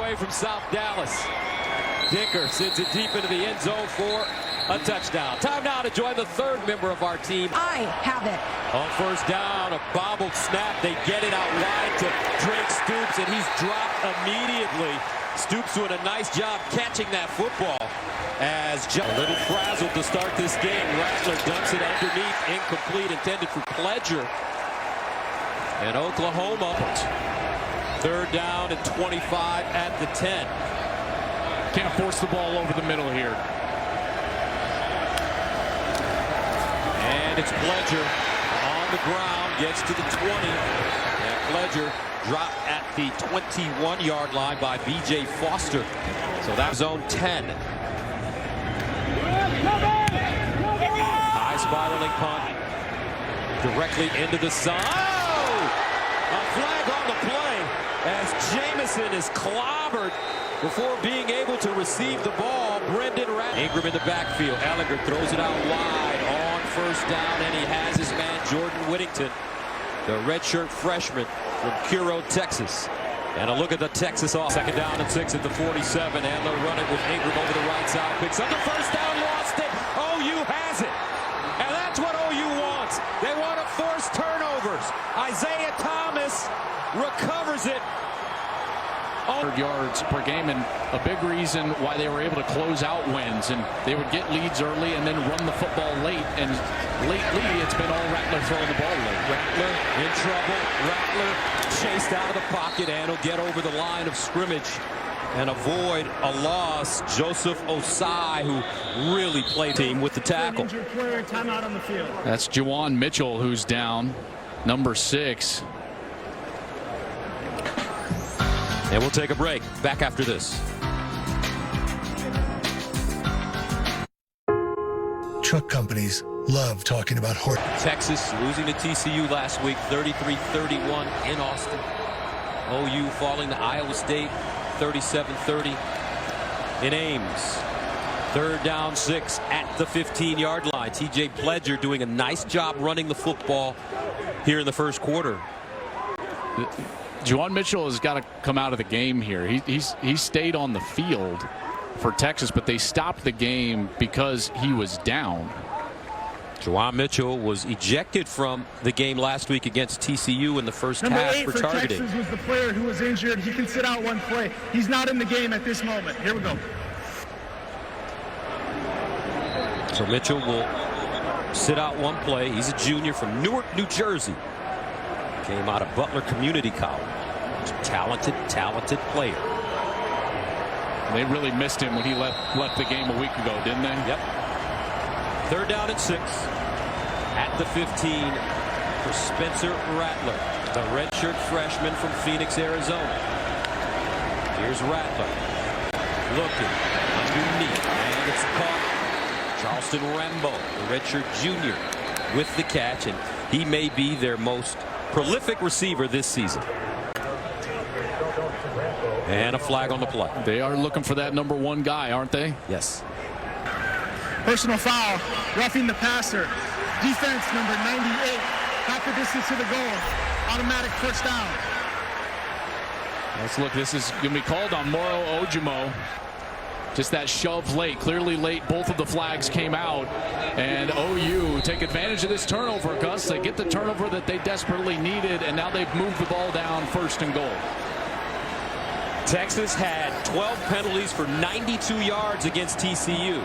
away from South Dallas. Dicker sends it deep into the end zone for a touchdown. Time now to join the third member of our team. I have it. On first down, a bobbled snap. They get it out wide to Drake Stoops, and he's dropped immediately. Stoops doing a nice job catching that football. As a little frazzled to start this game. Rattler dumps it underneath, incomplete, intended for Pledger. And Oklahoma. Third down and 25 at the 10. Can't force the ball over the middle here. And it's Pledger on the ground, gets to the 20. And Pledger dropped at the 21-yard line by B.J. Foster. So that's zone 10. High spiraling punt. Directly into the sun. Oh! A flag on the play as Jamison is clobbered before being able to receive the ball. Brendan Rattler. Ingram in the backfield. Ellinger throws it out wide on first down, and he has his man Jordan Whittington, the redshirt freshman from Curo, Texas. And a look at the Texas off. Second down and 6 at the 47. And they'll run it with Ingram over the right side. Picks up the first down, lost it. OU has it. And that's what OU wants. They want to force turnovers. Isaiah Thomas recovers it. 100 yards per game, and a big reason why they were able to close out wins, and they would get leads early and then run the football late, and lately it's been all Rattler throwing the ball late. Rattler in trouble. Rattler chased out of the pocket, and he'll get over the line of scrimmage and avoid a loss. Joseph Osai, who really played team with the tackle. Timeout on the field. That's Juwan Mitchell who's down, number 6. And we'll take a break. Back after this. Truck companies love talking about horse. Texas losing to TCU last week, 33-31 in Austin. OU falling to Iowa State, 37-30 in Ames. Third down 6 at the 15-yard line. TJ Pledger doing a nice job running the football here in the first quarter. Juwan Mitchell has got to come out of the game here. He stayed on the field for Texas, but they stopped the game because he was down. Juwan Mitchell was ejected from the game last week against TCU in the first half for targeting. Texas was the player who was injured. He can sit out one play. He's not in the game at this moment. Here we go. So Mitchell will sit out one play. He's a junior from Newark, New Jersey. Came out of Butler Community College. Talented player. They really missed him when he left the game a week ago, didn't they? Yep. Third down and 6 at the 15 for Spencer Rattler, the redshirt freshman from Phoenix, Arizona. Here's Rattler looking underneath, and it's caught. Charleston Rambo, the redshirt junior, with the catch, and he may be their most prolific receiver this season. And a flag on the play. They are looking for that number 1 guy, aren't they? Yes. Personal foul, roughing the passer. Defense number 98, half the distance to the goal. Automatic first down. Let's look. This is going to be called on Moro Ojimo. Just that shove late, clearly late. Both of the flags came out, and OU take advantage of this turnover, Gus. They get the turnover that they desperately needed, and now they've moved the ball down, first and goal. Texas had 12 penalties for 92 yards against TCU.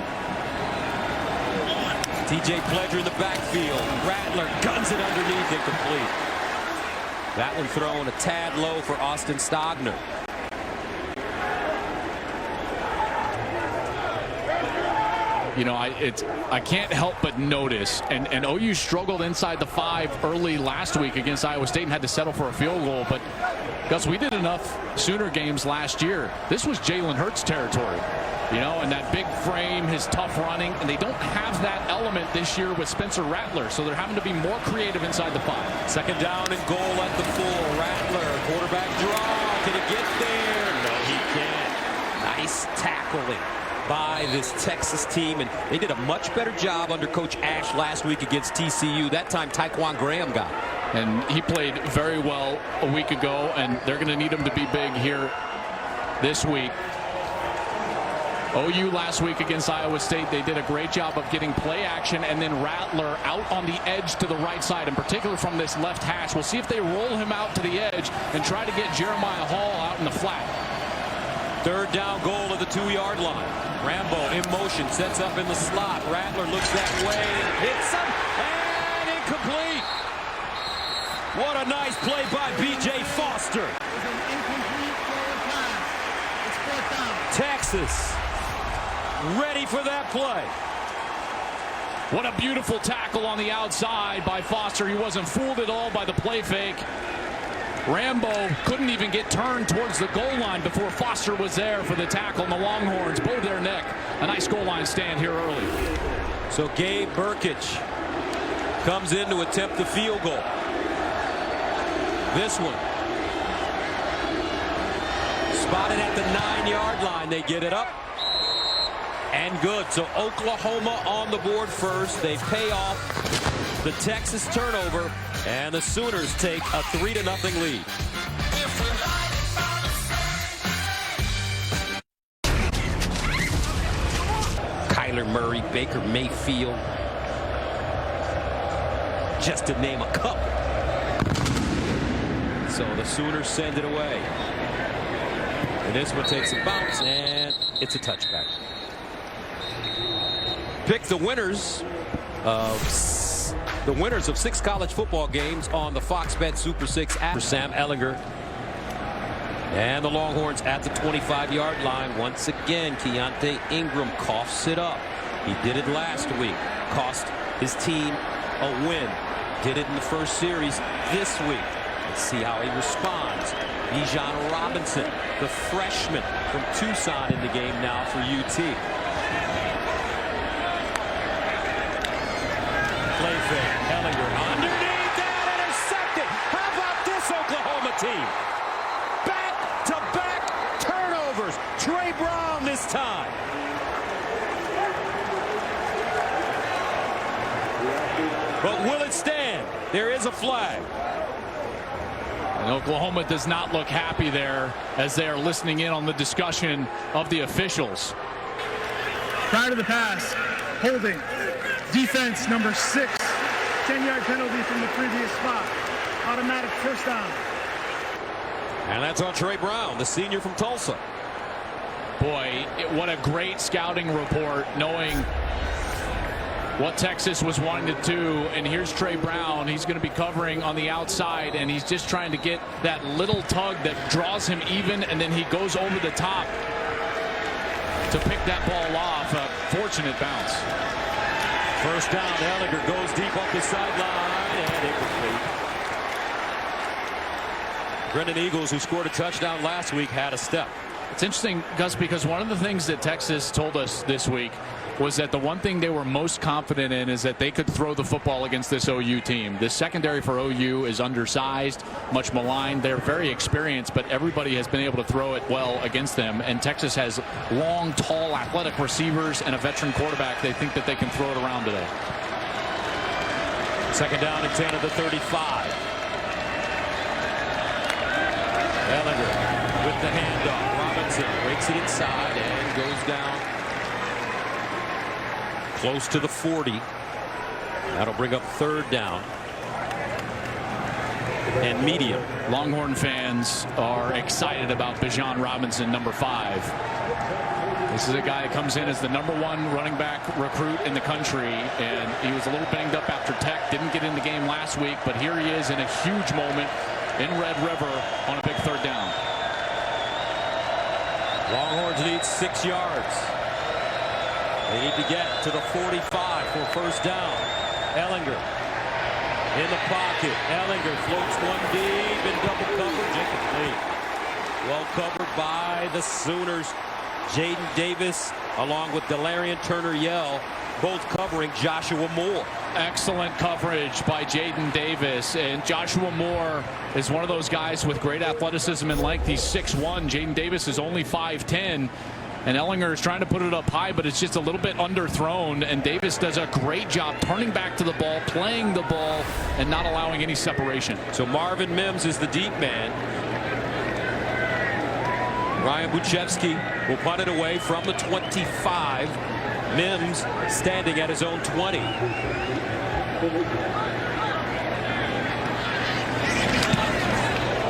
TJ Pledger in the backfield. Rattler guns it underneath, incomplete. That one thrown a tad low for Austin Stogner. You know, I can't help but notice, and OU struggled inside the 5 early last week against Iowa State and had to settle for a field goal. But Gus, we did enough Sooner games last year. This was Jalen Hurts territory, you know, and that big frame, his tough running, and they don't have that element this year with Spencer Rattler, so they're having to be more creative inside the 5. Second down and goal at the 4. Rattler, quarterback draw. Can he get there? No, he can't. Nice tackling by this Texas team, and they did a much better job under Coach Ash last week against TCU. That time Taekwon Graham got it. And he played very well a week ago, and they're going to need him to be big here this week. OU last week against Iowa State, they did a great job of getting play action, and then Rattler out on the edge to the right side, in particular from this left hash. We'll see if they roll him out to the edge and try to get Jeremiah Hall out in the flat. Third down goal at the 2-yard line. Rambo in motion, sets up in the slot. Rattler looks that way, hits him, and incomplete. What a nice play by B.J. Foster. Texas ready for that play. What a beautiful tackle on the outside by Foster. He wasn't fooled at all by the play fake. Rambo couldn't even get turned towards the goal line before Foster was there for the tackle, and the Longhorns bow their neck. A nice goal line stand here early. So Gabe Burkich comes in to attempt the field goal. This one spotted at the 9-yard line. They get it up and good. So Oklahoma on the board first. They pay off the Texas turnover, and the Sooners take a 3-0 lead. Kyler Murray, Baker Mayfield, just to name a couple. So the Sooners send it away. And this one takes a bounce, and it's a touchback. Pick the winners of 6 college football games on the Fox Bet Super 6 app. For Sam Ehlinger. And the Longhorns at the 25-yard line. Once again, Keontae Ingram coughs it up. He did it last week. Cost his team a win. Did it in the first series this week. Let's see how he responds. Bijan Robinson, the freshman from Tucson, in the game now for UT. Play fake. Ehlinger underneath and intercepted. How about this Oklahoma team? Back-to-back turnovers. Trey Brown this time. But will it stand? There is a flag. And Oklahoma does not look happy there as they are listening in on the discussion of the officials. Prior to the pass, holding, defense number 6, 10-yard penalty from the previous spot, automatic first down. And that's on Trey Brown, the senior from Tulsa. Boy, what a great scouting report, knowing what Texas was wanting to do. And here's Trey Brown. He's going to be covering on the outside, and he's just trying to get that little tug that draws him even, and then he goes over the top to pick that ball off. A fortunate bounce. First down. Ehlinger goes deep up the sideline, and incomplete. Brendan Eagles, who scored a touchdown last week, had a step. It's interesting, Gus, because one of the things that Texas told us this week was that the one thing they were most confident in is that they could throw the football against this OU team. The secondary for OU is undersized, much maligned. They're very experienced, but everybody has been able to throw it well against them. And Texas has long, tall, athletic receivers and a veteran quarterback. They think that they can throw it around today. Second down and 10 at the 35. Ehlinger with the handoff. Robinson breaks it inside and goes down close to the 40. That'll bring up third down and medium. Longhorn fans are excited about Bijan Robinson, number 5. This is a guy that comes in as the #1 running back recruit in the country, and he was a little banged up after Tech. Didn't get in the game last week, but here he is in a huge moment in Red River on a big third down. Longhorns need 6 yards. They need to get to the 45 for first down. Ehlinger in the pocket. Ehlinger floats one deep in double coverage. Incomplete. Well covered by the Sooners. Jaden Davis along with Delarian Turner-Yell both covering Joshua Moore. Excellent coverage by Jaden Davis, and Joshua Moore is one of those guys with great athleticism and length. He's 6'1". Jaden Davis is only 5'10". And Ehlinger is trying to put it up high, but it's just a little bit underthrown. And Davis does a great job turning back to the ball, playing the ball, and not allowing any separation. So Marvin Mims is the deep man. Ryan Buchevsky will punt it away from the 25. Mims standing at his own 20.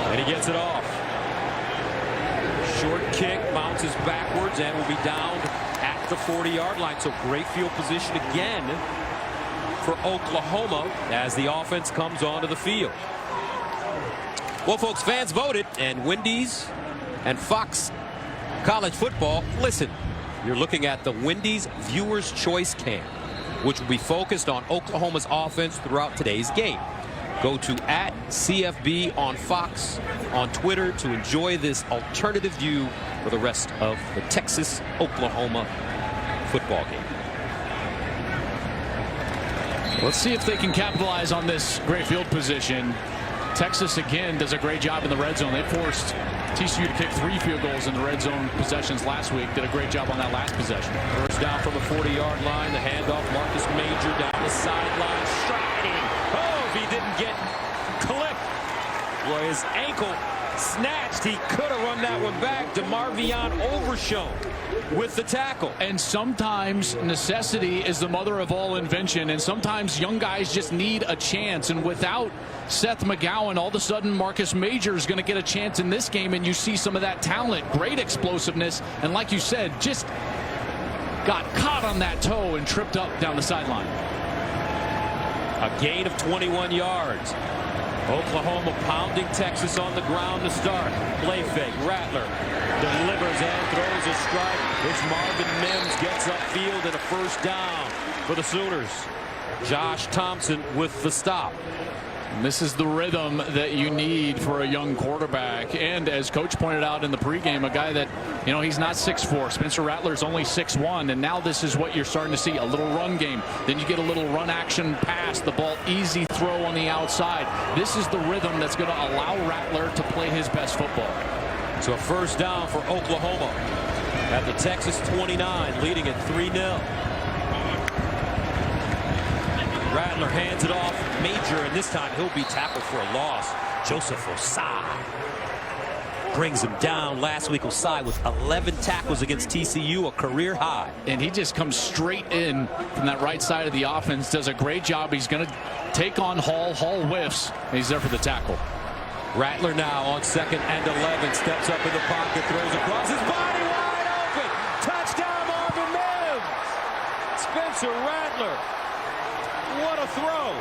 And he gets it off. Short kick, bounces backwards, and will be down at the 40-yard line. So great field position again for Oklahoma as the offense comes onto the field. Well, folks, fans voted, and Wendy's and Fox College Football, listen, you're looking at the Wendy's Viewers Choice Cam, which will be focused on Oklahoma's offense throughout today's game. Go to @CFB on Fox on Twitter to enjoy this alternative view for the rest of the Texas-Oklahoma football game. Let's see if they can capitalize on this great field position. Texas again does a great job in the red zone. They forced TCU to kick 3 field goals in the red zone possessions last week. Did a great job on that last possession. First down from the 40-yard line. The handoff, Marcus Major down the sideline, striding. Oh, if he didn't get clipped. Boy, his ankle snatched. He could have run that one back. DeMarvion Overshown with the tackle. And sometimes necessity is the mother of all invention, and sometimes young guys just need a chance. And without Seth McGowan, all of a sudden Marcus Major is going to get a chance in this game, and you see some of that talent, great explosiveness, and like you said, just got caught on that toe and tripped up down the sideline. A gain of 21 yards. Oklahoma pounding Texas on the ground to start. Play fake. Rattler delivers and throws a strike. It's Marvin Mims gets upfield and a first down for the Sooners. Josh Thompson with the stop. And this is the rhythm that you need for a young quarterback. And as Coach pointed out in the pregame, a guy that, you know, he's not 6'4". Spencer Rattler's only 6'1". And now this is what you're starting to see, a little run game. Then you get a little run action pass, the ball easy throw on the outside. This is the rhythm that's going to allow Rattler to play his best football. So a first down for Oklahoma at the Texas 29, leading at 3-0. Rattler hands it off. Major, and this time he'll be tackled for a loss. Joseph Osai brings him down. Last week Osai with 11 tackles against TCU, a career high. And he just comes straight in from that right side of the offense, does a great job. He's going to take on Hall. Hall whiffs, and he's there for the tackle. Rattler now on 2nd and 11, steps up in the pocket, throws across his body, wide open. Touchdown, Marvin Mims. Spencer Rattler. What a throw.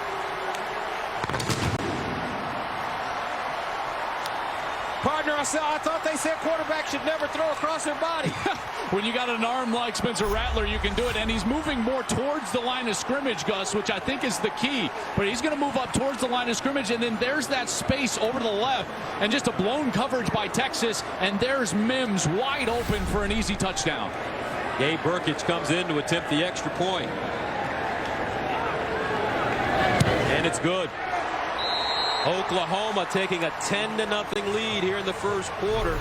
Partner, I thought they said quarterbacks should never throw across their body. When you got an arm like Spencer Rattler, you can do it. And he's moving more towards the line of scrimmage, Gus, which I think is the key. But he's going to move up towards the line of scrimmage, and then there's that space over to the left. And just a blown coverage by Texas. And there's Mims wide open for an easy touchdown. Gabe Burkich comes in to attempt the extra point. And it's good. Oklahoma taking a 10-0 lead here in the first quarter.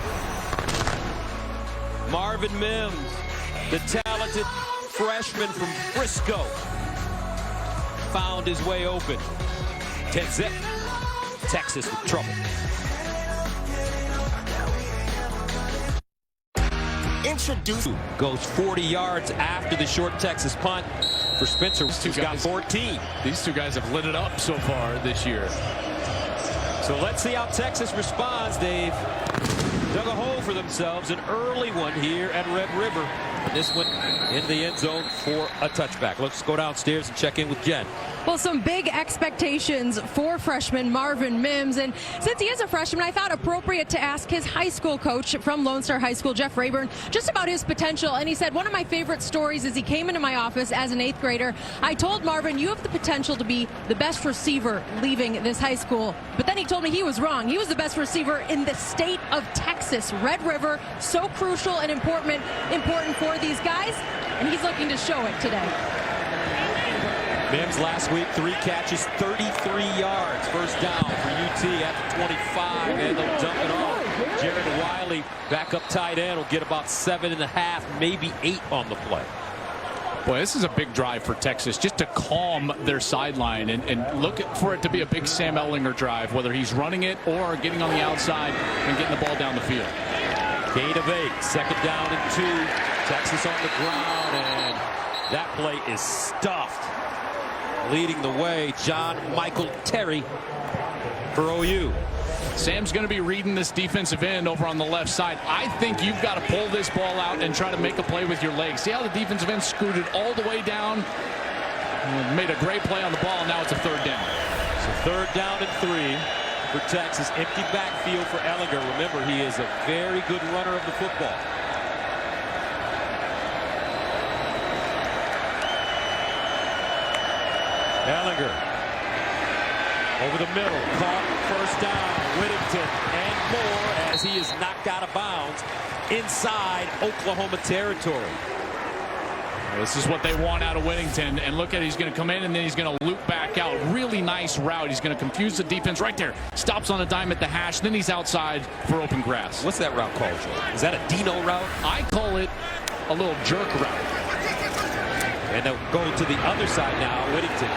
Marvin Mims, the talented freshman from Frisco, found his way open. 10-zip. Texas with trouble. Goes 40 yards after the short Texas punt for Spencer, who's got 14. These two guys have lit it up so far this year. So let's see how Texas responds. They've dug a hole for themselves, an early one here at Red River. This one in the end zone for a touchback. Let's go downstairs and check in with Jen. Well, some big expectations for freshman Marvin Mims. And since he is a freshman, I thought appropriate to ask his high school coach from Lone Star High School, Jeff Rayburn, just about his potential. And he said, one of my favorite stories is he came into my office as an 8th grader. I told Marvin, you have the potential to be the best receiver leaving this high school. But then he told me he was wrong. He was the best receiver in the state of Texas. Red River, so crucial and important for these guys. And he's looking to show it today. Mims last week, 3 catches, 33 yards. First down for UT at the 25, and they'll dump it off. Jared Wiley, backup tight end, will get about 7.5, maybe 8 on the play. Boy, this is a big drive for Texas, just to calm their sideline and look for it to be a big Sam Ehlinger drive, whether he's running it or getting on the outside and getting the ball down the field. Gain of 8. Second down and 2. Texas on the ground, and that play is stuffed. Leading the way, John Michael Terry for OU. Sam's going to be reading this defensive end over on the left side. I think you've got to pull this ball out and try to make a play with your legs. See how the defensive end scooted all the way down? Made a great play on the ball, and now it's a third down. So third down and 3 for Texas. Empty backfield for Ellinger. Remember, he is a very good runner of the football. Ellinger over the middle, caught, first down. Whittington and more as he is knocked out of bounds inside Oklahoma territory. This is what they want out of Whittington, and look at it, he's going to come in and then he's going to loop back out. Really nice route. He's going to confuse the defense right there. Stops on a dime at the hash, then he's outside for open grass. What's that route called, Joe? Is that a Dino route? I call it a little jerk route. And they'll go to the other side now, Whittington.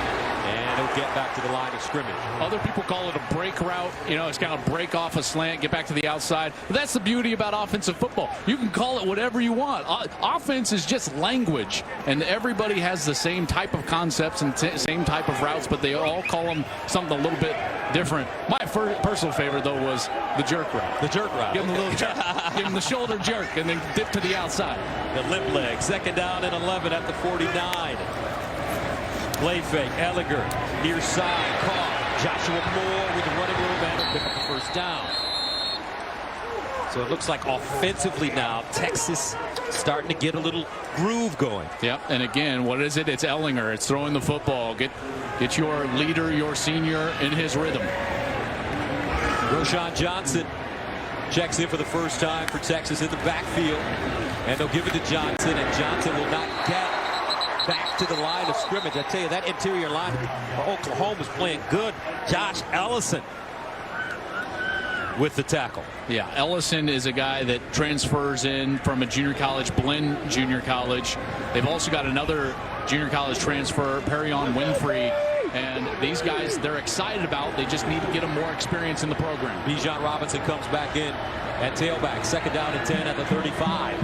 And he'll get back to the line of scrimmage. Other people call it a break route. You know, it's kind of break off a slant, get back to the outside. But that's the beauty about offensive football. You can call it whatever you want. Offense is just language. And everybody has the same type of concepts and same type of routes, but they all call them something a little bit different. My personal favorite, though, was the jerk route. The jerk route. Give him a little jerk. Give him the shoulder jerk and then dip to the outside. The limp leg. Second down and 11 at the 49. Play fake. Ellinger near side. Caught. Joshua Moore with the running room and he'll pick up the first down. So it looks like offensively now, Texas starting to get a little groove going. Yep. And again, what is it? It's Ellinger. It's throwing the football. Get your leader, your senior in his rhythm. Roshan Johnson checks in for the first time for Texas in the backfield. And they'll give it to Johnson, and Johnson will not get back to the line of scrimmage. I tell you, that interior line for Oklahoma is playing good. Josh Ellison with the tackle. Yeah, Ellison is a guy that transfers in from a junior college, Blinn Junior College. They've also got another junior college transfer, Perion Winfrey. And these guys, they're excited about. They just need to get them more experience in the program. Bijan Robinson comes back in at tailback. Second down and 10 at the 35.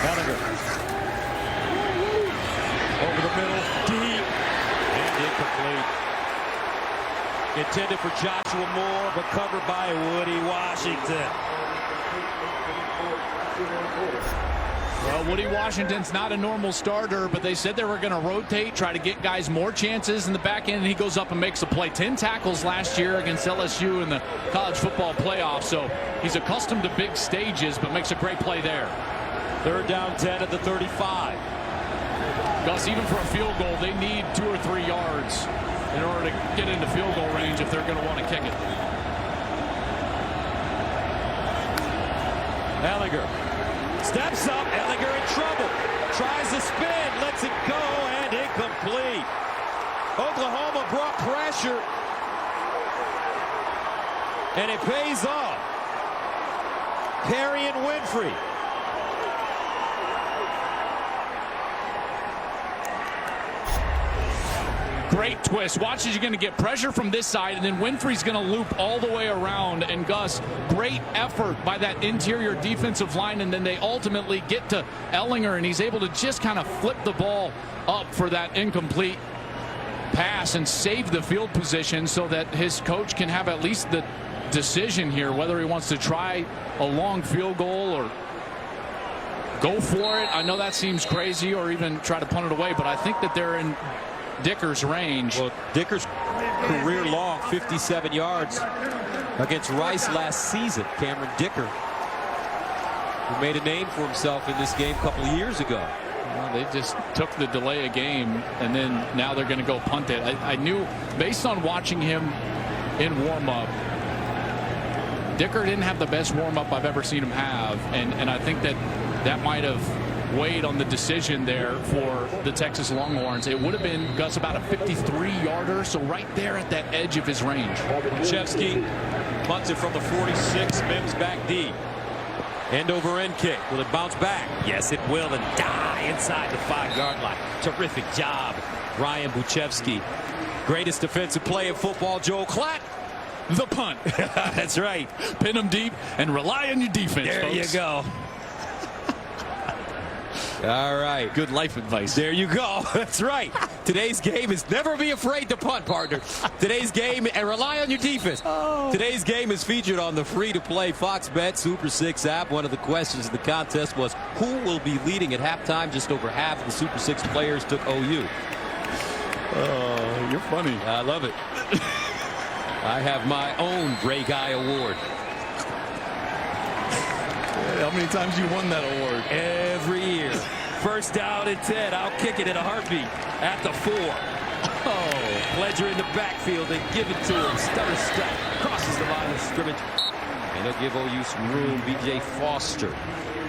Ellinger over the middle, deep, and incomplete. Intended for Joshua Moore, but covered by Woody Washington. Well, Woody Washington's not a normal starter, but they said they were going to rotate, try to get guys more chances in the back end, and he goes up and makes a play. 10 tackles last year against LSU in the college football playoff, so he's accustomed to big stages, but makes a great play there. Third down 10 at the 35. Gus, even for a field goal, they need 2 or 3 yards in order to get into field goal range if they're going to want to kick it. Ellinger steps up. Ellinger in trouble. Tries to spin. Lets it go and incomplete. Oklahoma brought pressure. And it pays off. Perion Winfrey. Great twist. Watch as you're going to get pressure from this side, and then Winfrey's going to loop all the way around. And Gus, great effort by that interior defensive line, and then they ultimately get to Ellinger, and he's able to just kind of flip the ball up for that incomplete pass and save the field position so that his coach can have at least the decision here whether he wants to try a long field goal or go for it. I know that seems crazy, or even try to punt it away, but I think that they're in Dicker's range. Well, Dicker's career long 57 yards against Rice last season. Cameron Dicker, who made a name for himself in this game a couple of years ago. Well, they just took the delay of game, and then now they're going to go punt it. I knew, based on watching him in warm-up, Dicker didn't have the best warm-up I've ever seen him have, and I think that might have weighed on the decision there for the Texas Longhorns. It would have been, Gus, about a 53-yarder, so right there at that edge of his range. Chevsky punts it from the 46. Mims back deep. End over end kick. Will it bounce back? Yes, it will, and die inside the 5-yard line. Terrific job, Ryan Buchevsky. Greatest defensive play in football, Joel Klatt. the punt. That's right. Pin them deep and rely on your defense, There folks. you go. All right. Good life advice. There you go. That's right. Today's game is never be afraid to punt, partner. Today's game, and rely on your defense. Today's game is featured on the free-to-play Fox Bet Super 6 app. One of the questions in the contest was, who will be leading at halftime? Just over half of the Super 6 players took OU. Oh, you're funny. I love it. I have my own Ray Guy Award. How many times you won that award? Every year. First down and 10. I'll kick it in a heartbeat at the 4. Oh, Pledger in the backfield. They give it to him. Stutter step. Crosses the line of scrimmage. And they'll give OU some room. B.J. Foster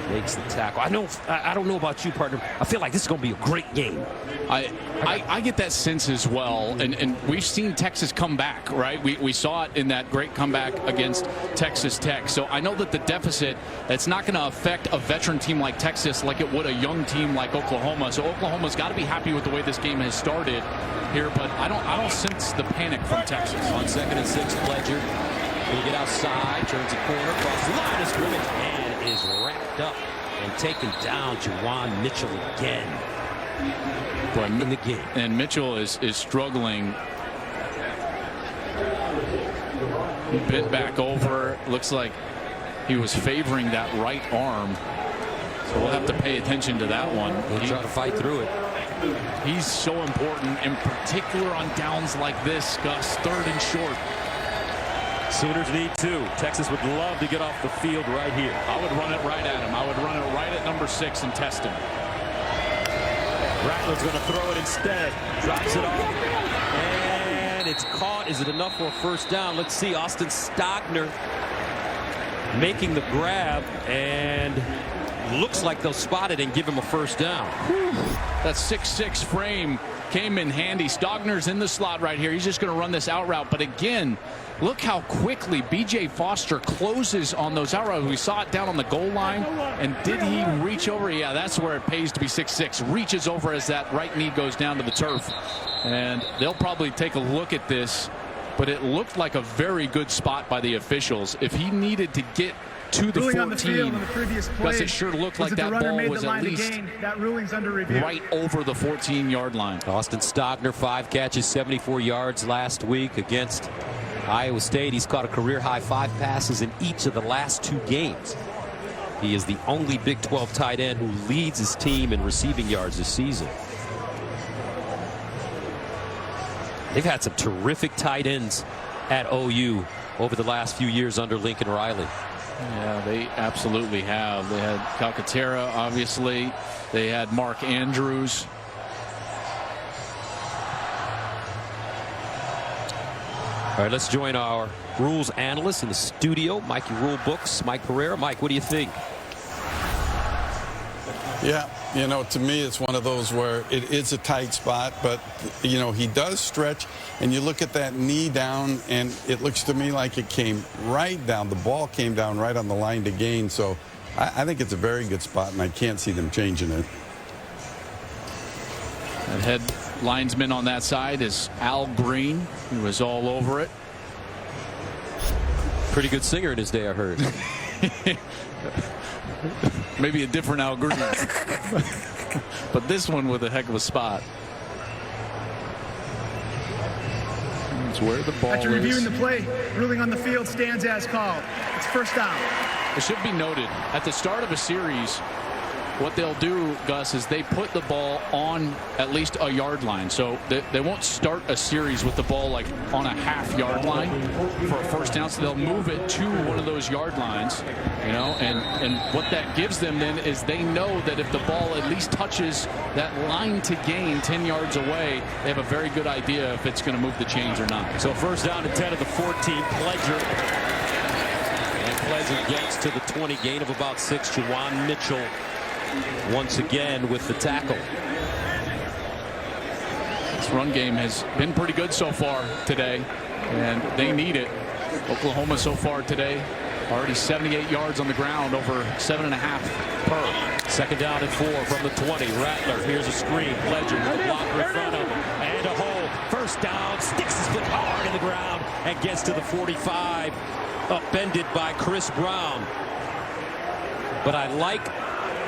makes the tackle. I don't know about you, partner. I feel like this is going to be a great game. I get that sense as well, and we've seen Texas come back, right? We saw it in that great comeback against Texas Tech. So I know that the deficit, that's not going to affect a veteran team like Texas like it would a young team like Oklahoma. So Oklahoma's got to be happy with the way this game has started here, but I don't sense the panic from Texas. On 2nd and 6, Pledger will get outside, turns the corner, crosses the line of scrimmage, and is wrapped up and taken down. Juwan Mitchell again. In the game. And Mitchell is struggling. He bent back over. Looks like he was favoring that right arm. So we'll have to pay attention to that one. He'll try to fight through it. He's so important, in particular on downs like this, Gus. 3rd and short. Sooners need 2. Texas would love to get off the field right here. I would run it right at him. I would run it right at number 6 and test him. Rattler's going to throw it instead. Drops it off. And it's caught. Is it enough for a first down? Let's see. Austin Stogner making the grab. And looks like they'll spot it and give him a first down. That 6'6" frame came in handy. Stogner's in the slot right here. He's just going to run this out route. But again, look how quickly B.J. Foster closes on those out routes. We saw it down on the goal line. And did he reach over? Yeah, that's where it pays to be 6'6". Reaches over as that right knee goes down to the turf. And they'll probably take a look at this. But it looked like a very good spot by the officials. If he needed to get to the 14, Gus, it sure looked like that ball was at least right over the 14-yard line. Austin Stogner, 5 catches, 74 yards last week against Iowa State. He's caught a career-high 5 passes in each of the last 2 games. He is the only Big 12 tight end who leads his team in receiving yards this season. They've had some terrific tight ends at OU over the last few years under Lincoln Riley. Yeah, they absolutely have. They had Calcaterra, obviously. They had Mark Andrews. All right, let's join our rules analyst in the studio, Mikey Rule Books, Mike Pereira. Mike, what do you think? Yeah, you know, to me, it's one of those where it is a tight spot, but, you know, he does stretch, and you look at that knee down, and it looks to me like it came right down. The ball came down right on the line to gain, so I think it's a very good spot, and I can't see them changing it. And head linesman on that side is Al Green. He was all over it. Pretty good singer in his day, I heard. Maybe a different Al Green. But this one with a heck of a spot. It's where the ball After reviewing is. the play, ruling on the field stands as called. It's first down. It should be noted, at the start of a series, what they'll do, Gus, is they put the ball on at least a yard line. So they won't start a series with the ball like on a half-yard line for a first down. So they'll move it to one of those yard lines, you know, and what that gives them then is they know that if the ball at least touches that line to gain 10 yards away, they have a very good idea if it's going to move the chains or not. So first down and 10 of the 14, Pledger. And Pledger gets to the 20, gain of about 6. Juwan Mitchell once again with the tackle. This run game has been pretty good so far today, and they need it. Oklahoma so far today already 78 yards on the ground, over 7.5 per. Second down and 4 from the 20. Rattler, here's a screen. Pledger with a blocker in front of him. And a hole. First first down, sticks his foot hard in the ground, and gets to the 45, upended by Chris Brown. But I like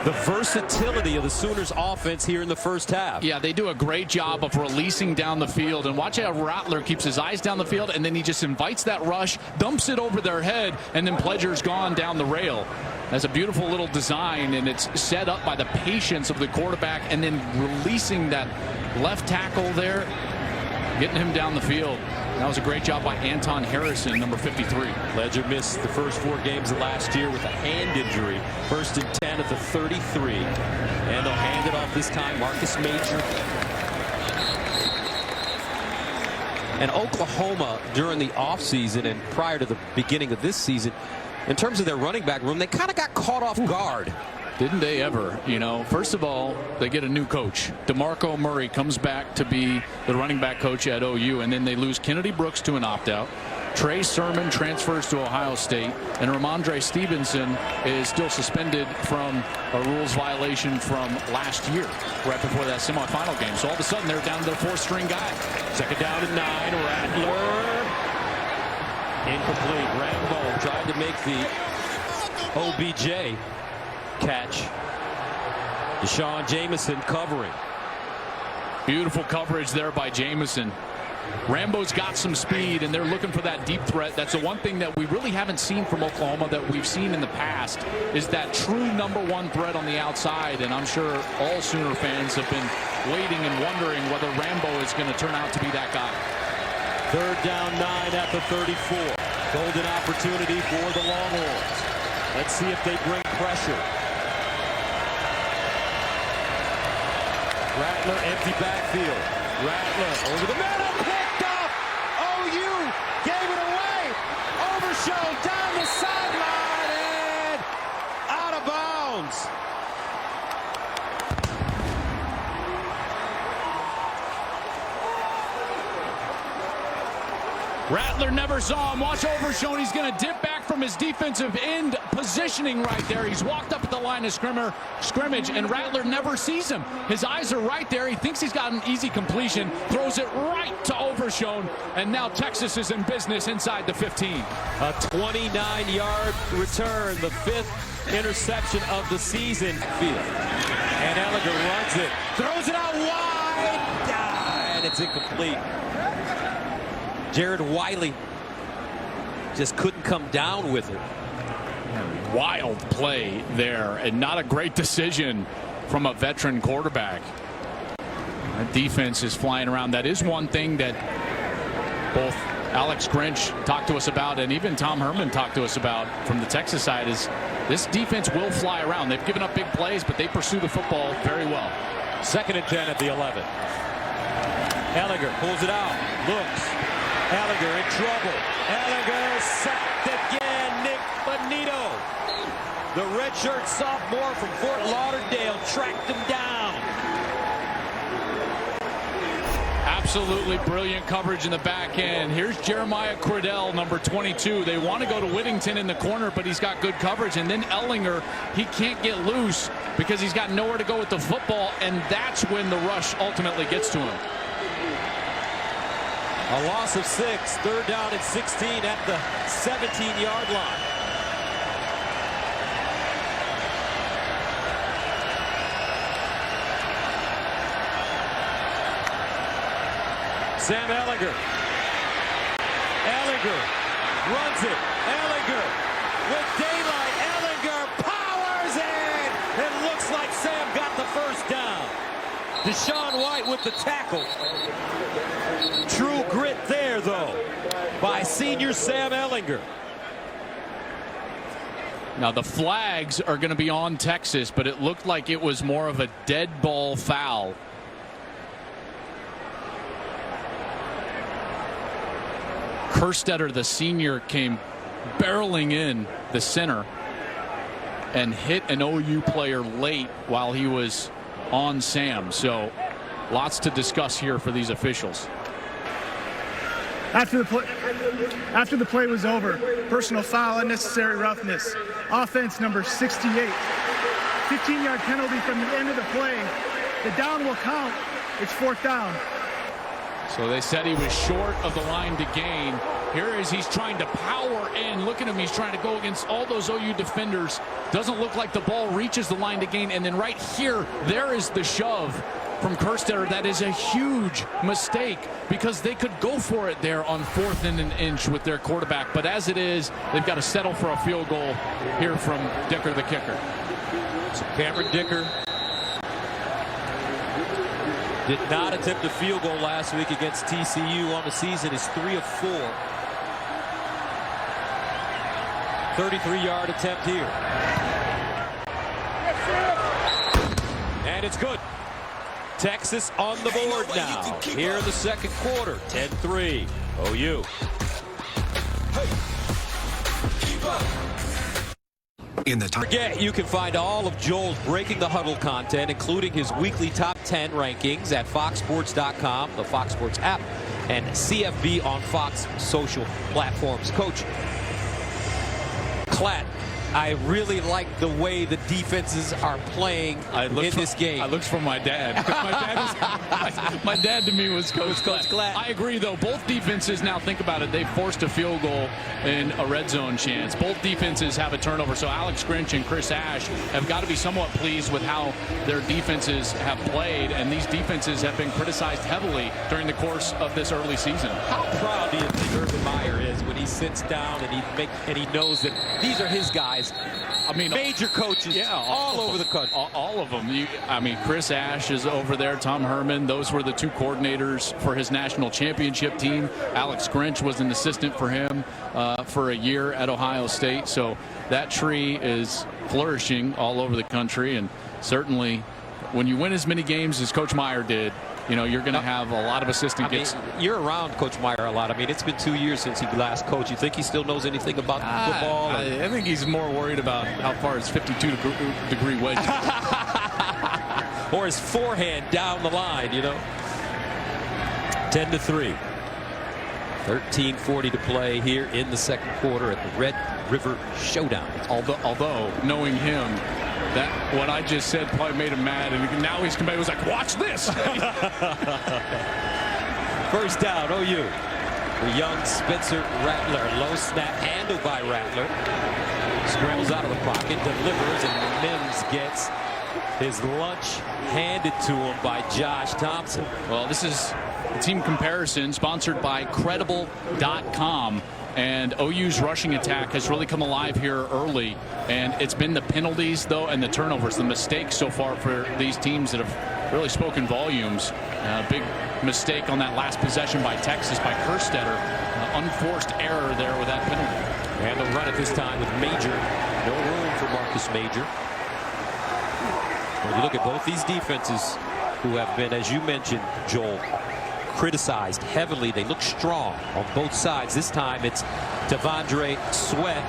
the versatility of the Sooners offense here in the first half. Yeah, they do a great job of releasing down the field, and watch how Rattler keeps his eyes down the field, and then he just invites that rush, dumps it over their head, and then Pledger's gone down the rail. That's a beautiful little design, and it's set up by the patience of the quarterback, and then releasing that left tackle there, getting him down the field. That was a great job by Anton Harrison, number 53. Pledger missed the first 4 games of last year with a hand injury. 1st and 10 at the 33. And they'll hand it off this time. Marcus Major. And Oklahoma, during the offseason and prior to the beginning of this season, in terms of their running back room, they kind of got caught off guard. Didn't they ever? You know, first of all, they get a new coach. DeMarco Murray comes back to be the running back coach at OU, and then they lose Kennedy Brooks to an opt-out. Trey Sermon transfers to Ohio State, and Ramondre Stevenson is still suspended from a rules violation from last year, right before that semifinal game. So all of a sudden, they're down to their 4th-string guy. 2nd down and 9. Rattler. Incomplete. Rambo tried to make the OBJ catch. Deshaun Jameson covering. Beautiful coverage there by Jameson. Rambo's got some speed, and they're looking for that deep threat. That's the one thing that we really haven't seen from Oklahoma that we've seen in the past, is that true #1 threat on the outside. And I'm sure all Sooner fans have been waiting and wondering whether Rambo is going to turn out to be that guy. 3rd down 9 at the 34. Golden opportunity for the Longhorns. Let's see if they bring pressure. Rattler, empty backfield. Rattler over the middle, picked up. OU gave it away. Overshown down the sideline and out of bounds. Rattler never saw him. Watch Overshown. He's going to dip back from his defensive end positioning right there. He's walked up at the line of scrimmage, and Rattler never sees him. His eyes are right there. He thinks he's got an easy completion, throws it right to Overshown, and now Texas is in business inside the 15. A 29-yard return, the 5th interception of the season. Field. And Elliger runs it, throws it out wide, and it's incomplete. Jared Wiley just couldn't come down with it. Wild play there, and not a great decision from a veteran quarterback. That defense is flying around. That is one thing that both Alex Grinch talked to us about, and even Tom Herman talked to us about from the Texas side, is this defense will fly around. They've given up big plays, but they pursue the football very well. 2nd and 10 at the 11. Elliger pulls it out, looks. Elliger in trouble. Elliger sacked again. Nick Bonito, the redshirt sophomore from Fort Lauderdale, tracked him down. Absolutely brilliant coverage in the back end. Here's Jeremiah Cordell, number 22. They want to go to Whittington in the corner, but he's got good coverage. And then Ellinger, he can't get loose because he's got nowhere to go with the football, and that's when the rush ultimately gets to him. A loss of 6, 3rd down and 16 at the 17-yard line. Sam Elliger. Elliger runs it. Elliger with daylight. Elliger powers in. It looks like Sam got the first down. Deshaun White with the tackle. True grit there, though, by senior Sam Ellinger. Now, the flags are going to be on Texas, but it looked like it was more of a dead ball foul. Kerstetter, the senior, came barreling in the center and hit an OU player late while he was on Sam. So lots to discuss here for these officials. After the play was over, personal foul, unnecessary roughness. Offense number 68. 15-yard penalty from the end of the play. The down will count. It's 4th down. So they said he was short of the line to gain. Here is he's trying to power in. Look at him. He's trying to go against all those OU defenders. Doesn't look like the ball reaches the line to gain. And then right here, there is the shove from Kerstetter. That is a huge mistake because they could go for it there on 4th and an inch with their quarterback. But as it is, they've got to settle for a field goal here from Dicker, the kicker. So Cameron Dicker did not attempt a field goal last week against TCU. On the season is 3 of 4. 33-yard attempt here. And it's good. Texas on the board now. Here in the second quarter. 10-3. OU. Forget you can find all of Joel's Breaking the Huddle content, including his weekly top 10 rankings at foxsports.com, the Fox Sports app, and CFB on Fox social platforms. Coach Klatt, I really like the way the defenses are playing in this game. I looked for my dad. My dad to me was Coach Klatt. I agree, though. Both defenses, now think about it, they forced a field goal in a red zone chance. Both defenses have a turnover. So Alex Grinch and Chris Ash have got to be somewhat pleased with how their defenses have played. And these defenses have been criticized heavily during the course of this early season. How proud do you think Urban Meyer is when he sits down and he knows that these are his guys? I mean, major coaches, yeah, all over the country. All of them. I mean, Chris Ash is over there. Tom Herman. Those were the 2 coordinators for his national championship team. Alex Grinch was an assistant for him for a year at Ohio State. So that tree is flourishing all over the country. And certainly when you win as many games as Coach Meyer did, you know, you're going to have a lot of assistant gets. You're around Coach Meyer a lot. I mean, it's been 2 years since he last coached. You think he still knows anything about football? I think he's more worried about how far his 52-degree wedge or his forehand down the line, you know. 10-3. 13:40 to play here in the second quarter at the Red River Showdown. Although knowing him, that what I just said probably made him mad, and now he's come back. He was like, "Watch this!" First down, OU. The young Spencer Rattler, low snap handled by Rattler, scrambles out of the pocket, delivers, and Mims gets his lunch handed to him by Josh Thompson. Well, this is the team comparison sponsored by Credible.com. And OU's rushing attack has really come alive here early. And it's been the penalties, though, and the turnovers, the mistakes so far for these teams that have really spoken volumes. Big mistake on that last possession by Texas, by Kerstetter. Unforced error there with that penalty. And the run at this time with Major. No room for Marcus Major. When you look at both these defenses who have been, as you mentioned, Joel, criticized heavily. They look strong on both sides. This time it's Devondre Sweat,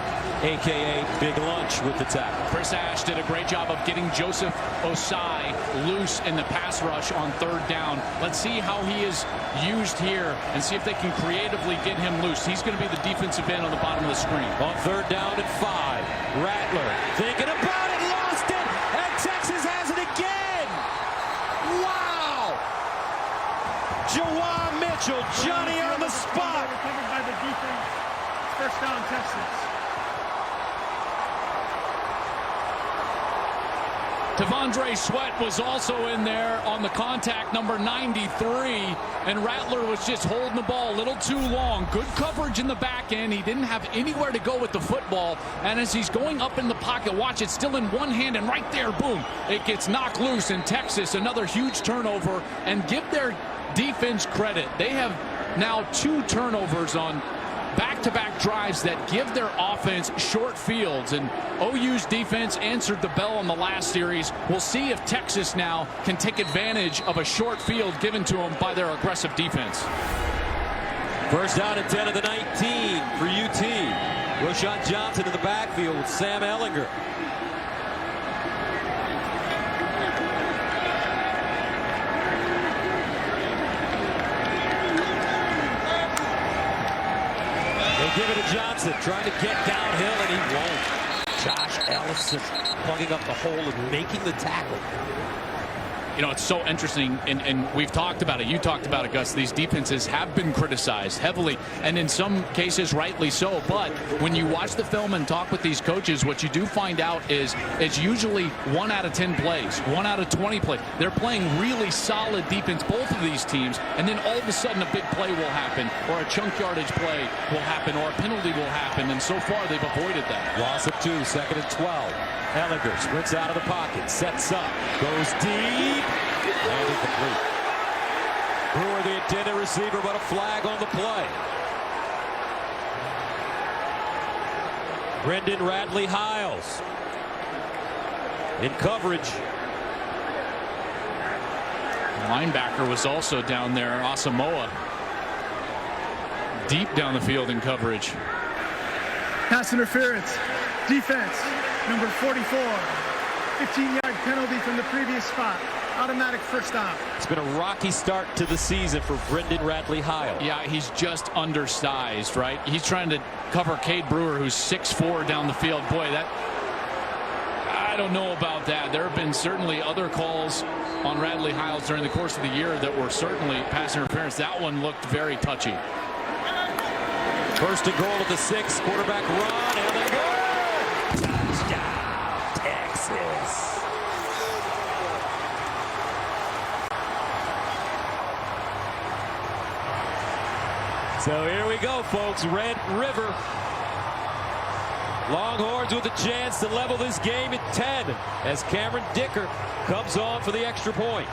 a.k.a. Big Lunch, with the tackle. Chris Ash did a great job of getting Joseph Osai loose in the pass rush on 3rd down. Let's see how he is used here and see if they can creatively get him loose. He's going to be the defensive end on the bottom of the screen. On 3rd down and 5. Rattler thinking about it, lost it, and Texas has it again. Wow! Jawan Mitchell, Johnny on the spot. Recovered by the defense. First down, Texas. Devondre Sweat was also in there on the contact, number 93, and Rattler was just holding the ball a little too long. Good coverage in the back end. He didn't have anywhere to go with the football, and as he's going up in the pocket, watch, it's still in one hand, and right there, boom, it gets knocked loose. In Texas, another huge turnover, and give their defense credit. They have now 2 turnovers on back-to-back drives that give their offense short fields, and OU's defense answered the bell in the last series. We'll see if Texas now can take advantage of a short field given to them by their aggressive defense. First down and 10 of the 19 for UT. Roshan Johnson in the backfield with Sam Ehlinger. Give it to Johnson, trying to get downhill, and he won't. Josh Ellison plugging up the hole and making the tackle. You know, it's so interesting, and we've talked about it. You talked about it, Gus. These defenses have been criticized heavily, and in some cases rightly so. But when you watch the film and talk with these coaches, what you do find out is it's usually 1 out of 10 plays, 1 out of 20 plays. They're playing really solid defense, both of these teams, and then all of a sudden a big play will happen, or a chunk yardage play will happen, or a penalty will happen, and so far they've avoided that. Loss of 2, 2nd and 12. Ellinger sprints out of the pocket, sets up, goes deep, and incomplete. Brewer the intended receiver, but a flag on the play. Brendan Radley-Hiles in coverage. Linebacker was also down there, Asamoah, deep down the field in coverage. Pass interference. Defense, number 44. 15-yard penalty from the previous spot. Automatic first down. It's been a rocky start to the season for Brendan Radley-Hiles. Yeah, he's just undersized, right? He's trying to cover Cade Brewer, who's 6'4" down the field. Boy, that, I don't know about that. There have been certainly other calls on Radley-Hiles during the course of the year that were certainly pass interference. That one looked very touchy. 1st and goal at the 6. Quarterback run, and they go. Touchdown, Texas. So here we go, folks. Red River. Longhorns with a chance to level this game at 10 as Cameron Dicker comes on for the extra point.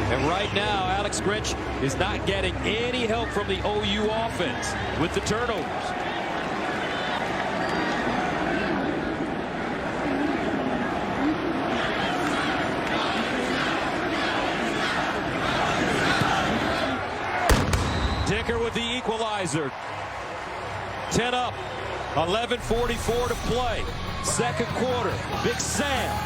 And right now, Alex Grinch is not getting any help from the OU offense with the turnovers. Dicker with the equalizer. 10 up. 11:44 to play. 2nd quarter. Big Sam.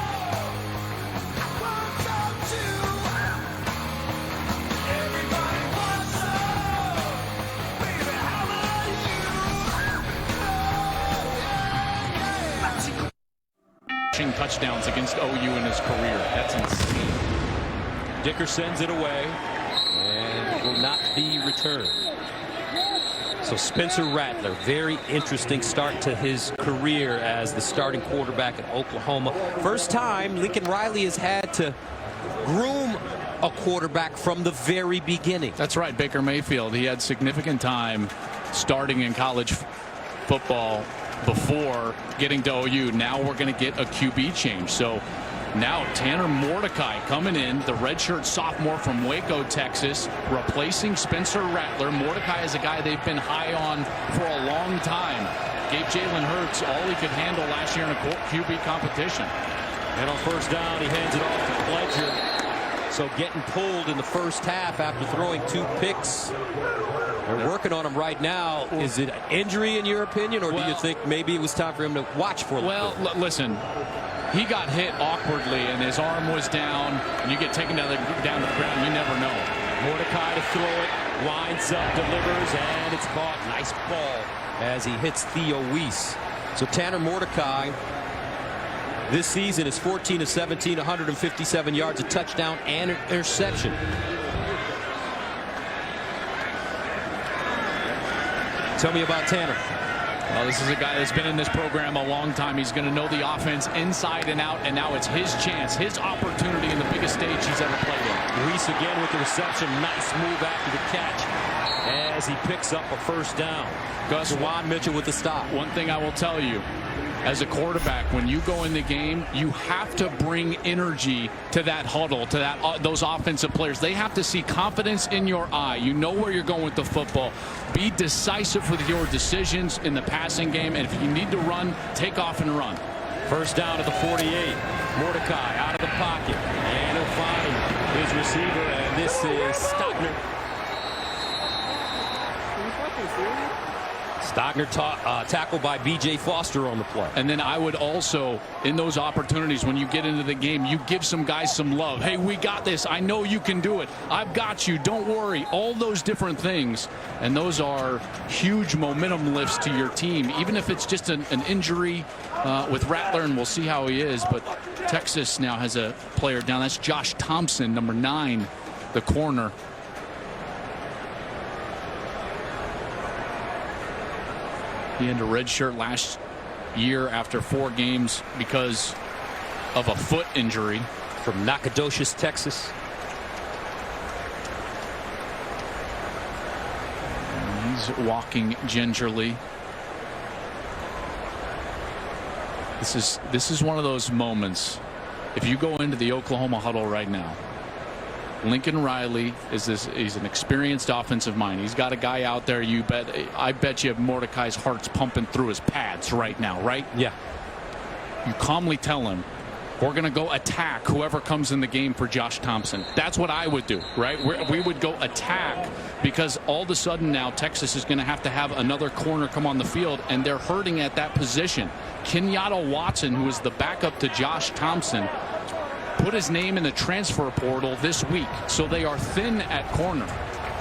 Touchdowns against OU in his career. That's insane. Dicker sends it away and will not be returned. So Spencer Rattler, very interesting start to his career as the starting quarterback at Oklahoma. First time Lincoln Riley has had to groom a quarterback from the very beginning. That's right, Baker Mayfield. He had significant time starting in college football before getting to OU. Now we're going to get a QB change. So now Tanner Mordecai coming in, the redshirt sophomore from Waco, Texas, replacing Spencer Rattler. Mordecai is a guy they've been high on for a long time. Gave Jalen Hurts all he could handle last year in a QB competition. And on 1st down, he hands it off to Fletcher. So getting pulled in the 1st half after throwing 2 picks. They're working on him right now. Is it an injury in your opinion, or do you think maybe it was time for him to watch for a little bit? Listen, he got hit awkwardly and his arm was down, and you get taken down to the ground, you never know. Mordecai to throw it, winds up, delivers, and it's caught. Nice ball as he hits Theo Weiss. So Tanner Mordecai this season is 14 of 17, 157 yards, a touchdown and an interception. Tell me about Tanner. Well, this is a guy that's been in this program a long time. He's going to know the offense inside and out, and now it's his chance, his opportunity in the biggest stage he's ever played in. Weiss again with the reception. Nice move after the catch as he picks up a 1st down. Gus, Juwan Mitchell with the stop. One thing I will tell you, as a quarterback, when you go in the game, you have to bring energy to that huddle, to those offensive players. They have to see confidence in your eye. You know where you're going with the football. Be decisive with your decisions in the passing game, and if you need to run, take off and run. 1st down at the 48. Mordecai out of the pocket, and he'll find his receiver, and this is Stockner. Stogner tackled by B.J. Foster on the play. And then I would also, in those opportunities, when you get into the game, you give some guys some love. Hey, we got this. I know you can do it. I've got you. Don't worry. All those different things. And those are huge momentum lifts to your team, even if it's just an injury with Rattler, and we'll see how he is. But Texas now has a player down. That's Josh Thompson, number 9, the corner. He had a red shirt last year after 4 games because of a foot injury. From Nacogdoches, Texas. And he's walking gingerly. This is one of those moments. If you go into the Oklahoma huddle right now, Lincoln Riley he's an experienced offensive mind. He's got a guy out there. I bet you have Mordecai's heart's pumping through his pads right now, right? Yeah. You calmly tell him, we're going to go attack whoever comes in the game for Josh Thompson. That's what I would do, right? We would go attack, because all of a sudden now Texas is going to have another corner come on the field, and they're hurting at that position. Kenyatta Watson, who is the backup to Josh Thompson, put his name in the transfer portal this week, so they are thin at corner.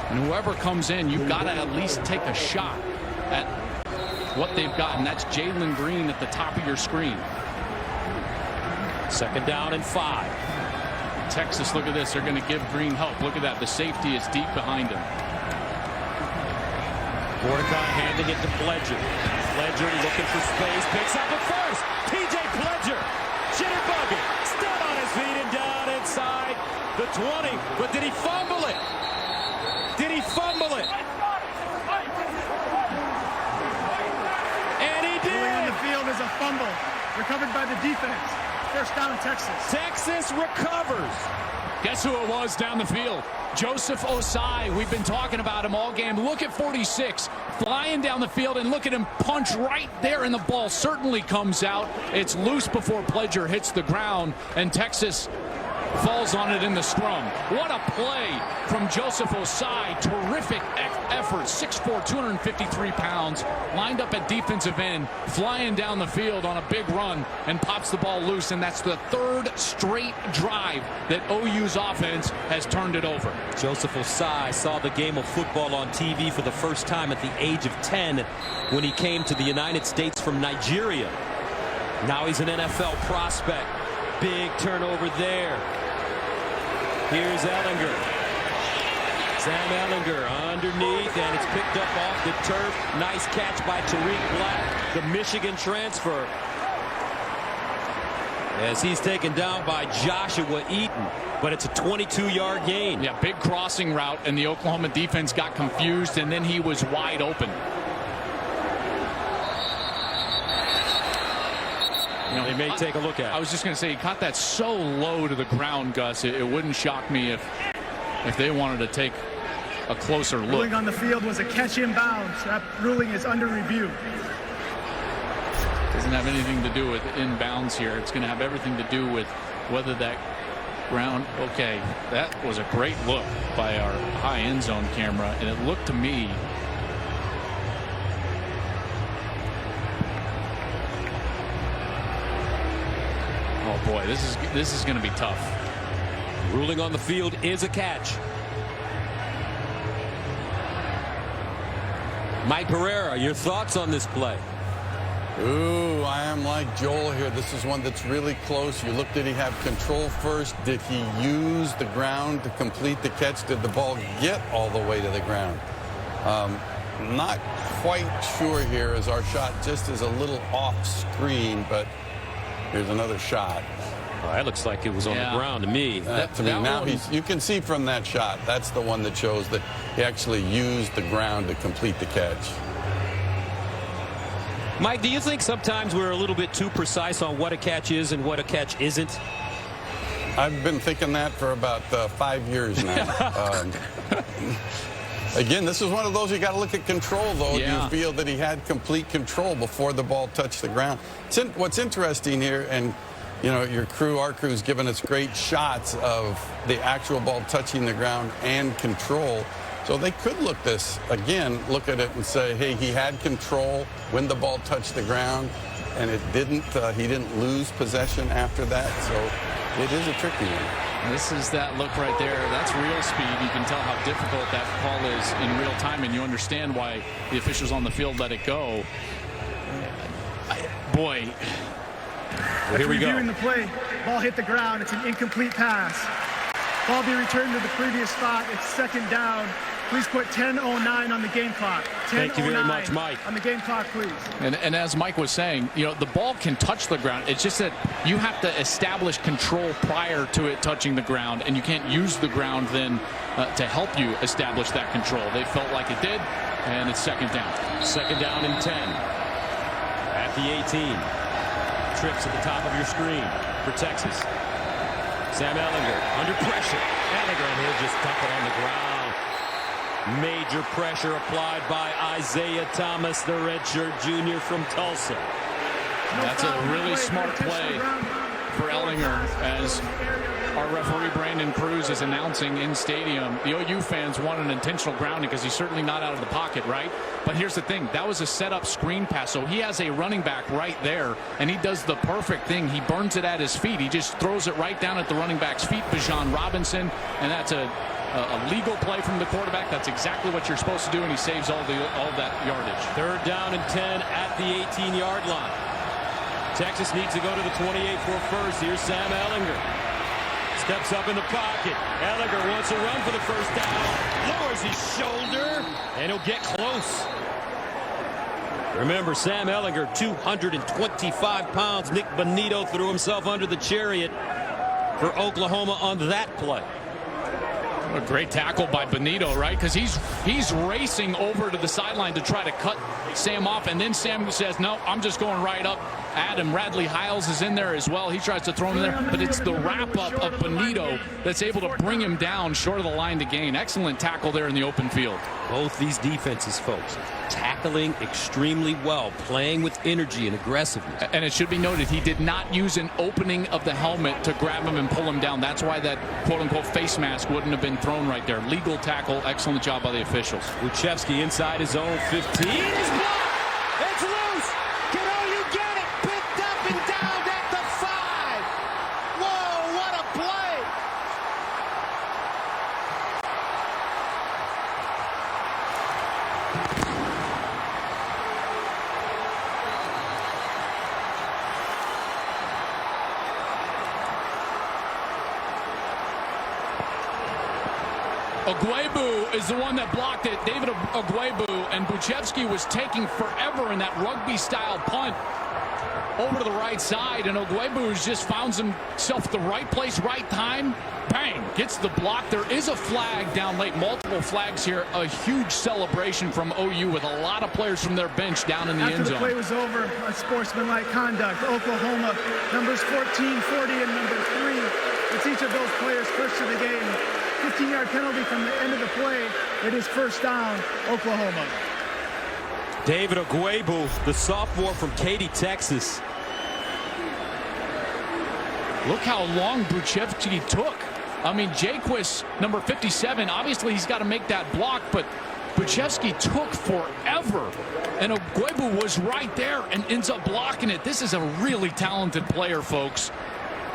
And whoever comes in, you've got to at least take a shot at what they've got, and that's Jalen Green at the top of your screen. 2nd down and 5. Texas, look at this. They're going to give Green help. Look at that. The safety is deep behind him. Mordecai handing it to Pledger. Pledger looking for space. Picks up at first. P.J. Pledger. Jitterbugger. Still on his feet and down inside the 20. But did he fumble it? Did he fumble it? And he did. Rolling on the field is a fumble. Recovered by the defense. 1st down, Texas. Texas recovers. Guess who it was down the field? Joseph Osai. We've been talking about him all game. Look at 46 flying down the field, and look at him punch right there, and the ball certainly comes out. It's loose before Pledger hits the ground, and Texas falls on it in the scrum. What a play from Joseph Osai. Terrific effort. 6'4", 253 pounds. Lined up at defensive end, flying down the field on a big run, and pops the ball loose. And that's the 3rd straight drive that OU's offense has turned it over. Joseph Osai saw the game of football on TV for the first time at the age of 10 when he came to the United States from Nigeria. Now he's an NFL prospect. Big turnover there. Here's Ellinger. Sam Ellinger underneath, and it's picked up off the turf. Nice catch by Tariq Black, the Michigan transfer, as he's taken down by Joshua Eaton. But it's a 22-yard gain. Yeah, big crossing route, and the Oklahoma defense got confused, and then he was wide open. They may take a look at it. I was just going to say, he caught that so low to the ground, Gus. It wouldn't shock me if they wanted to take a closer look. Ruling on the field was a catch inbounds. That ruling is under review. Doesn't have anything to do with inbounds here. It's going to have everything to do with whether that ground. Okay, that was a great look by our high end zone camera, and it looked to me. Oh boy, this is going to be tough. Ruling on the field is a catch. Mike Pereira, your thoughts on this play? Ooh, I am like Joel here. This is one that's really close. You look, did he have control first? Did he use the ground to complete the catch? Did the ball get all the way to the ground? Not quite sure here, as our shot just is a little off screen, but here's another shot. Oh, that looks like it was on the ground to me. Now you can see from that shot, that's the one that shows that he actually used the ground to complete the catch. Mike, do you think sometimes we're a little bit too precise on what a catch is and what a catch isn't? I've been thinking that for about 5 years now. Again, this is one of those you got to look at control, though. Yeah. Do you feel that he had complete control before the ball touched the ground? What's interesting here, and you know, our crew's given us great shots of the actual ball touching the ground and control. So they could look at it and say, hey, he had control when the ball touched the ground, and he didn't lose possession after that. So it is a tricky one. This is that look right there. That's real speed. You can tell how difficult that call is in real time, and you understand why the officials on the field let it go. Boy. Well, here we go. Reviewing the play, ball hit the ground. It's an incomplete pass. Ball be returned to the previous spot. It's second down. Please put 10:09 on the game clock. Thank you very much, Mike. On the game clock, please. And as Mike was saying, the ball can touch the ground. It's just that you have to establish control prior to it touching the ground, and you can't use the ground then to help you establish that control. They felt like it did, and it's second down. Second down and 10 at the 18. Trips at the top of your screen for Texas. Sam Ehlinger under pressure. Ehlinger, and he'll just dump it on the ground. Major pressure applied by Isaiah Thomas, the redshirt junior from Tulsa. That's a really smart play for Ehlinger, as our referee Brandon Cruz is announcing in stadium. The OU fans want an intentional grounding because he's certainly not out of the pocket, right? But here's the thing. That was a set-up screen pass, so he has a running back right there, and he does the perfect thing. He burns it at his feet. He just throws it right down at the running back's feet, Bijan Robinson, and that's a legal play from the quarterback. That's exactly what you're supposed to do, and he saves all that yardage. Third down and 10 at the 18-yard line. Texas needs to go to the 28 for first. Here's Sam Ehlinger. Steps up in the pocket. Ehlinger wants to run for the first down. Lowers his shoulder, and he'll get close. Remember, Sam Ehlinger, 225 pounds. Nick Bonito threw himself under the chariot for Oklahoma on that play. A great tackle by Bonito, right? Because he's racing over to the sideline to try to cut Sam off, and then Sam says, no, I'm just going right up at him. Radley Hiles is in there as well. He tries to throw him in there, but it's the wrap-up of Bonito that's able to bring him down short of the line to gain. Excellent tackle there in the open field. Both these defenses, folks, tackling extremely well, playing with energy and aggressiveness. And it should be noted, he did not use an opening of the helmet to grab him and pull him down. That's why that quote-unquote face mask wouldn't have been thrown right there. Legal tackle, excellent job by the officials. Buchevsky inside his own 15. It's blocked! It's loose! Can OU get it? Picked up and down at the 5! Whoa, what a play! Ogwebu is the one that blocked it. David Ogwebu, and Buchevsky was taking forever in that rugby-style punt over to the right side, and Ogwebu has just found himself the right place, right time. Bang! Gets the block. There is a flag down late. Multiple flags here. A huge celebration from OU with a lot of players from their bench down in the end zone. After the play was over, unsportsmanlike conduct. Oklahoma, numbers 14, 40, and number 3. It's each of those players first of the game. 15-yard penalty from the end of the play. It is first down, Oklahoma. David Ogwebu, the sophomore from Katy, Texas. Look how long Buchevsky took. I mean, Jaquez, number 57, obviously he's got to make that block, but Buchevsky took forever. And Ogwebu was right there and ends up blocking it. This is a really talented player, folks.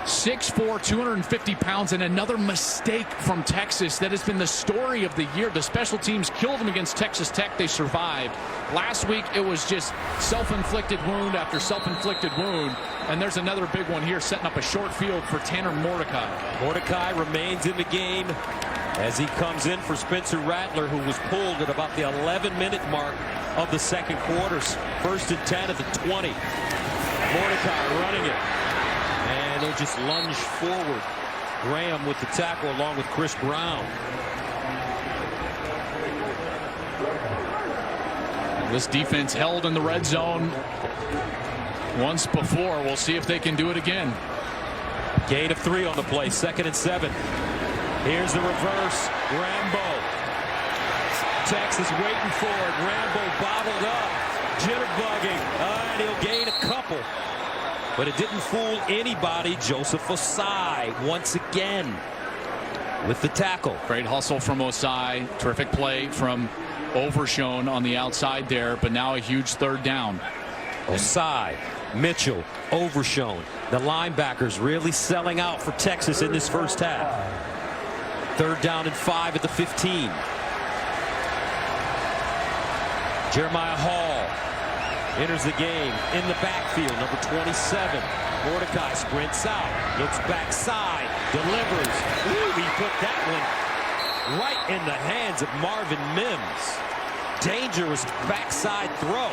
6'4", 250 pounds, and another mistake from Texas that has been the story of the year. The special teams killed them against Texas Tech. They survived. Last week, it was just self-inflicted wound after self-inflicted wound. And there's another big one here, setting up a short field for Tanner Mordecai. Mordecai remains in the game as he comes in for Spencer Rattler, who was pulled at about the 11-minute mark of the second quarter. First and 10 at the 20. Mordecai running it. And they'll just lunge forward. Graham with the tackle along with Chris Brown. This defense held in the red zone once before. We'll see if they can do it again. Gain of 3 on the play. 2nd and 7. Here's the reverse. Rambo. Texas waiting for it. Rambo bottled up. Jitterbugging. And he'll gain a couple. But it didn't fool anybody. Joseph Osai once again. with the tackle. Great hustle from Osai. Terrific play from Overshone on the outside there, but now a huge third down. Osai, Mitchell, Overshone. The linebackers really selling out for Texas in this first half. 3rd down and 5 at the 15. Jeremiah Hall enters the game in the backfield, number 27. Mordecai sprints out, looks backside, delivers. Ooh, he put that one right in the hands of Marvin Mims. Dangerous backside throw,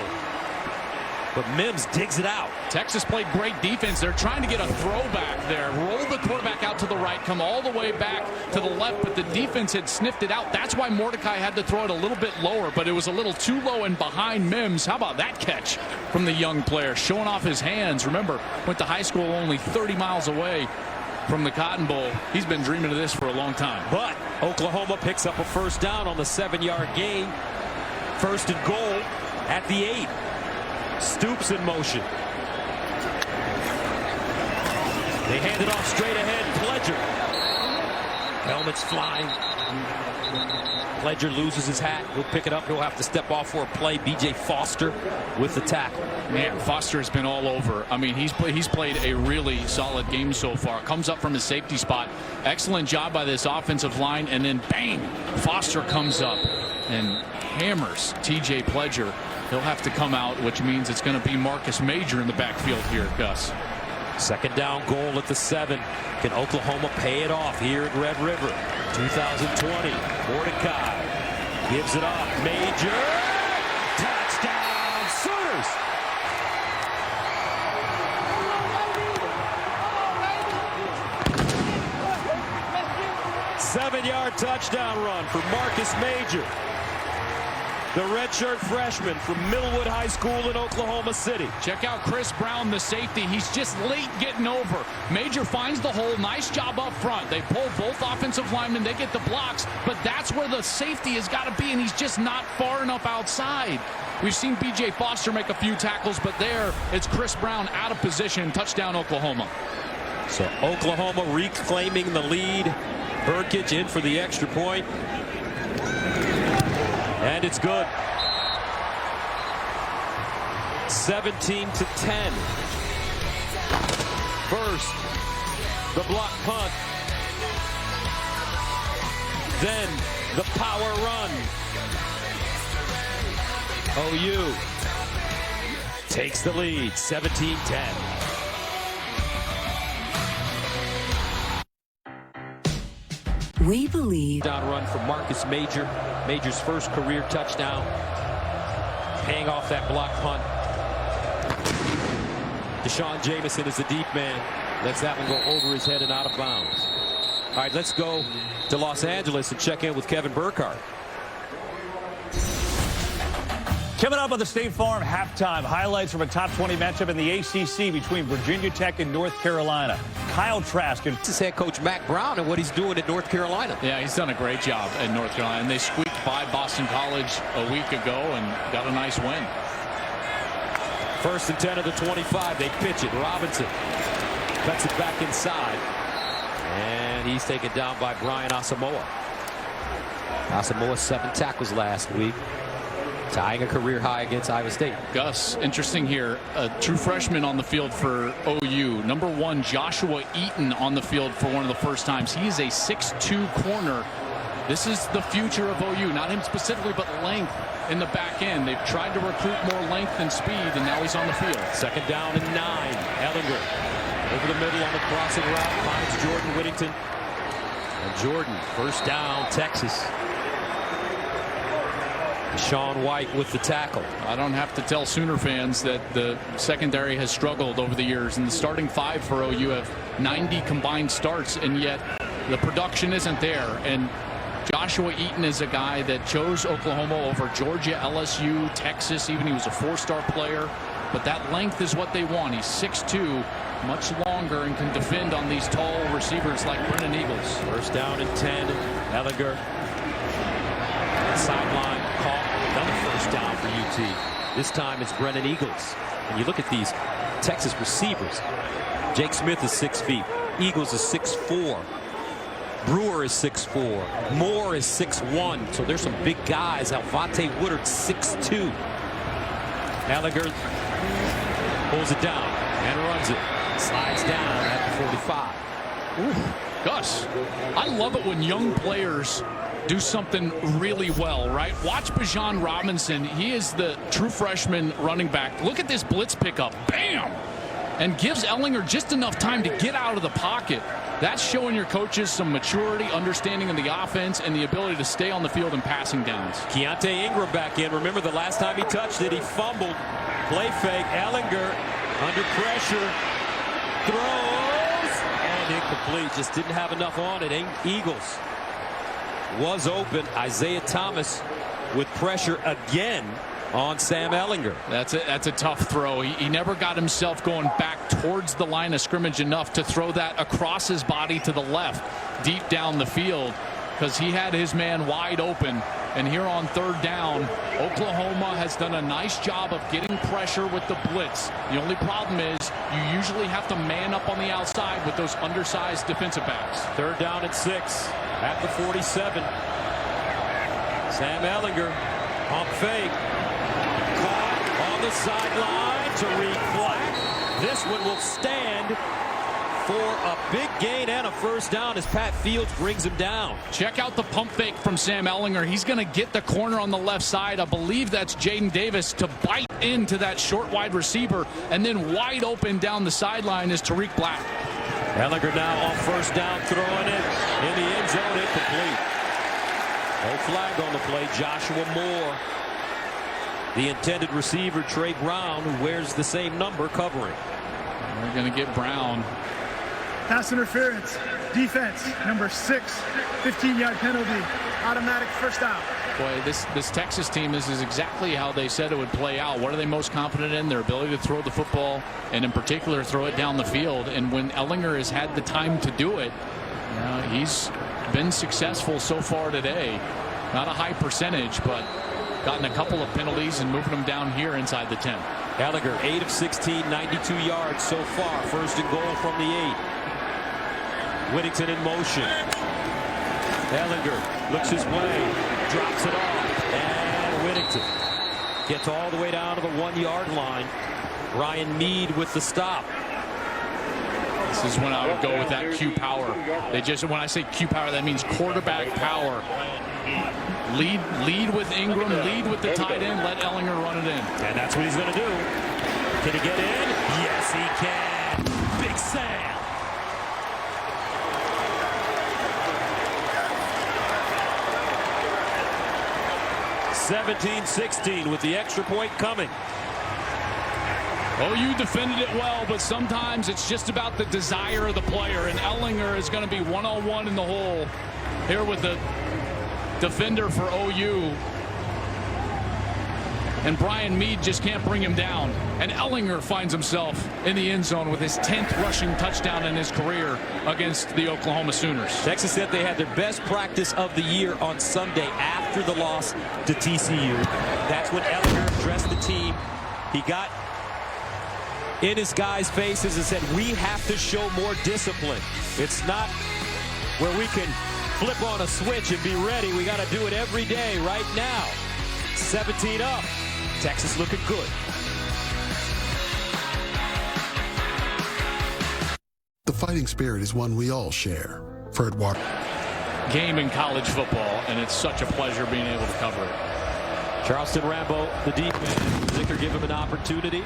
but Mims digs it out. Texas played great defense. They're trying to get a throwback there. Roll the quarterback out to the right, come all the way back to the left, but the defense had sniffed it out. That's why Mordecai had to throw it a little bit lower, but it was a little too low and behind Mims. How about that catch from the young player? Showing off his hands. Remember, went to high school only 30 miles away from the Cotton Bowl. He's been dreaming of this for a long time. But Oklahoma picks up a 1st down on the 7-yard gain. 1st and goal at the 8. Stoops in motion. They hand it off straight ahead. Pledger. Helmet's flying. Pledger loses his hat. He'll pick it up. He'll have to step off for a play. B.J. Foster with the tackle. Man, Foster has been all over. I mean, he's played a really solid game so far. Comes up from his safety spot. Excellent job by this offensive line. And then, bang, Foster comes up and hammers T.J. Pledger. He'll have to come out, which means it's going to be Marcus Major in the backfield here, Gus. 2nd down goal at the 7. Can Oklahoma pay it off here at Red River? 2020. Mordecai gives it off. Major. Touchdown, Sooners. Seven-yard touchdown run for Marcus Major, the redshirt freshman from Millwood High School in Oklahoma City. Check out Chris Brown, the safety. He's just late getting over. Major finds the hole. Nice job up front. They pull both offensive linemen. They get the blocks, but that's where the safety has got to be, and he's just not far enough outside. We've seen B.J. Foster make a few tackles, but there it's Chris Brown out of position. Touchdown, Oklahoma. So Oklahoma reclaiming the lead. Burkage in for the extra point. And it's good. 17-10. First, the block punt. Then the power run. OU takes the lead, 17-10. We believe. Down run for Marcus Major. Major's first career touchdown. Paying off that block punt. Deshaun Jameson is the deep man. Lets that one go over his head and out of bounds. All right, let's go to Los Angeles and check in with Kevin Burkhardt. Coming up on the State Farm halftime, highlights from a top 20 matchup in the ACC between Virginia Tech and North Carolina. Kyle Trask. This is head coach Mack Brown and what he's doing at North Carolina. Yeah, he's done a great job at North Carolina. And they squeaked by Boston College a week ago and got a nice win. 1st and 10 of the 25. They pitch it. Robinson cuts it back inside. And he's taken down by Brian Asamoah. Asamoah 7 tackles last week, tying a career high against Iowa State. Gus, interesting here. A true freshman on the field for OU. Number 1, Joshua Eaton on the field for one of the first times. He is a 6'2 corner. This is the future of OU. Not him specifically, but length in the back end. They've tried to recruit more length and speed, and now he's on the field. 2nd down and 9. Ellinger over the middle on the crossing route. Finds Jordan Whittington. And Jordan, 1st down, Texas. Sean White with the tackle. I don't have to tell Sooner fans that the secondary has struggled over the years, and the starting 5 for OU have 90 combined starts, and yet the production isn't there. And Joshua Eaton is a guy that chose Oklahoma over Georgia, LSU, Texas. Even he was a 4-star player, but that length is what they want. He's 6'2", much longer, and can defend on these tall receivers like Brennan Eagles. 1st down and 10. Ellinger sideline caught. Another 1st down for UT. This time it's Brennan Eagles. And you look at these Texas receivers. Jake Smith is 6 feet. Eagles is 6'4". Brewer is 6'4". Moore is 6'1". So there's some big guys. Alvante Woodard 6'2". Ellinger pulls it down and runs it. Slides down at the 45. Ooh, Gus, I love it when young players do something really well, right? Watch Bijan Robinson. He is the true freshman running back. Look at this blitz pickup. Bam! And gives Ellinger just enough time to get out of the pocket. That's showing your coaches some maturity, understanding of the offense, and the ability to stay on the field and passing downs. Keontae Ingram back in. Remember the last time he touched it, he fumbled. Play fake. Ellinger under pressure. Throws. And incomplete. Just didn't have enough on it. Eagles was open. Isaiah Thomas with pressure again on Sam Ellinger. That's a tough throw. He never got himself going back towards the line of scrimmage enough to throw that across his body to the left, deep down the field, because he had his man wide open. And here on third down, Oklahoma has done a nice job of getting pressure with the blitz. The only problem is you usually have to man up on the outside with those undersized defensive backs. Third down and 6 at the 47. Sam Ellinger, pump fake. Caught on the sideline. Tariq Black. This one will stand for a big gain and a first down as Pat Fields brings him down. Check out the pump fake from Sam Ellinger. He's going to get the corner on the left side. I believe that's Jaden Davis to bite into that short wide receiver, and then wide open down the sideline is Tariq Black. Ellinger now on first down, throwing it in the end zone, incomplete. No flag on the play. Joshua Moore, the intended receiver, Trey Brown, who wears the same number, covering. We're going to get Brown. Pass interference. Defense, number 6, 15-yard penalty. Automatic first down. Boy, this Texas team is exactly how they said it would play out. What are they most confident in? Their ability to throw the football, and in particular throw it down the field. And when Ellinger has had the time to do it, he's been successful so far today. Not a high percentage, but gotten a couple of penalties and moving them down here inside the 10. Ellinger 8 of 16, 92 yards so far. First and goal from the 8. Whittington in motion. Ellinger looks his way, drops it off, and Whittington gets all the way down to the 1-yard line. Ryan Mead with the stop. This is when I would go with that Q power. When I say Q power, that means quarterback power. Lead with Ingram, lead with the tight end, let Ellinger run it in. And that's what he's going to do. Can he get in? Yes, he can. Big Sam. (17-16) with the extra point coming. OU defended it well, but sometimes it's just about the desire of the player, and Ellinger is going to be one-on-one in the hole here with the defender for OU. And Brian Mead just can't bring him down. And Ellinger finds himself in the end zone with his 10th rushing touchdown in his career against the Oklahoma Sooners. Texas said they had their best practice of the year on Sunday after the loss to TCU. That's when Ellinger addressed the team. He got in his guys' faces and said, we have to show more discipline. It's not where we can flip on a switch and be ready. We got to do it every day right now. 17 up. Texas looking good. The fighting spirit is one we all share. Fred Walker. Game in college football, and it's such a pleasure being able to cover it. Charleston Rambo, the deep end. Does Zicker give him an opportunity?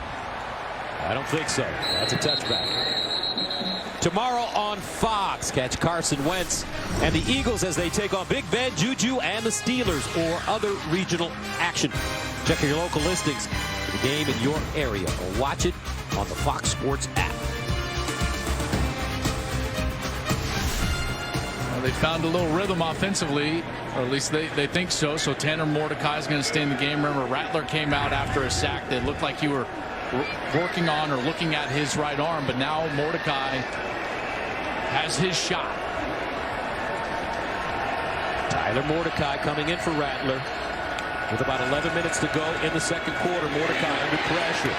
I don't think so. That's a touchback. Tomorrow on Fox, catch Carson Wentz and the Eagles as they take on Big Ben, Juju, and the Steelers, or other regional action. Check your local listings for the game in your area, or watch it on the Fox Sports app. Well, they found a little rhythm offensively, or at least they think so. So Tanner Mordecai is going to stay in the game. Remember, Rattler came out after a sack that looked like you were working on or looking at his right arm, but now Mordecai has his shot. Tyler Mordecai coming in for Rattler with about 11 minutes to go in the second quarter. Mordecai under pressure,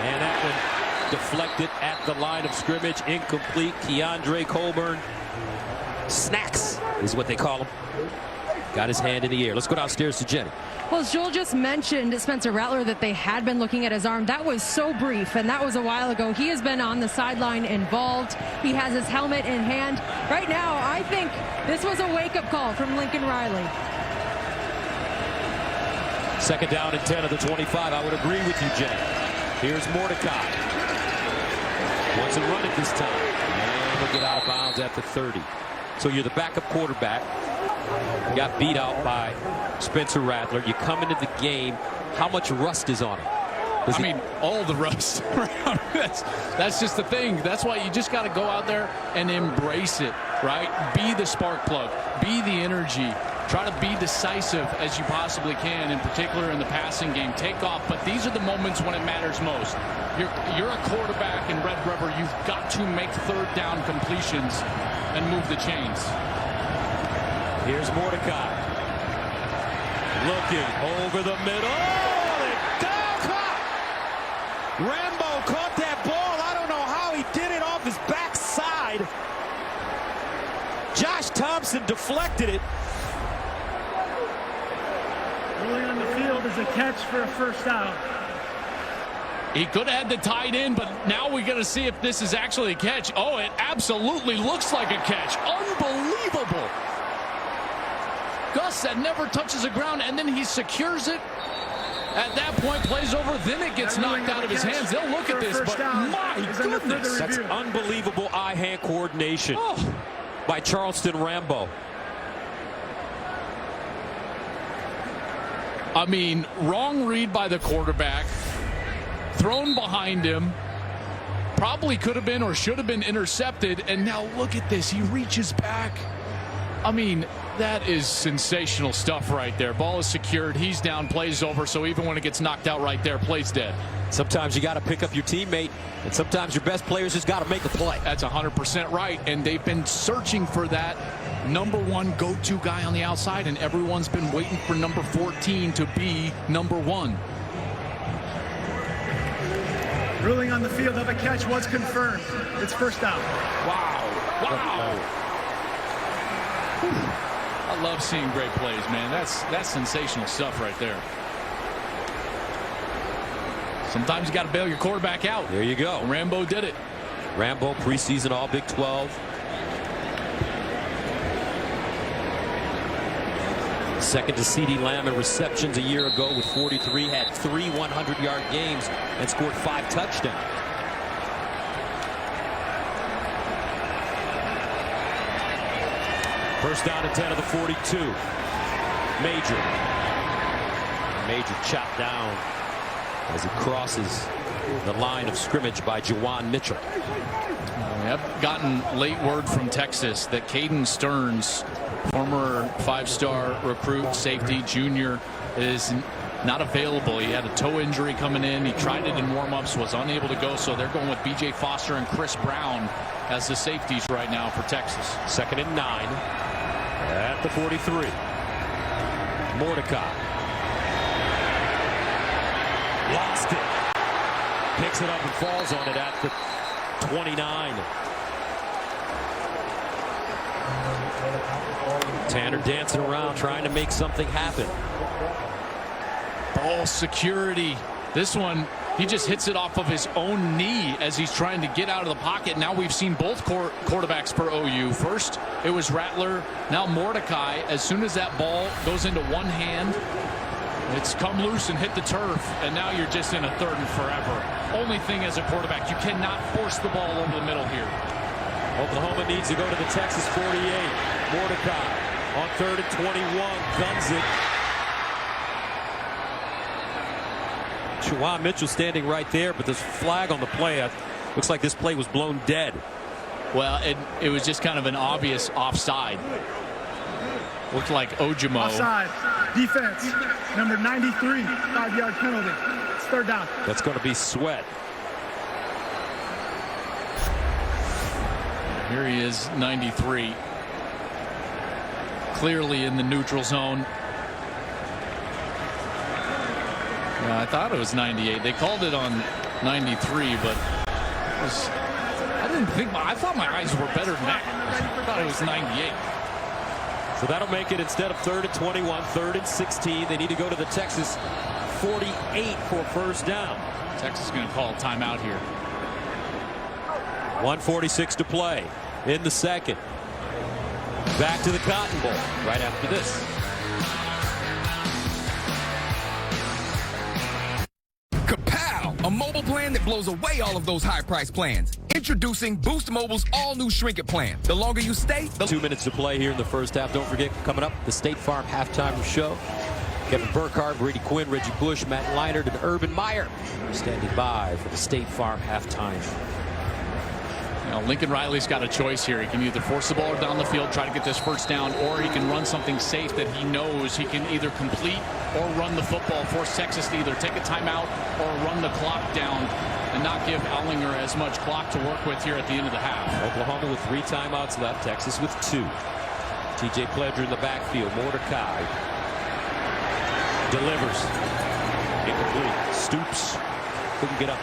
and that one deflected at the line of scrimmage, incomplete. Keandre Colburn Snacks is what they call them. Got his hand in the air. Let's go downstairs to Jenny. Well, as Joel just mentioned, Spencer Rattler, that they had been looking at his arm. That was so brief, and that was a while ago. He has been on the sideline involved. He has his helmet in hand. Right now, I think this was a wake-up call from Lincoln Riley. Second down and 10 of the 25. I would agree with you, Jenny. Here's Mordecai. Wants to run it this time. And he'll get out of bounds at the 30. So you're the backup quarterback. You got beat out by Spencer Rattler. You come into the game. How much rust is on him? I mean, all the rust. That's just the thing. That's why you just got to go out there and embrace it, right? Be the spark plug. Be the energy. Try to be decisive as you possibly can, in particular in the passing game. Take off, but these are the moments when it matters most. You're a quarterback in Red River. You've got to make third down completions and move the chains. Here's Mordecai. Looking over the middle. Oh, Rambo caught that ball. I don't know how he did it off his backside. Josh Thompson deflected it. Rolling on the field is a catch for a first down. He could have had the tight end, but now we're going to see if this is actually a catch. Oh, it absolutely looks like a catch. Unbelievable. Gus, that never touches the ground, and then he secures it. At that point, plays over, then it gets knocked out of his hands. They'll look at this, but my goodness. That's unbelievable eye-hand coordination by Charleston Rambo. I mean, wrong read by the quarterback. Thrown behind him. Probably could have been or should have been intercepted. And now look at this. He reaches back. I mean, that is sensational stuff right there. Ball is secured. He's down. Play's over. So even when it gets knocked out right there, play's dead. Sometimes you got to pick up your teammate, and sometimes your best players just got to make a play. That's 100% right. And they've been searching for that number one go-to guy on the outside, and everyone's been waiting for number 14 to be number one. Ruling on the field of a catch was confirmed. It's first down. Wow. I love seeing great plays, man. That's sensational stuff right there. Sometimes you got to bail your quarterback out. There you go. Rambo did it. Rambo, preseason All Big 12. Second to CeeDee Lamb in receptions a year ago with 43. Had 3 100-yard games and scored 5 touchdowns. First down and 10 of the 42. Major chopped down as he crosses the line of scrimmage by Juwan Mitchell. We have gotten late word from Texas that Caden Stearns, former 5-star recruit, safety, junior, is not available. He had a toe injury coming in. He tried it in warmups, was unable to go. So they're going with B.J. Foster and Chris Brown as the safeties right now for Texas. Second and 9 at the 43. Mordecai. Lost it. Picks it up and falls on it at the 29. Tanner dancing around trying to make something happen. Ball security. This one, he just hits it off of his own knee as he's trying to get out of the pocket. Now we've seen both quarterbacks for OU. First, it was Rattler. Now Mordecai. As soon as that ball goes into one hand, it's come loose and hit the turf. And now you're just in a third and forever. Only thing as a quarterback, you cannot force the ball over the middle here. Oklahoma needs to go to the Texas 48. Mordecai on third and 21. Guns it. Juwan Mitchell standing right there, but there's a flag on the play. Looks like this play was blown dead. Well, it was just kind of an obvious offside. Looked like Ojimo. Offside. Defense. Number 93. 5-yard penalty. It's third down. That's going to be Sweat. Here he is, 93. Clearly in the neutral zone. I thought it was 98. They called it on 93, but I I thought my eyes were better than that. I thought it was 98. So that'll make it, instead of 3rd and 21, 3rd and 16. They need to go to the Texas 48 for first down. Texas is going to call a timeout here. 1:46 to play in the second. Back to the Cotton Bowl right after this. Kapow! A mobile plan that blows away all of those high-priced plans. Introducing Boost Mobile's all-new Shrink It plan. The longer you stay, the 2 minutes to play here in the first half. Don't forget, coming up, the State Farm halftime show. Kevin Burkhardt, Brady Quinn, Reggie Bush, Matt Leinart, and Urban Meyer standing by for the State Farm halftime. Lincoln Riley's got a choice here. He can either force the ball down the field, try to get this first down, or he can run something safe that he knows he can either complete or run the football, force Texas to either take a timeout or run the clock down and not give Ellinger as much clock to work with here at the end of the half. Oklahoma with 3 timeouts left, Texas with 2. TJ Pledger in the backfield. Mordecai delivers. Incomplete. Stoops couldn't get up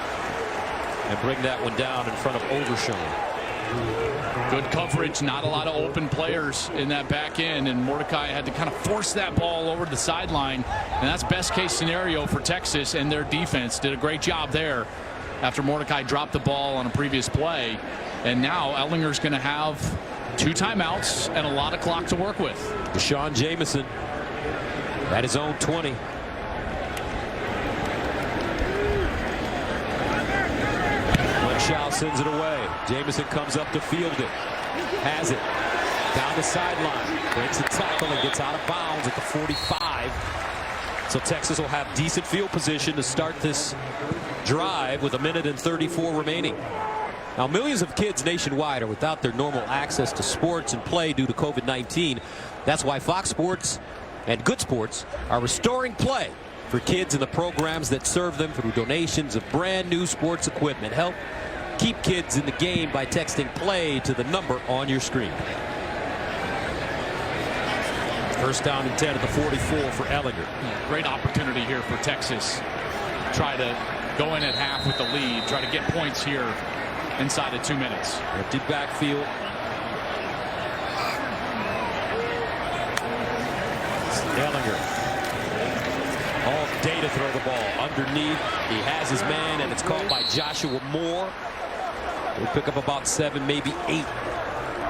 and bring that one down in front of Overshown. Good coverage, not a lot of open players in that back end, and Mordecai had to kind of force that ball over the sideline, and that's best case scenario for Texas, and their defense did a great job there after Mordecai dropped the ball on a previous play. And now Ellinger's going to have 2 timeouts and a lot of clock to work with. Deshaun Jamison at his own 20. Shaw sends it away. Jamison comes up to field it. Has it. Down the sideline. Breaks the tackle and gets out of bounds at the 45. So Texas will have decent field position to start this drive with 1:34 remaining. Now, millions of kids nationwide are without their normal access to sports and play due to COVID-19. That's why Fox Sports and Good Sports are restoring play for kids in the programs that serve them through donations of brand new sports equipment. Help keep kids in the game by texting play to the number on your screen. First down and 10 at the 44 for Ellinger. Great opportunity here for Texas. Try to go in at half with the lead. Try to get points here inside of 2 minutes. Empty backfield. Ellinger. All day to throw the ball. Underneath. He has his man, and it's caught by Joshua Moore. We'll pick up about 7, maybe 8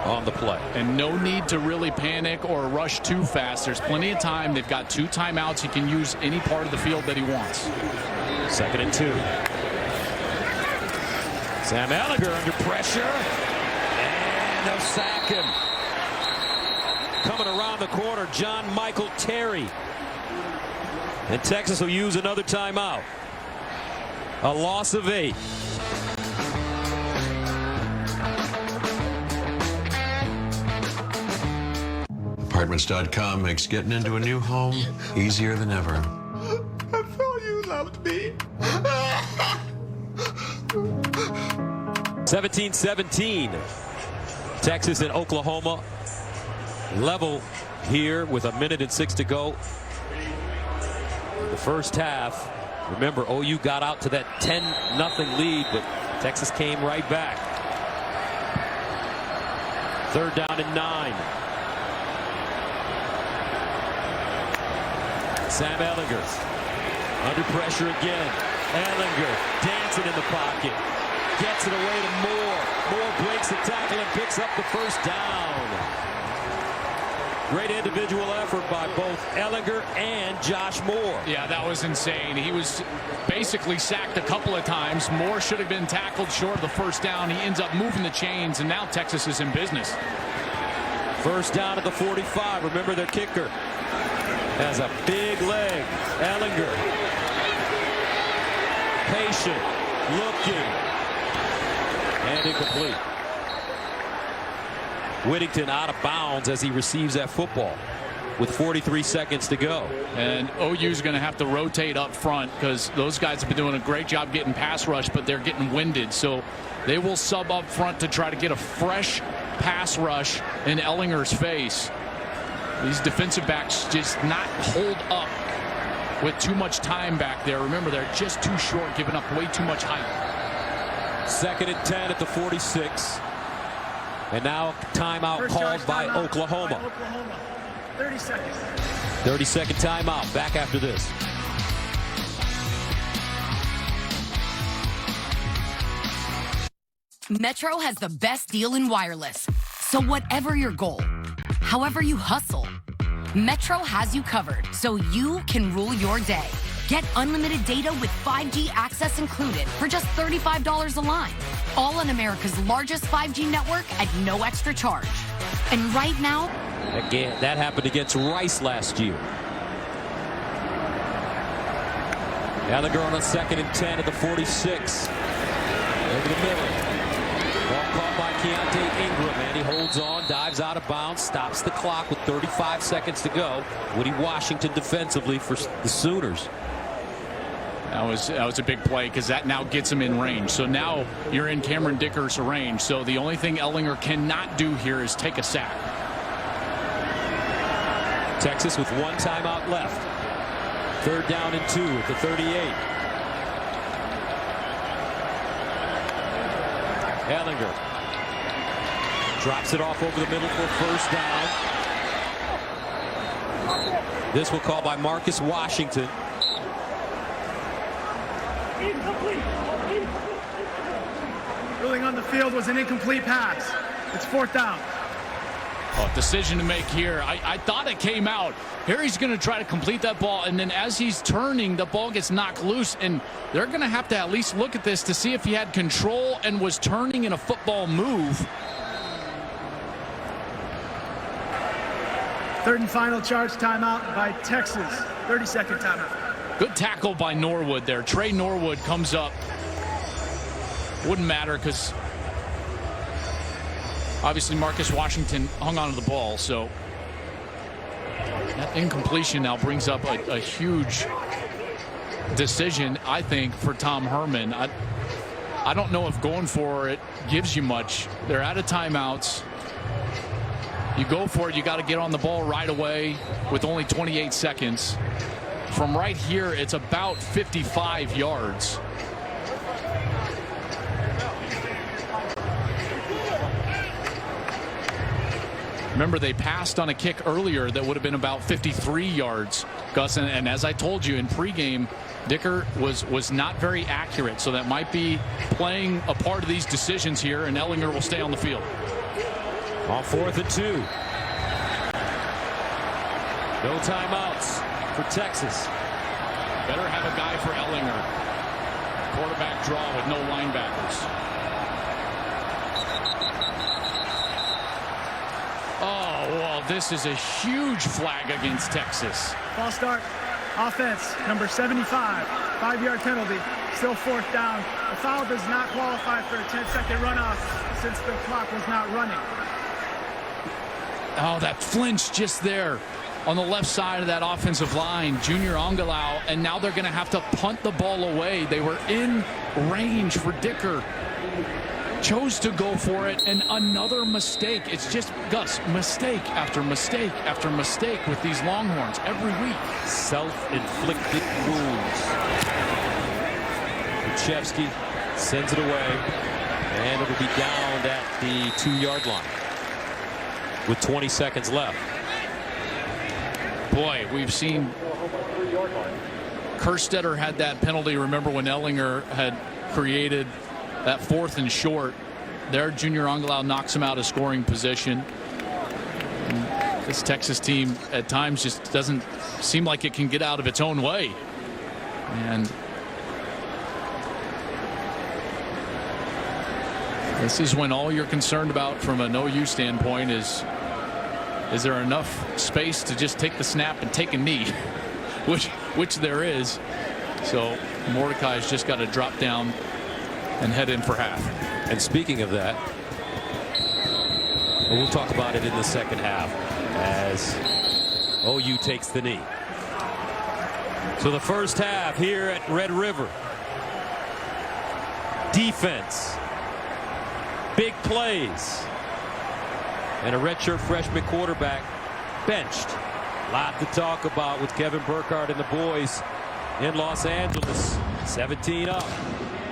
on the play. And no need to really panic or rush too fast. There's plenty of time. They've got 2 timeouts. He can use any part of the field that he wants. 2nd and 2. Sam Ellinger under pressure. And they'll sack him. Coming around the corner, John Michael Terry. And Texas will use another timeout. A loss of 8. Apartments.com makes getting into a new home easier than ever. I thought you loved me. 17-17. Texas and Oklahoma level here with 1:06 to go. The first half. Remember, OU got out to that 10-0 lead, but Texas came right back. 3rd down and 9. Sam Ellinger under pressure again. Ellinger dancing in the pocket. Gets it away to Moore. Moore breaks the tackle and picks up the first down. Great individual effort by both Ellinger and Josh Moore. Yeah, that was insane. He was basically sacked a couple of times. Moore should have been tackled short of the first down. He ends up moving the chains, and now Texas is in business. First down at the 45. Remember, their kicker has a big leg. Ellinger. Patient. Looking. And incomplete. Whittington out of bounds as he receives that football with 43 seconds to go. And OU's going to have to rotate up front because those guys have been doing a great job getting pass rush, but they're getting winded. So they will sub up front to try to get a fresh pass rush in Ellinger's face. These defensive backs just not hold up with too much time back there. Remember, they're just too short, giving up way too much height. 2nd and 10 at the 46. And now timeout called by Oklahoma. 30 seconds. 30-second timeout. Back after this. Metro has the best deal in wireless. So whatever your goal, however you hustle, Metro has you covered so you can rule your day. Get unlimited data with 5G access included for just $35 a line. All on America's largest 5G network at no extra charge. And right now, again, that happened against Rice last year. Gallagher on a 2nd and 10 at the 46. Over the middle. Ball caught by Keontae Ingram, and he holds on, dives out of bounds, stops the clock with 35 seconds to go. Woody Washington defensively for the Sooners. That was a big play because that now gets him in range. So now you're in Cameron Dicker's range. So the only thing Ellinger cannot do here is take a sack. Texas with 1 timeout left. 3rd down and 2 at the 38. Ellinger drops it off over the middle for 1st down. This will call by Marcus Washington. Ruling on the field was an incomplete pass. It's 4th down. Oh, decision to make here. I thought it came out. Here he's going to try to complete that ball, and then as he's turning, the ball gets knocked loose, and they're going to have to at least look at this to see if he had control and was turning in a football move. 3rd and final charge timeout by Texas. 30-second timeout. Good tackle by Norwood there. Trey Norwood comes up. Wouldn't matter because obviously Marcus Washington hung onto the ball. So that incompletion now brings up a huge decision, I think, for Tom Herman. I don't know if going for it gives you much. They're out of timeouts. You go for it, you got to get on the ball right away with only 28 seconds. From right here, it's about 55 yards. Remember, they passed on a kick earlier that would have been about 53 yards, Gus. And as I told you in pregame, Dicker was not very accurate. So that might be playing a part of these decisions here, and Ellinger will stay on the field. On 4th and 2. No timeouts for Texas. Better have a guy for Ellinger. Quarterback draw with no linebackers. Oh, well, this is a huge flag against Texas. False start. Offense, number 75. 5-yard penalty. Still 4th down. The foul does not qualify for a 10-second runoff since the clock was not running. Oh, that flinch just there on the left side of that offensive line. Junior Angalau, and now they're going to have to punt the ball away. They were in range for Dicker. Chose to go for it, and another mistake. It's just, Gus, mistake after mistake after mistake with these Longhorns every week. Self-inflicted wounds. Kuchevsky sends it away, and it'll be down at the 2-yard line with 20 seconds left. Boy, we've seen Kerstetter had that penalty. Remember when Ellinger had created that 4th and short. There, Junior Angalau knocks him out of scoring position. And this Texas team at times just doesn't seem like it can get out of its own way. And this is when all you're concerned about from an OU standpoint is there enough space to just take the snap and take a knee, which there is. So Mordecai's just got to drop down and head in for half. And speaking of that, we'll talk about it in the 2nd half as OU takes the knee. So the 1st half here at Red River. Defense. Big plays. And a redshirt freshman quarterback benched. A lot to talk about with Kevin Burkhardt and the boys in Los Angeles. 17 up.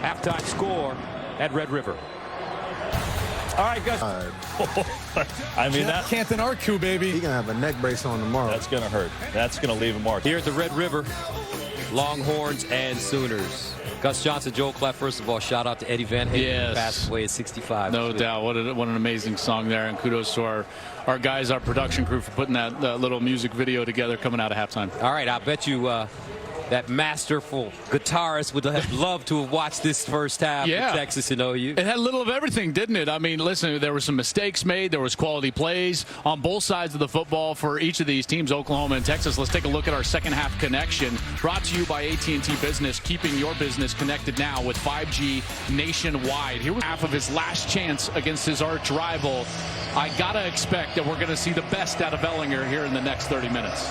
Halftime score at Red River. All right, Gus. I mean, that Canton Arcu, baby. He's going to have a neck brace on tomorrow. That's going to hurt. That's going to leave a mark. Here at the Red River, Longhorns and Sooners. Gus Johnson, Joel Clef, first of all, shout out to Eddie Van Halen, yes. who passed away at 65. No doubt. What an amazing song there. And kudos to our guys, our production crew, for putting that little music video together coming out of halftime. All right, I bet you that masterful guitarist would have loved to have watched this first half of Texas and OU. It had a little of everything, didn't it? I mean, listen, there were some mistakes made. There was quality plays on both sides of the football for each of these teams, Oklahoma and Texas. Let's take a look at our second half connection. Brought to you by AT&T Business, keeping your business connected now with 5G nationwide. Here was half of his last chance against his arch rival. I got to expect that we're going to see the best out of Ellinger here in the next 30 minutes.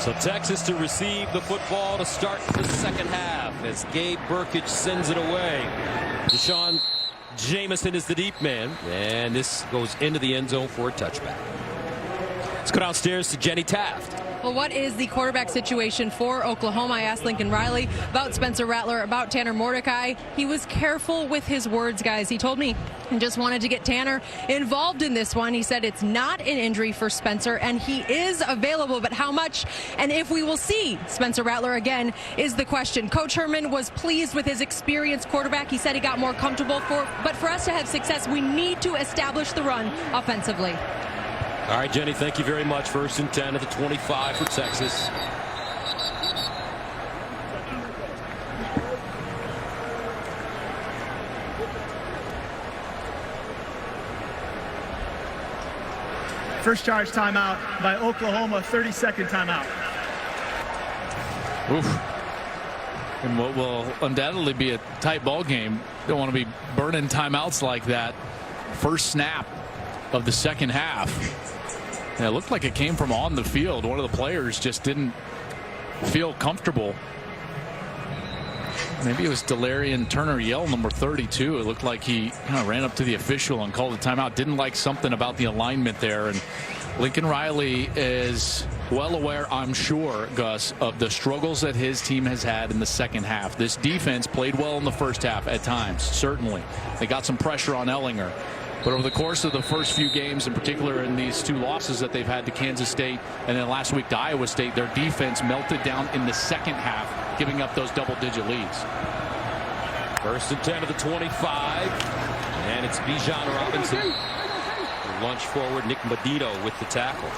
So Texas to receive the football to start the second half as Gabe Burkage sends it away. Deshaun Jameson is the deep man, and this goes into the end zone for a touchback. Let's go downstairs to Jenny Taft. Well, what is the quarterback situation for Oklahoma? I asked Lincoln Riley about Spencer Rattler, about Tanner Mordecai. He was careful with his words, guys. He told me he just wanted to get Tanner involved in this one. He said it's not an injury for Spencer, and he is available, but how much and if we will see Spencer Rattler again is the question. Coach Herman was pleased with his experienced quarterback. He said he got more comfortable, but for us to have success, we need to establish the run offensively. All right, Jenny, thank you very much. 1st and 10 at the 25 for Texas. First charge timeout by Oklahoma, 32nd timeout. Oof. And what will undoubtedly be a tight ball game. Don't want to be burning timeouts like that. First snap of the second half. And it looked like it came from on the field. One of the players just didn't feel comfortable. Maybe it was Delarian Turner Yell, number 32. It looked like he kind of ran up to the official and called a timeout. Didn't like something about the alignment there. And Lincoln Riley is well aware, I'm sure, Gus, of the struggles that his team has had in the second half. This defense played well in the first half at times, certainly. They got some pressure on Ellinger. But over the course of the first few games, in particular in these two losses that they've had to Kansas State and then last week to Iowa State, their defense melted down in the second half, giving up those double-digit leads. 1st and 10 to the 25. And it's Bijan Robinson. Lunge forward, Nick Medito with the tackle.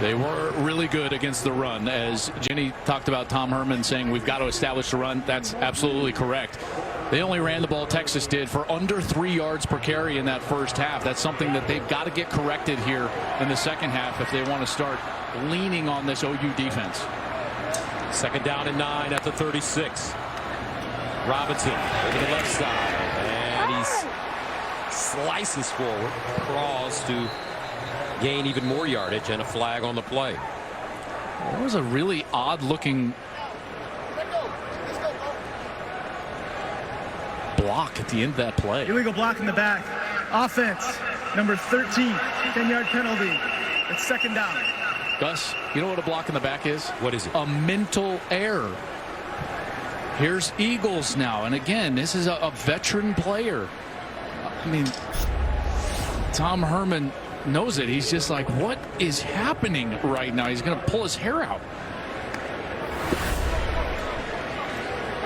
They were really good against the run. As Jenny talked about Tom Herman saying we've got to establish the run, that's absolutely correct. They only ran the ball, Texas did, for under 3 yards per carry in that first half. That's something that they've got to get corrected here in the second half if they want to start leaning on this OU defense. 2nd down and 9 at the 36. Robinson over the left side, and he slices forward, crawls to gain even more yardage, and a flag on the play. That was a really odd-looking block at the end of that play. Illegal block in the back. Offense, number 13, 10-yard penalty. It's 2nd down. Gus, you know what a block in the back is? What is it? A mental error. Here's Eagles now, and again, this is a veteran player. I mean, Tom Herman knows it. He's just like, what is happening right now? He's going to pull his hair out.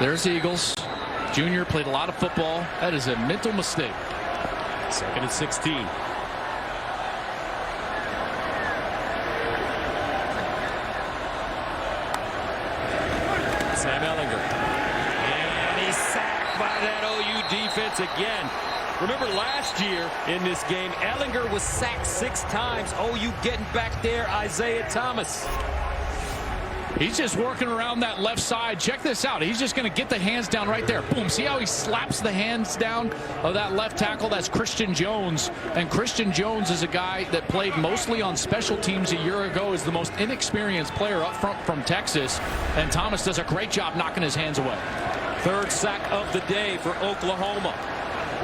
There's the Eagles. Junior played a lot of football. That is a mental mistake. 2nd and 16. Sam Ellinger. And he's sacked by that OU defense again. Remember last year in this game, Ellinger was sacked 6 times. OU getting back there, Isaiah Thomas. He's just working around that left side. Check this out. He's just going to get the hands down right there. Boom. See how he slaps the hands down of that left tackle? That's Christian Jones. And Christian Jones is a guy that played mostly on special teams a year ago, is the most inexperienced player up front from Texas. And Thomas does a great job knocking his hands away. 3rd sack of the day for Oklahoma.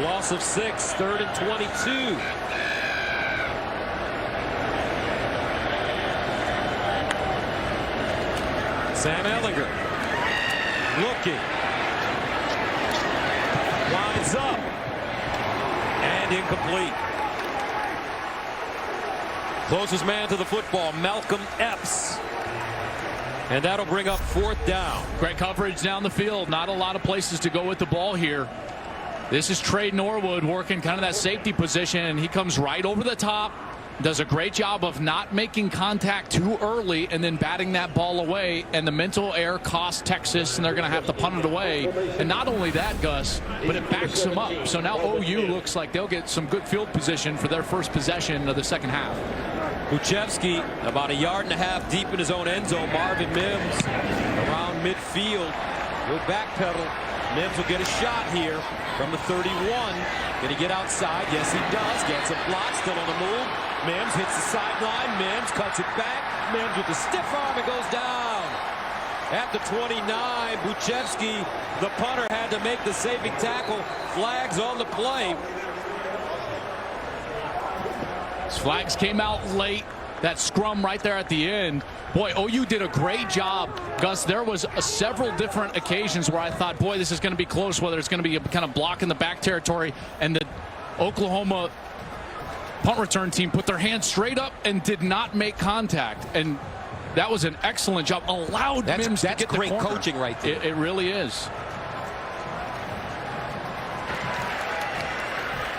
Loss of 6, 3rd and 22. Sam Ellinger looking. lines up. And incomplete. Closest man to the football, Malcolm Epps. And that'll bring up 4th down. Great coverage down the field. Not a lot of places to go with the ball here. This is Trey Norwood working kind of that safety position, and he comes right over the top. Does a great job of not making contact too early and then batting that ball away. And the mental error costs Texas, and they're going to have to punt it away. And not only that, Gus, but it backs them up. So now OU looks like they'll get some good field position for their first possession of the second half. Buchevsky about 1.5 yards deep in his own end zone. Marvin Mims around midfield. He'll backpedal. Mims will get a shot here from the 31. Can he get outside? Yes, he does. Gets a block. Still on the move. Mims hits the sideline. Mims cuts it back. Mims with the stiff arm. It goes down. At the 29, Buchevsky, the punter, had to make the saving tackle. Flags on the play. Flags came out late. That scrum right there at the end. Boy, OU did a great job. Gus, there was several different occasions where I thought, boy, this is going to be close, whether it's going to be a kind of block in the back territory. And the Oklahoma punt return team put their hands straight up and did not make contact. And that was an excellent job. Allowed Mims to get the corner. That's great coaching right there. It really is.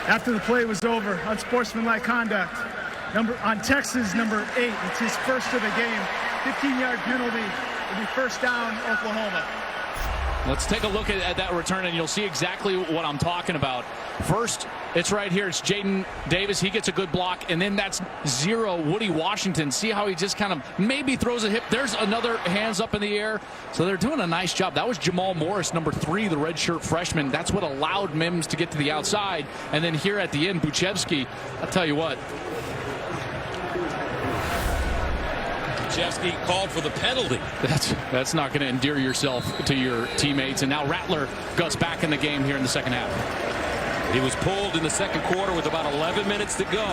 After the play was over, unsportsmanlike conduct. On Texas, number 8, it's his first of the game. 15-yard penalty. It'll be 1st down, Oklahoma. Let's take a look at that return, and you'll see exactly what I'm talking about. First, it's right here. It's Jaden Davis. He gets a good block, and then that's 0, Woody Washington. See how he just kind of maybe throws a hip. There's another hands up in the air. So they're doing a nice job. That was Jamal Morris, number 3, the redshirt freshman. That's what allowed Mims to get to the outside. And then here at the end, Buchevsky, I'll tell you what. Buchevsky called for the penalty. That's not going to endear yourself to your teammates. And now Rattler goes back in the game here in the second half. He was pulled in the second quarter with about 11 minutes to go.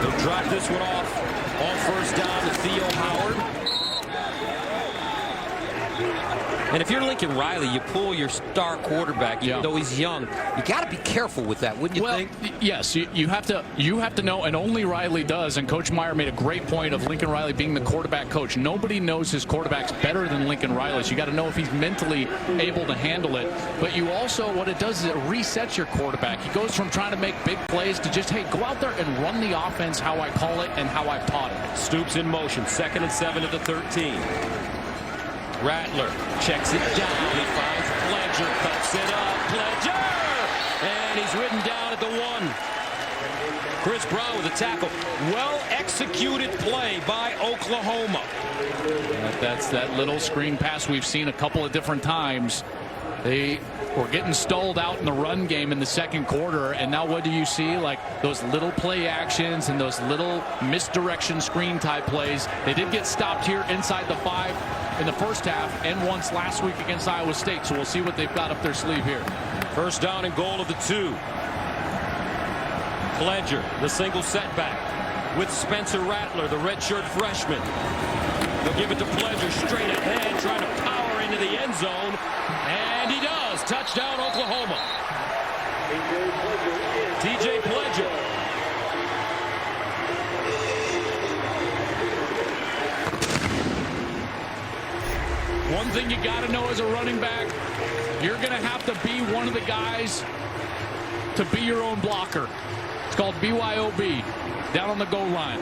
They'll drop this one off on 1st down to Theo Howard. And if you're Lincoln Riley, you pull your star quarterback, even though he's young. You got to be careful with that, wouldn't you think? Yes, you have to know, and only Riley does. And Coach Meyer made a great point of Lincoln Riley being the quarterback coach. Nobody knows his quarterbacks better than Lincoln Riley. So you got to know if he's mentally able to handle it. But you also, what it does is it resets your quarterback. He goes from trying to make big plays to just, hey, go out there and run the offense how I call it and how I've taught it. Stoops in motion. 2nd and 7 at the 13. Rattler checks it down. He finds Pledger, cuts it up. Pledger! And he's ridden down at the 1. Chris Brown with a tackle. Well-executed play by Oklahoma. That's that little screen pass we've seen a couple of different times. They were getting stalled out in the run game in the second quarter, and now what do you see? Like those little play actions and those little misdirection screen type plays. They did get stopped here inside the 5 in the first half and once last week against Iowa State, so we'll see what they've got up their sleeve here. 1st down and goal of the 2. Pledger, the single setback with Spencer Rattler, the redshirt freshman. They'll give it to Pledger straight ahead, trying to power into the end zone, and he does. Touchdown, Oklahoma. TJ Pledger. One thing you got to know as a running back, you're going to have to be one of the guys to be your own blocker. It's called BYOB, down on the goal line.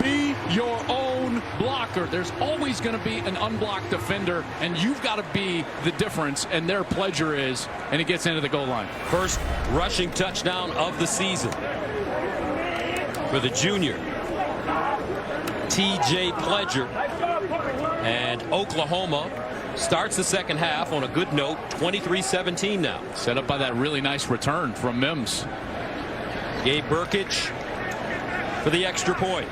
Be your own blocker. There's always going to be an unblocked defender, and you've got to be the difference, and their Pledger is, and he gets into the goal line. First rushing touchdown of the season for the junior, TJ Pledger. And Oklahoma starts the second half on a good note, 23-17 now. Set up by that really nice return from Mims. Gabe Burkich for the extra point.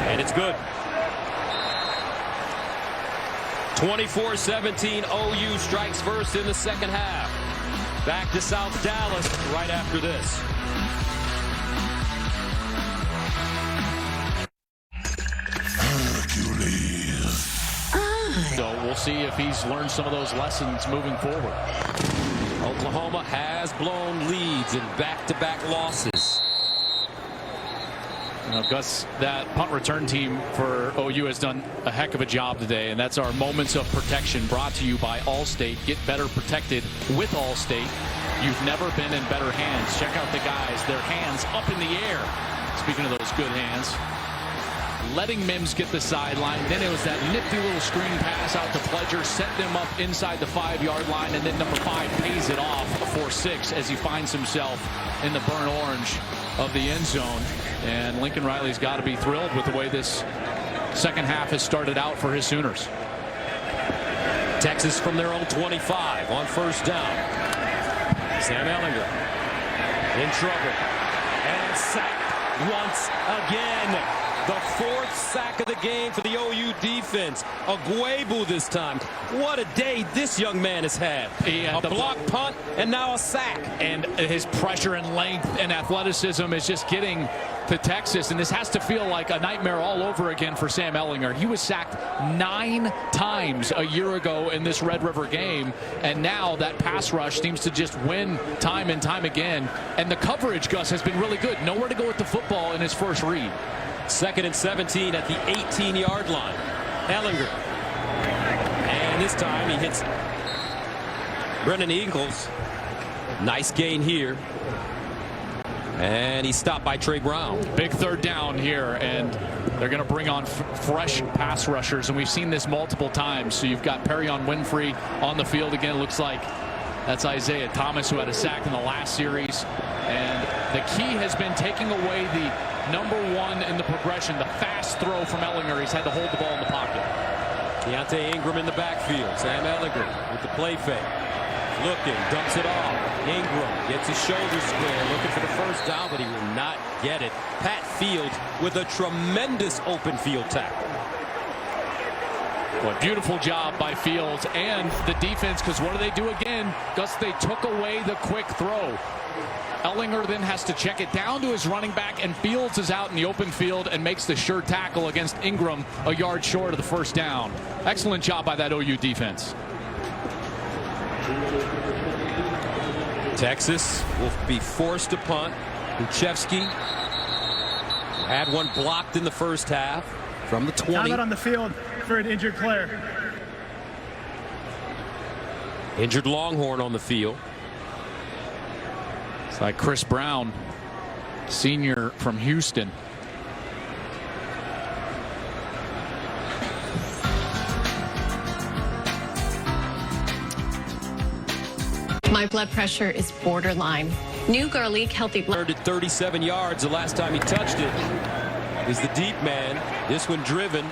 And it's good. 24-17, OU strikes first in the second half. Back to South Dallas right after this. So we'll see if he's learned some of those lessons moving forward. Oklahoma has blown leads in back-to-back losses. Gus, that punt return team for OU has done a heck of a job today, and that's our Moments of Protection brought to you by Allstate. Get better protected with Allstate. You've never been in better hands. Check out the guys, their hands up in the air. Speaking of those good hands. Letting Mims get the sideline. Then it was that nifty little screen pass out to Pledger, set them up inside the 5-yard line, and then number 5 pays it off for 6 as he finds himself in the burnt orange of the end zone. And Lincoln Riley's got to be thrilled with the way this second half has started out for his Sooners. Texas from their own 25 on first down. Sam Ehlinger in trouble and sacked once again. The 4th sack of the game for the OU defense. Agwebu this time. What a day this young man has had. A block punt and now a sack. And his pressure and length and athleticism is just getting to Texas. And this has to feel like a nightmare all over again for Sam Ehlinger. He was sacked 9 times a year ago in this Red River game. And now that pass rush seems to just win time and time again. And the coverage, Gus, has been really good. Nowhere to go with the football in his first read. 2nd and 17 at the 18-yard line. Ehlinger. And this time he hits Brennan Eagles. Nice gain here. And he's stopped by Trey Brown. Big 3rd down here, and they're going to bring on fresh pass rushers, and we've seen this multiple times. So you've got Perrion Winfrey on the field again. It looks like that's Isaiah Thomas, who had a sack in the last series. And the key has been taking away the number 1 in the progression, the fast throw from Ehlinger. He's had to hold the ball in the pocket. Keontae Ingram in the backfield. Sam Ehlinger with the play fake. Looking, dumps it off. Ingram gets his shoulder square, looking for the first down, but he will not get it. Pat Fields with a tremendous open field tackle. Well, beautiful job by Fields and the defense, because what do they do again? Gus, they took away the quick throw. Ehlinger then has to check it down to his running back, and Fields is out in the open field and makes the sure tackle against Ingram a yard short of the first down. Excellent job by that OU defense. Texas will be forced to punt. Uchevsky had one blocked in the first half from the 20. Timeout on the field for an injured player. Injured Longhorn on the field. It's like Chris Brown, senior from Houston. My blood pressure is borderline. New Garlic Healthy Blood. 37 yards the last time he touched it. Is the deep man. This one driven.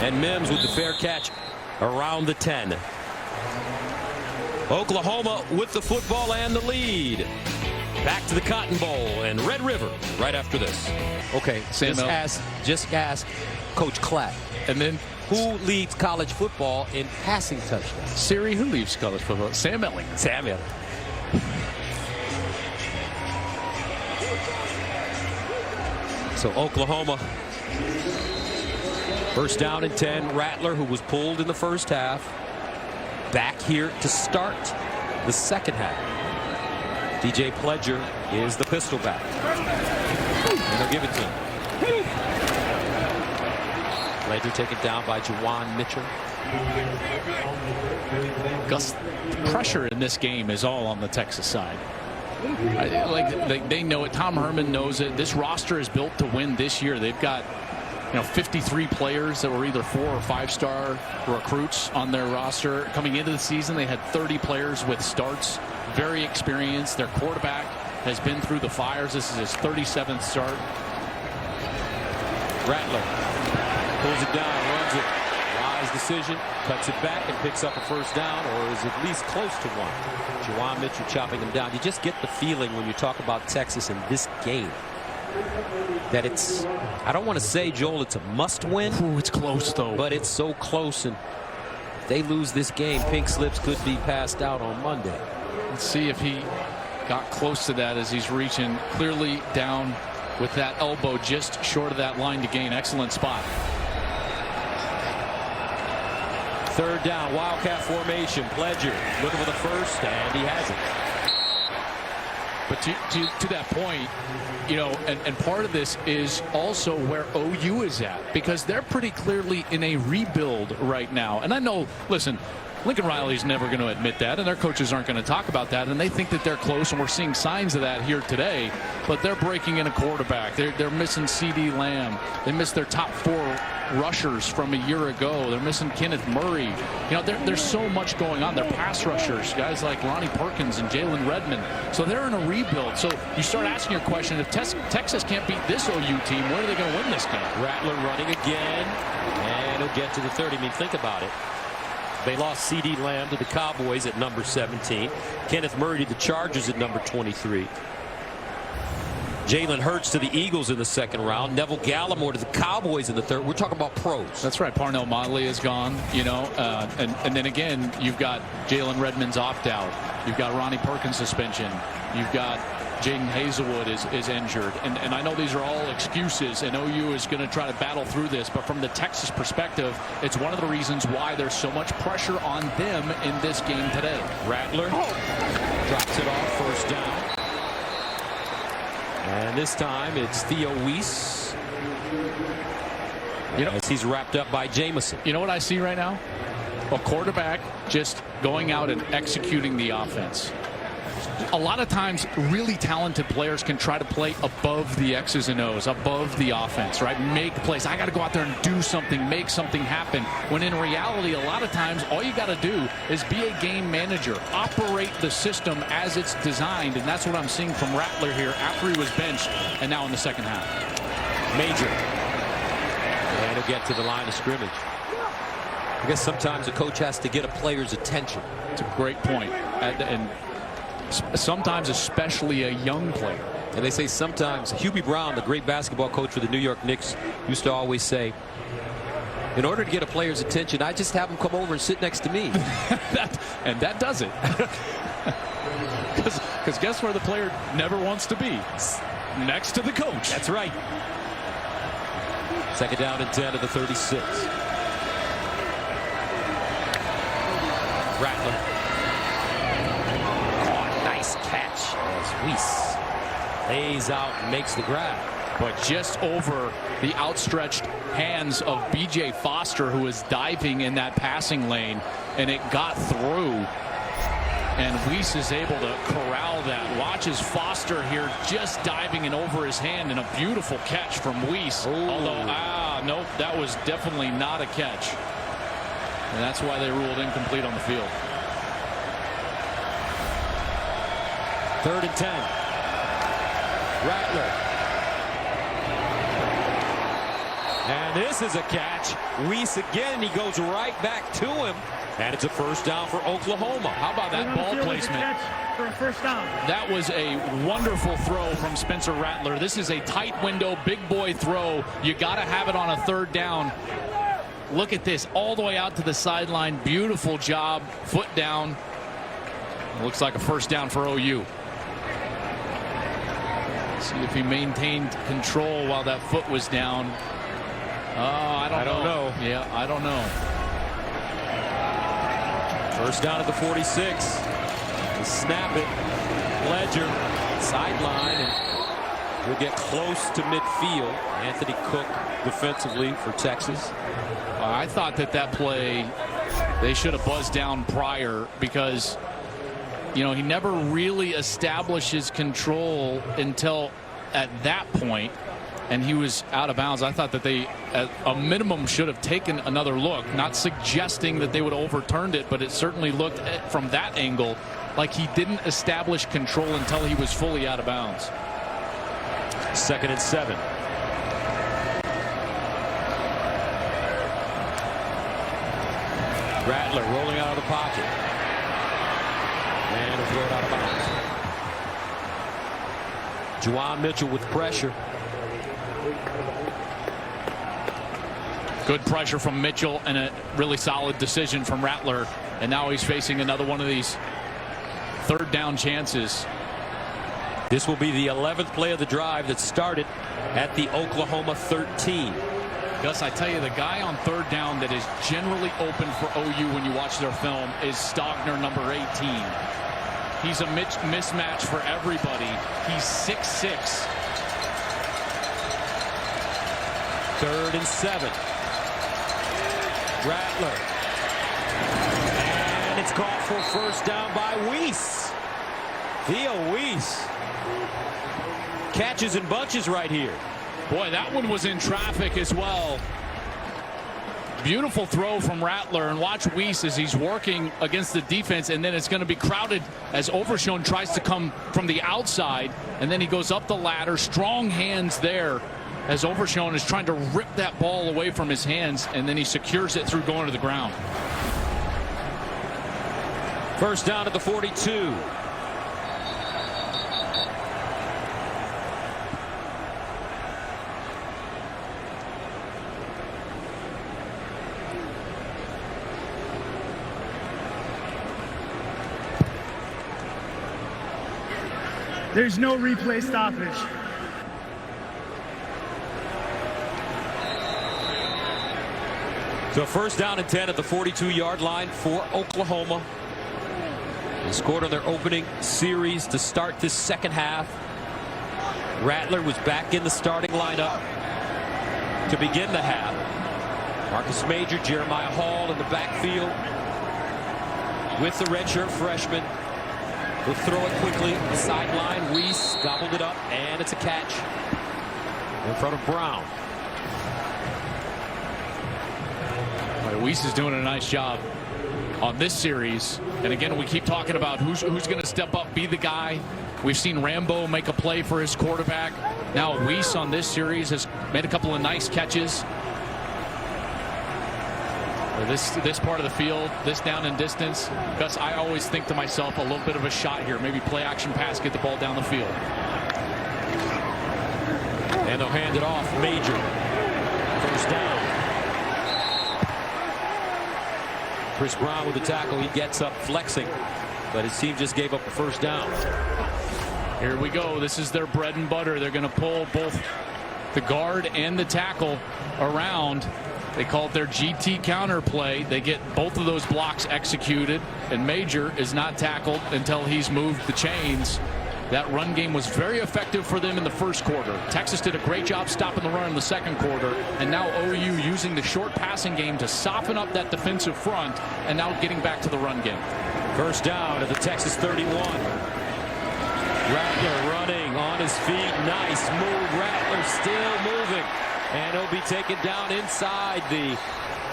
And Mims with the fair catch around the 10. Oklahoma with the football and the lead. Back to the Cotton Bowl and Red River right after this. Okay, just ask Coach Clapp. And then who leads college football in passing touchdowns? Siri, who leads college football? Sam Ehlinger. Sam Ehlinger. So Oklahoma, first down and 10. Rattler, who was pulled in the first half, back here to start the second half. DJ Pledger is the pistol back. And they'll give it to him. Pledger taken down by Juwan Mitchell. Gus, pressure in this game is all on the Texas side. They know it. Tom Herman knows it. This roster is built to win this year. They've got 53 players that were either 4- or 5-star recruits on their roster. Coming into the season, they had 30 players with starts. Very experienced. Their quarterback has been through the fires. This is his 37th start. Rattler pulls it down, runs it. Wise decision, cuts it back and picks up a first down, or is at least close to one. Juwan Mitchell chopping him down. You just get the feeling when you talk about Texas in this game that it's, I don't want to say, Joel, it's a must win. Ooh, it's close though. But it's so close, and if they lose this game, pink slips could be passed out on Monday. Let's see if he got close to that as he's reaching clearly down with that elbow just short of that line to gain. Excellent spot. Third down, Wildcat formation. Pledger looking for the first, and he has it. But to that point, you know, and part of this is also where OU is at, because they're pretty clearly in a rebuild right now. And I know, listen, Lincoln Riley's never going to admit that, and their coaches aren't going to talk about that, and they think that they're close, and we're seeing signs of that here today. But they're breaking in a quarterback. They're missing C.D. Lamb. They missed their top 4 rushers from a year ago. They're missing Kenneth Murray. You know, there's so much going on. They're pass rushers, guys like Ronnie Perkins and Jalen Redmond. So they're in a rebuild. So you start asking your question, if Texas can't beat this OU team, when are they going to win this game? Rattler running again, and he'll get to the 30. I mean, think about it. They lost C.D. Lamb to the Cowboys at number 17. Kenneth Murray to the Chargers at number 23. Jalen Hurts to the Eagles in the second round. Neville Gallimore to the Cowboys in the third. We're talking about pros. That's right. Parnell Motley is gone, you know, and then again, you've got Jalen Redmond's opt-out. You've got Ronnie Perkins' suspension. You've got Jaden Hazelwood is injured. And I know these are all excuses, and OU is going to try to battle through this. But from the Texas perspective, it's one of the reasons why there's so much pressure on them in this game today. Rattler drops it off, first down. And this time it's Theo Weiss. You know, as he's wrapped up by Jamison. You know what I see right now? A quarterback just going out and executing the offense. A lot of times really talented players can try to play above the X's and O's, above the offense, right? Make plays. I got to go out there and do something, make something happen. When in reality, a lot of times all you got to do is be a game manager, operate the system as it's designed. And that's what I'm seeing from Rattler here after he was benched and now in the second half. Major. And he'll get to the line of scrimmage. I guess sometimes a coach has to get a player's attention. It's a great point. And sometimes especially a young player. And they say sometimes, Hubie Brown, the great basketball coach for the New York Knicks, used to always say, in order to get a player's attention, I just have him come over and sit next to me. And that does it. Because guess where the player never wants to be? Next to the coach. That's right. Second down and 10 of the 36. Rattler. Catch as Weiss lays out and makes the grab. But just over the outstretched hands of B.J. Foster, who was diving in that passing lane, and it got through. And Weiss is able to corral that. Watches Foster here just diving and over his hand, and a beautiful catch from Weiss. Ooh. Although, nope, that was definitely not a catch. And that's why they ruled incomplete on the field. 3rd and 10. Rattler. And this is a catch. Weiss again. He goes right back to him. And it's a first down for Oklahoma. How about that ball placement? For a first down. That was a wonderful throw from Spencer Rattler. This is a tight window, big boy throw. You got to have it on a 3rd down. Look at this, all the way out to the sideline. Beautiful job. Foot down. Looks like a first down for OU. See if he maintained control while that foot was down. I don't know. Yeah, I don't know. First down at the 46. They snap it. Pledger sideline, and we'll get close to midfield. Anthony Cook defensively for Texas. I thought that play they should have buzzed down prior, because you know, he never really establishes control until at that point, and he was out of bounds. I thought that they, at a minimum, should have taken another look. Not suggesting that they would have overturned it, but it certainly looked from that angle like he didn't establish control until he was fully out of bounds. 2nd and 7. Rattler rolling out of the pocket. And he'll throw it out of bounds. Juwan Mitchell with pressure. Good pressure from Mitchell and a really solid decision from Rattler. And now he's facing another one of these 3rd down chances. This will be the 11th play of the drive that started at the Oklahoma 13. Gus, I tell you, the guy on third down that is generally open for OU when you watch their film is Stogner, number 18. He's a mismatch for everybody. He's 6'6". 3rd and 7. Rattler. And it's caught for first down by Weiss. Theo Weiss. Catches in bunches right here. Boy, that one was in traffic as well. Beautiful throw from Rattler, and watch Weiss as he's working against the defense, and then it's going to be crowded as Overshown tries to come from the outside, and then he goes up the ladder. Strong hands there as Overshown is trying to rip that ball away from his hands, and then he secures it through going to the ground. First down at the 42. There's no replay stoppage. So first down and 10 at the 42-yard line for Oklahoma. They scored on their opening series to start this second half. Rattler was back in the starting lineup to begin the half. Marcus Major, Jeremiah Hall in the backfield with the redshirt freshman. He'll throw it quickly. The sideline. Weiss gobbled it up, and it's a catch in front of Brown. Weiss is doing a nice job on this series. And again, we keep talking about who's going to step up, be the guy. We've seen Rambo make a play for his quarterback. Now Weiss on this series has made a couple of nice catches. This part of the field, this down and distance, Gus, I always think to myself, a little bit of a shot here. Maybe play action pass, get the ball down the field. And they'll hand it off. Major. First down. Chris Brown with the tackle. He gets up flexing, but his team just gave up the first down. Here we go. This is their bread and butter. They're going to pull both the guard and the tackle around. They call it their GT counter play. They get both of those blocks executed, and Major is not tackled until he's moved the chains. That run game was very effective for them in the first quarter. Texas did a great job stopping the run in the second quarter, and now OU using the short passing game to soften up that defensive front, and now getting back to the run game. First down at the Texas 31. Rattler running on his feet. Nice move. Rattler still moving. And he'll be taken down inside the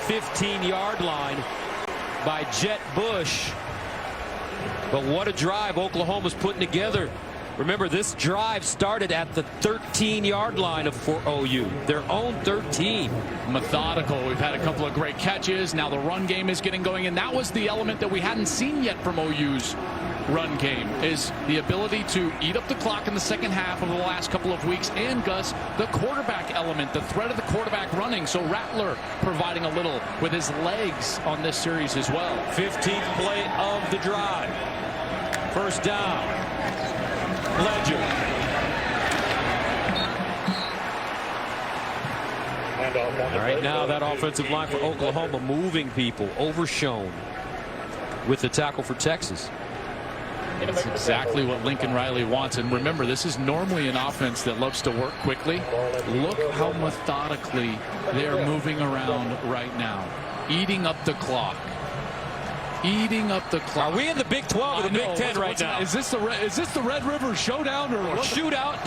15-yard line by Jet Bush. But what a drive Oklahoma's putting together. Remember, this drive started at the 13-yard line for OU, their own 13. Methodical. We've had a couple of great catches. Now the run game is getting going, and that was the element that we hadn't seen yet from OU's run game, is the ability to eat up the clock in the second half over the last couple of weeks, and Gus, the quarterback element, the threat of the quarterback running. So Rattler providing a little with his legs on this series as well. 15th play of the drive. First down. Ledger. All right, now that offensive line for Oklahoma moving people. Overshown with the tackle for Texas. It's exactly what Lincoln Riley wants. And remember, this is normally an offense that loves to work quickly. Look how methodically they're moving around right now. Eating up the clock. Eating up the clock. Are we in the Big 12 or the Big 10 right now? Is this the Red River Showdown or what? Shootout?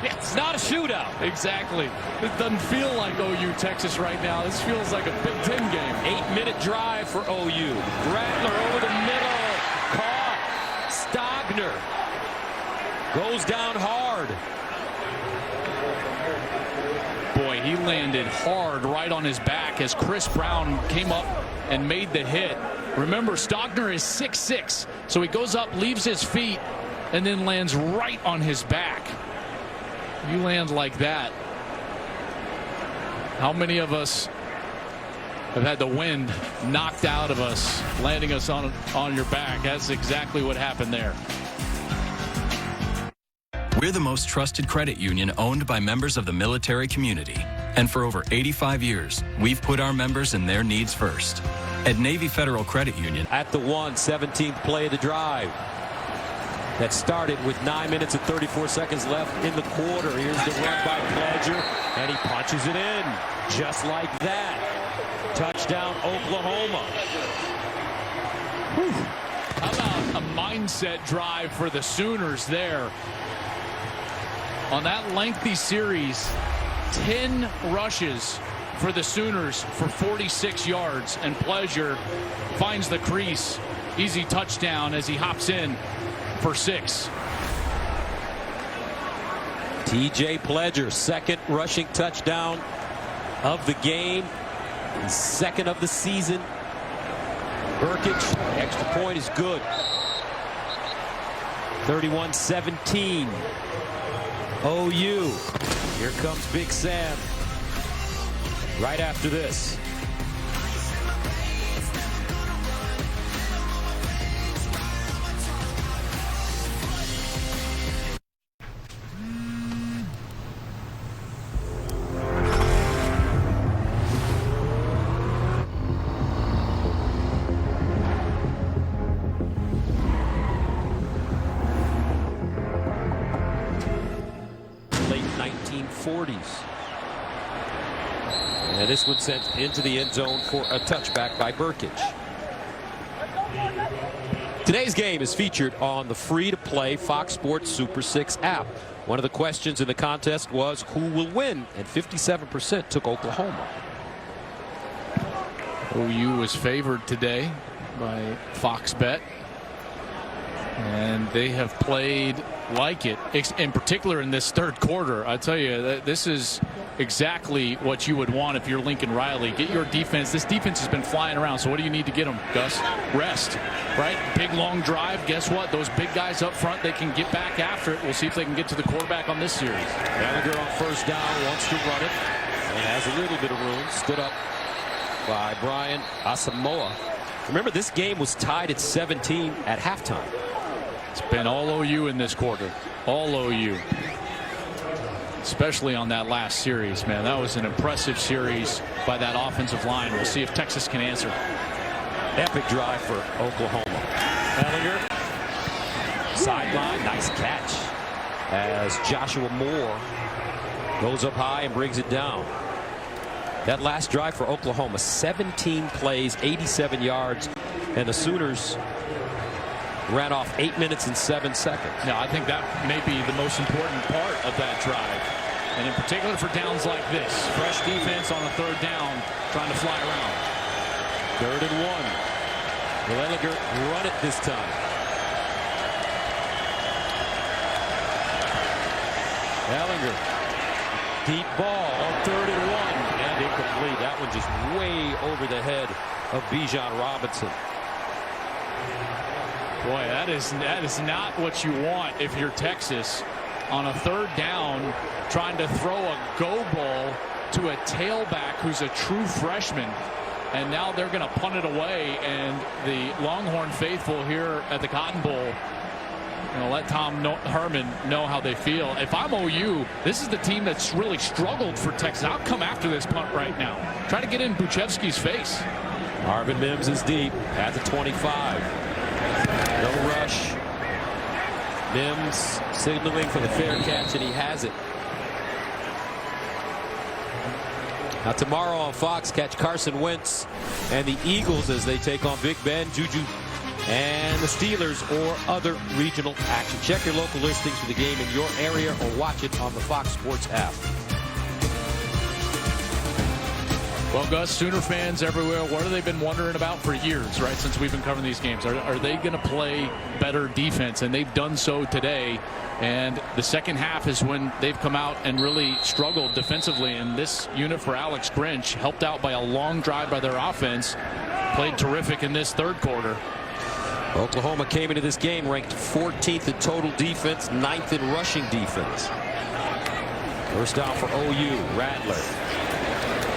It's not a shootout. Exactly. It doesn't feel like OU Texas right now. This feels like a Big 10 game. 8-minute drive for OU. Rattler over the middle. Caught. Stogner goes down hard. Boy, he landed hard right on his back as Chris Brown came up and made the hit. Remember, Stogner is 6'6", so he goes up, leaves his feet, and then lands right on his back. You land like that. How many of us have had the wind knocked out of us, landing us on your back? That's exactly what happened there. We're the most trusted credit union owned by members of the military community. And for over 85 years, we've put our members and their needs first. At Navy Federal Credit Union. At the 17th play of the drive. That started with 9 minutes and 34 seconds left in the quarter. Here's the run by Pledger, and he punches it in. Just like that. Touchdown, Oklahoma. Whew. How about a mindset drive for the Sooners there? On that lengthy series, 10 rushes for the Sooners for 46 yards, and Pledger finds the crease. Easy touchdown as he hops in for 6. TJ Pledger, second rushing touchdown of the game, and second of the season. Burkich, extra point is good. 31-17. OU. Here comes Big Sam. Right after this. Late 1940s. And this one sent into the end zone for a touchback by Burkich. Today's game is featured on the free-to-play Fox Sports Super 6 app. One of the questions in the contest was who will win, and 57% took Oklahoma. OU was favored today by Fox Bet, and they have played like it, in particular in this third quarter. I tell you, this is exactly what you would want if you're Lincoln Riley. Get your defense. This defense has been flying around, so what do you need to get them, Gus? Rest, right? Big, long drive. Guess what? Those big guys up front, they can get back after it. We'll see if they can get to the quarterback on this series. Gallagher on first down, wants to run it, and has a little bit of room. Stood up by Brian Asamoah. Remember, this game was tied at 17 at halftime. It's been all OU in this quarter. All OU. Especially on that last series, man. That was an impressive series by that offensive line. We'll see if Texas can answer. Epic drive for Oklahoma. Ellinger. Sideline. Nice catch as Joshua Moore goes up high and brings it down. That last drive for Oklahoma, 17 plays, 87 yards, and the Sooners ran off 8 minutes and 7 seconds. Now, I think that may be the most important part of that drive, and in particular for downs like this. Fresh defense on a third down, trying to fly around. 3rd and 1. Will Ellinger run it this time? Ellinger, deep ball on 3rd and 1, and incomplete. That one just way over the head of Bijan Robinson. Boy, that is not what you want if you're Texas on a third down, trying to throw a go ball to a tailback who's a true freshman, and now they're going to punt it away, and the Longhorn faithful here at the Cotton Bowl, let Tom Herman know how they feel. If I'm OU, this is the team that's really struggled for Texas. I'll come after this punt right now. Try to get in Buchevsky's face. Marvin Mims is deep at the 25. No rush. Mims signaling for the fair catch, and he has it. Now tomorrow on Fox, catch Carson Wentz and the Eagles as they take on Big Ben, Juju, and the Steelers, or other regional action. Check your local listings for the game in your area or watch it on the Fox Sports app. Well, Gus, Sooner fans everywhere, what have they been wondering about for years, right, since we've been covering these games? Are they going to play better defense? And they've done so today. And the second half is when they've come out and really struggled defensively. And this unit for Alex Grinch, helped out by a long drive by their offense, played terrific in this third quarter. Oklahoma came into this game ranked 14th in total defense, 9th in rushing defense. First down for OU. Rattler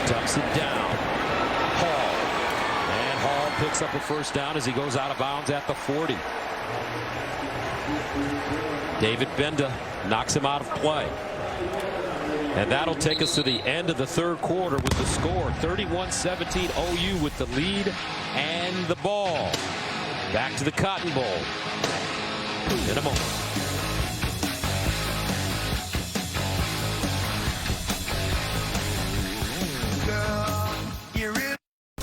tucks it down. Hall. And Hall picks up a first down as he goes out of bounds at the 40. David Benda knocks him out of play. And that'll take us to the end of the third quarter with the score 31-17, OU with the lead and the ball. Back to the Cotton Bowl in a moment.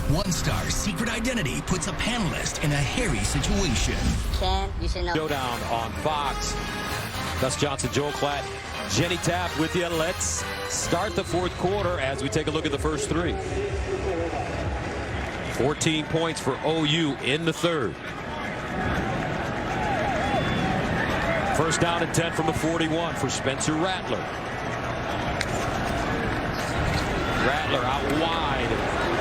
One Star's secret identity puts a panelist in a hairy situation. You should know. Showdown on Fox. Gus Johnson, Joel Klatt, Jenny Taft with you. Let's start the fourth quarter as we take a look at the first three. 14 points for OU in the third. First down and 10 from the 41 for Spencer Rattler. Rattler out wide,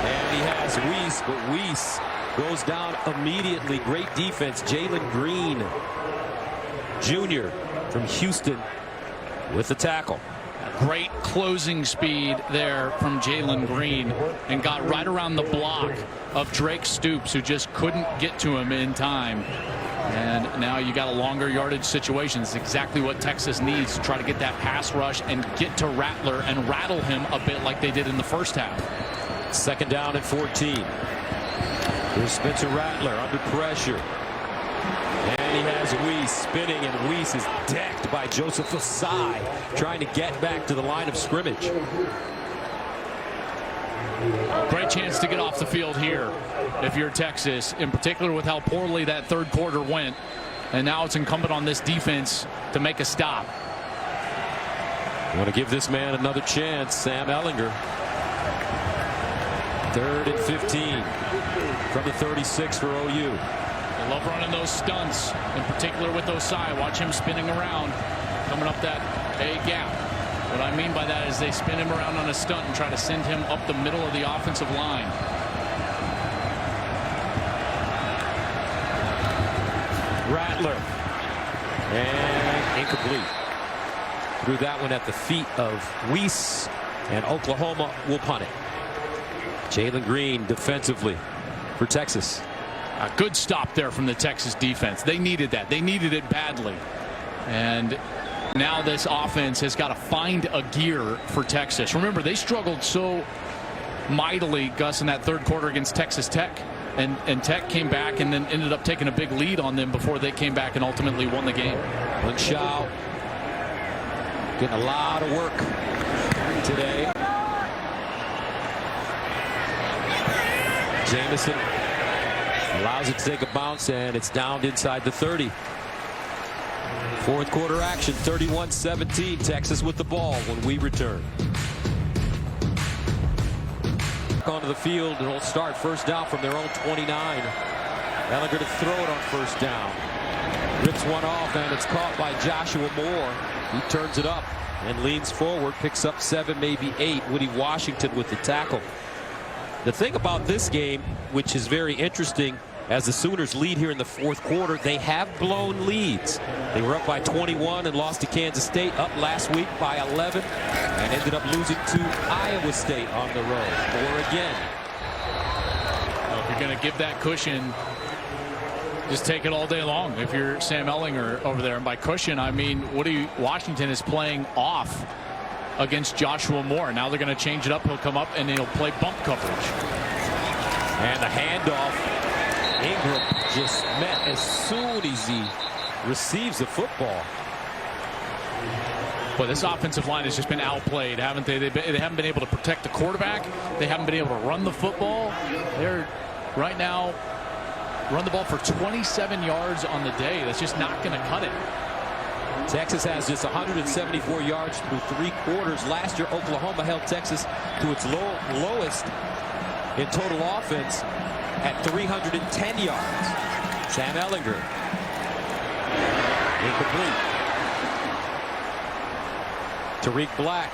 and he has Weiss, but Weiss goes down immediately. Great defense. Jalen Green, Jr. from Houston with the tackle. Great closing speed there from Jalen Green, and got right around the block of Drake Stoops, who just couldn't get to him in time. And now you got a longer yardage situation. It's exactly what Texas needs to try to get that pass rush and get to Rattler and rattle him a bit like they did in the first half. Second down and 14. Here's Spencer Rattler under pressure. And he has Weiss spinning, and Weiss is decked by Joseph Asai, trying to get back to the line of scrimmage. Great chance to get off the field here if you're Texas, in particular with how poorly that third quarter went. And now it's incumbent on this defense to make a stop. You want to give this man another chance, Sam Ehlinger. Third and 15 from the 36 for OU. They love running those stunts, in particular with Osai. Watch him spinning around, coming up that A gap. What I mean by that is they spin him around on a stunt and try to send him up the middle of the offensive line. Rattler, and incomplete. Threw that one at the feet of Weiss, and Oklahoma will punt it. Jalen Green defensively for Texas. A good stop there from the Texas defense. They needed that. They needed it badly. And now this offense has got to find a gear for Texas. Remember, they struggled so mightily, Gus, in that third quarter against Texas Tech. And Tech came back and then ended up taking a big lead on them before they came back and ultimately won the game. Lenshaw getting a lot of work today. Jamison allows it to take a bounce, and it's down inside the 30. Fourth quarter action, 31-17, Texas with the ball when we return. Onto the field, and it'll start first down from their own 29. Ehlinger to throw it on first down. Rips one off, and it's caught by Joshua Moore. He turns it up and leans forward, picks up 7, maybe 8. Woody Washington with the tackle. The thing about this game, which is very interesting, as the Sooners lead here in the fourth quarter, they have blown leads. They were up by 21 and lost to Kansas State, up last week by 11, and ended up losing to Iowa State on the road. Or again. Well, if you're going to give that cushion, just take it all day long if you're Sam Ehlinger over there. And by cushion, I mean Woody Washington is playing off against Joshua Moore. Now they're going to change it up. He'll come up and he'll play bump coverage. And the handoff. Ingram just met as soon as he receives the football. Well, this offensive line has just been outplayed, haven't they? They haven't been able to protect the quarterback. They haven't been able to run the football. They're right now run the ball for 27 yards on the day. That's just not going to cut it. Texas has just 174 yards through 3 quarters. Last year, Oklahoma held Texas to its lowest in total offense at 310 yards. Sam Ehlinger. Incomplete. Tariq Black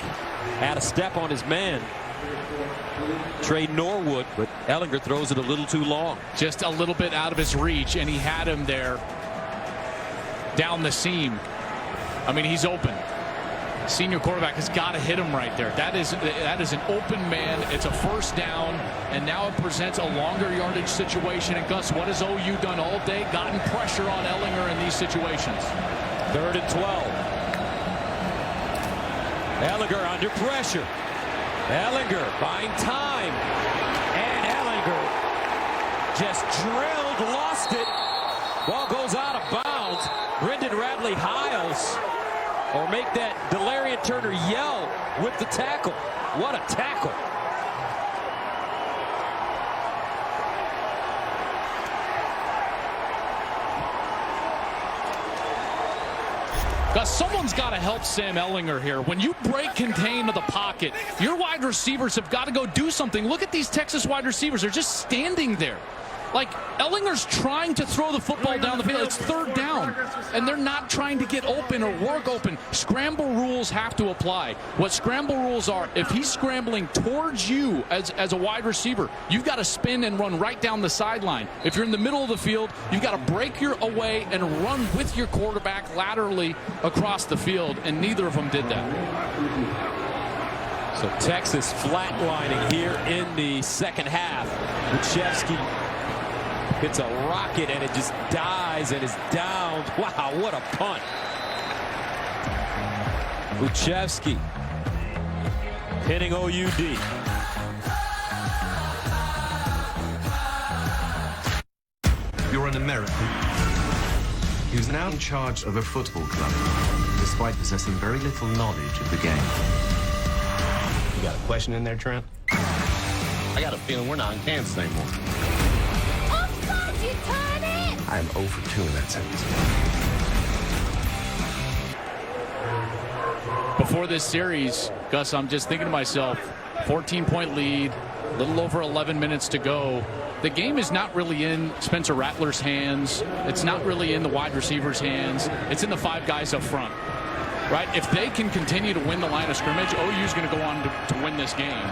had a step on his man, Trey Norwood, but Ehlinger throws it a little too long. Just a little bit out of his reach, and he had him there down the seam. I mean, he's open. Senior quarterback has got to hit him right there. That is an open man. It's a first down, and now it presents a longer yardage situation. And Gus, what has OU done all day? Gotten pressure on Ehlinger in these situations. 3rd and 12. Ellinger under pressure. Ellinger buying time. And Ellinger just drilled, lost it. Ball goes out of bounds. Brendan Radley-Hiles, or make that Delarian Turner yell with the tackle. What a tackle. Gus, someone's got to help Sam Ellinger here. When you break contain of the pocket, your wide receivers have got to go do something. Look at these Texas wide receivers. They're just standing there. Like, Ellinger's trying to throw the football down the field. It's third down, and they're not trying to get open or work open. Scramble rules have to apply. What scramble rules are, if he's scrambling towards you as a wide receiver, you've got to spin and run right down the sideline. If you're in the middle of the field, you've got to break your away and run with your quarterback laterally across the field, and neither of them did that. So Texas flatlining here in the second half. Uchevsky hits a rocket and it just dies and is down. Wow, what a punt. Uchevsky hitting OUD. You're an American who's now in charge of a football club, despite possessing very little knowledge of the game. You got a question in there, Trent? I got a feeling we're not in Kansas anymore. I am 0 for 2 in that sentence. Before this series, Gus, I'm just thinking to myself, 14-point lead, a little over 11 minutes to go. The game is not really in Spencer Rattler's hands. It's not really in the wide receiver's hands. It's in the 5 guys up front, right? If they can continue to win the line of scrimmage, OU's going to go on to win this game.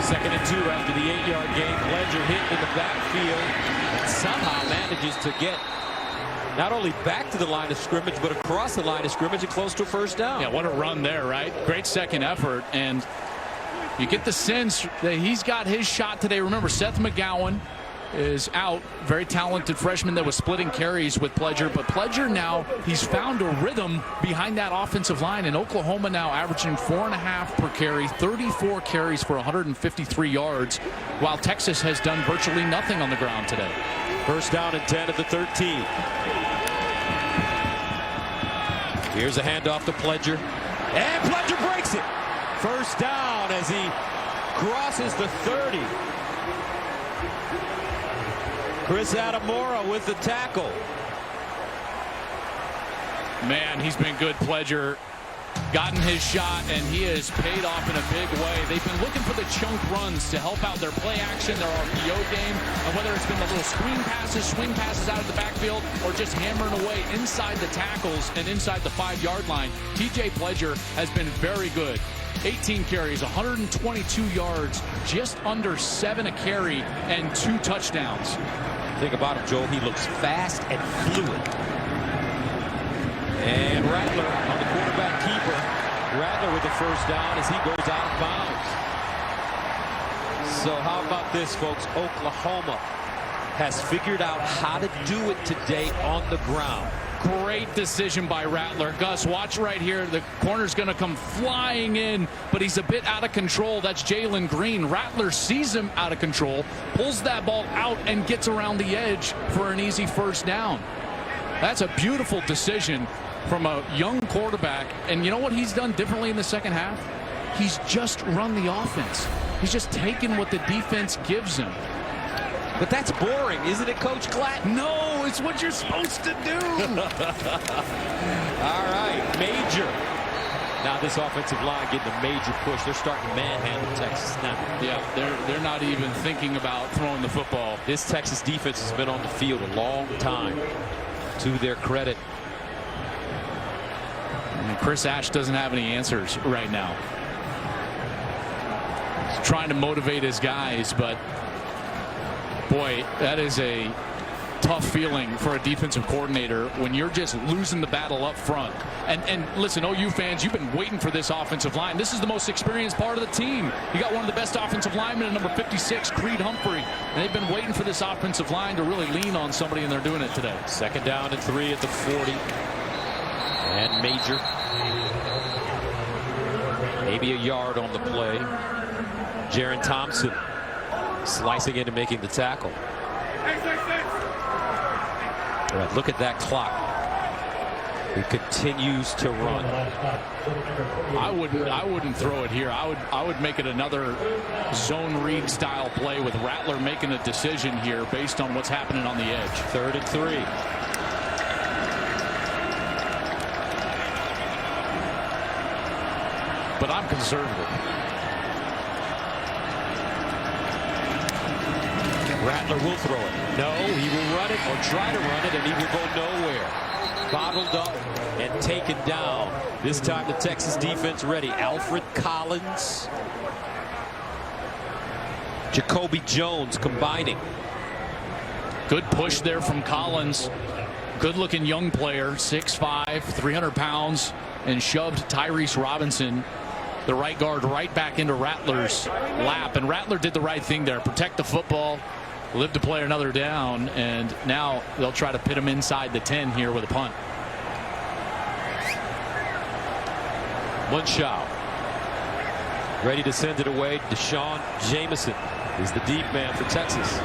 2nd and 2 after the 8-yard gain. Pledger hit in the backfield and somehow manages to get not only back to the line of scrimmage, but across the line of scrimmage and close to a first down. Yeah, what a run there, right? Great second effort, and you get the sense that he's got his shot today. Remember, Seth McGowan is out, very talented freshman that was splitting carries with Pledger, but Pledger now, he's found a rhythm behind that offensive line, and Oklahoma now averaging 4.5 per carry, 34 carries for 153 yards, while Texas has done virtually nothing on the ground today. First down and 10 at the 13. Here's a handoff to Pledger, and Pledger breaks it. First down as he crosses the 30. Chris Adamora with the tackle. Man, he's been good, Pledger. Gotten his shot, and he has paid off in a big way. They've been looking for the chunk runs to help out their play action, their RPO game, and whether it's been the little swing passes out of the backfield, or just hammering away inside the tackles and inside the 5-yard line, TJ Pledger has been very good. 18 carries, 122 yards, just under 7 a carry, and 2 touchdowns. Think about him, Joel. He looks fast and fluid. And Rattler on the quarterback keeper. Rattler with the first down as he goes out of bounds. So how about this, folks? Oklahoma has figured out how to do it today on the ground. Great decision by Rattler. Gus, watch right here. The corner's going to come flying in, but he's a bit out of control. That's Jalen Green. Rattler sees him out of control, pulls that ball out, and gets around the edge for an easy first down. That's a beautiful decision from a young quarterback. And you know what he's done differently in the second half? He's just run the offense. He's just taken what the defense gives him. But that's boring, isn't it, Coach Glatt? No, it's what you're supposed to do. All right, Major. Now this offensive line getting a major push. They're starting to manhandle Texas now. Yeah, they're not even thinking about throwing the football. This Texas defense has been on the field a long time, to their credit. And Chris Ash doesn't have any answers right now. He's trying to motivate his guys, but boy, that is a tough feeling for a defensive coordinator when you're just losing the battle up front. And listen, OU fans, you've been waiting for this offensive line. This is the most experienced part of the team. You got one of the best offensive linemen at number 56, Creed Humphrey. And they've been waiting for this offensive line to really lean on somebody, and they're doing it today. 2nd down and 3 at the 40. And Major Maybe a yard on the play. Jaron Thompson slicing in and making the tackle. All right, look at that clock. He continues to run. I wouldn't throw it here. I would make it another zone read style play with Rattler making a decision here based on what's happening on the edge. 3rd and 3. But I'm conservative. Rattler will throw it. No, he will run it or try to run it, and he will go nowhere. Bottled up and taken down. This time the Texas defense ready. Alfred Collins, Jacoby Jones combining. Good push there from Collins. Good looking young player, 6'5", 300 pounds, and shoved Tyrese Robinson, the right guard, right back into Rattler's lap. And Rattler did the right thing there. Protect the football, live to play another down, and now they'll try to pit him inside the 10 here with a punt. Munchau ready to send it away. Deshaun Jameson is the deep man for Texas.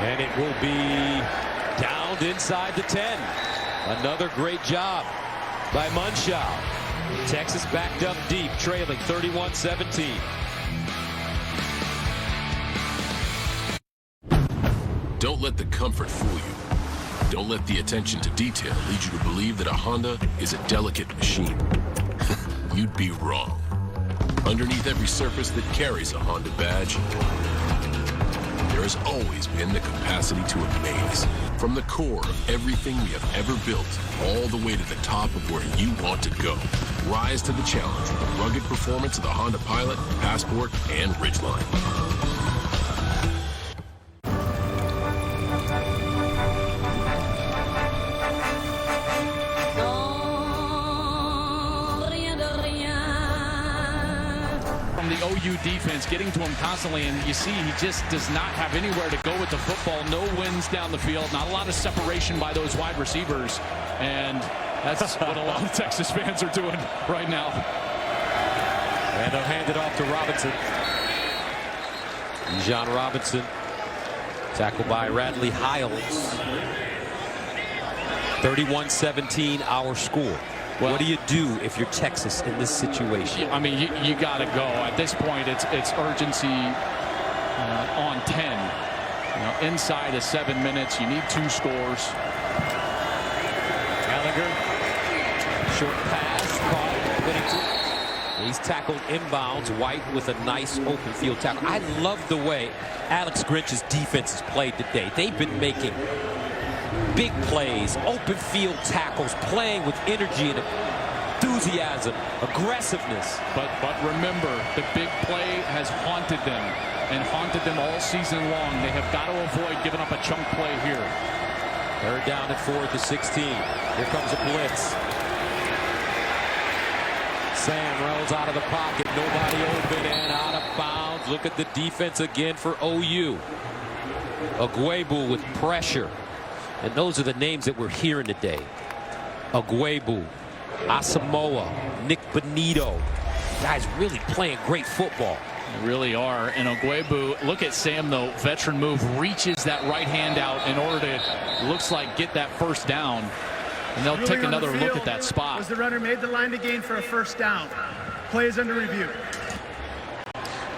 And it will be downed inside the 10. Another great job by Munchau. Texas backed up deep, trailing 31-17. Don't let the comfort fool you. Don't let the attention to detail lead you to believe that a Honda is a delicate machine. You'd be wrong. Underneath every surface that carries a Honda badge, there has always been the capacity to amaze. From the core of everything we have ever built, all the way to the top of where you want to go. Rise to the challenge with the rugged performance of the Honda Pilot, Passport, and Ridgeline. The OU defense getting to him constantly, and you see he just does not have anywhere to go with the football. No wins down the field, not a lot of separation by those wide receivers, and that's what a lot of Texas fans are doing right now. And they'll hand it off to Robinson. Bijan Robinson, tackled by Radley Hiles. 31-17 our score. Well, what do you do if you're Texas in this situation? I mean, you got to go. At this point, it's urgency on 10. You know, inside of 7 minutes, you need 2 scores. Gallagher, short pass, caught Whittington. He's tackled inbounds. White with a nice open field tackle. I love the way Alex Grinch's defense has played today. They've been making big plays, open field tackles, playing with energy and enthusiasm, aggressiveness. But remember, the big play has haunted them and haunted them all season long. They have got to avoid giving up a chunk play here. They're down at 4th and 16. Here comes a blitz. Sam rolls out of the pocket, nobody open and out of bounds. Look at the defense again for OU. Agwebu with pressure. And those are the names that we're hearing today. Agwebu, Asamoah, Nick Benito. Guys really playing great football. They really are. And Agwebu, look at Sam though, veteran move, reaches that right hand out in order to, looks like, get that first down. And they'll take another look at that spot. Was the runner made the line to gain for a first down? Play is under review.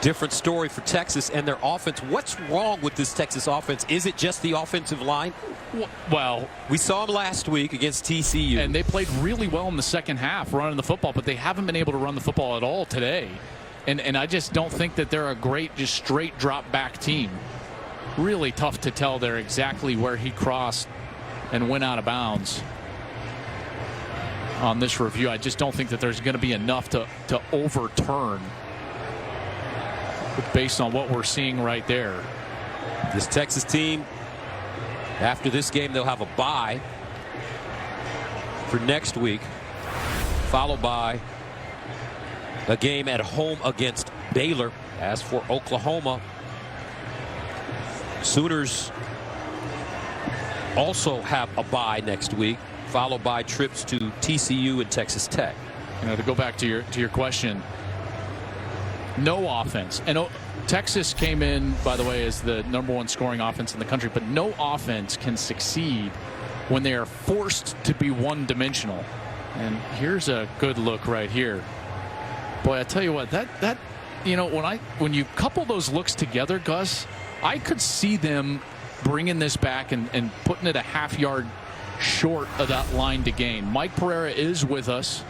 Different story for Texas and their offense. What's wrong with this Texas offense? Is it just the offensive line? Well, we saw them last week against TCU. And they played really well in the second half running the football, but they haven't been able to run the football at all today. And I just don't think that they're a great, just straight drop back team. Really tough to tell there exactly where he crossed and went out of bounds on this review. I just don't think that there's going to be enough to overturn based on what we're seeing right there. This Texas team, after this game, they'll have a bye for next week, followed by a game at home against Baylor. As for Oklahoma, Sooners also have a bye next week, followed by trips to TCU and Texas Tech. To go back to your question, no offense. And Texas came in, by the way, as the #1 scoring offense in the country, but no offense can succeed when they are forced to be one-dimensional. And here's a good look right here. Boy, I tell you what, that when you couple those looks together, Gus, I could see them bringing this back and putting it a half yard short of that line to gain. Mike Pereira is with us.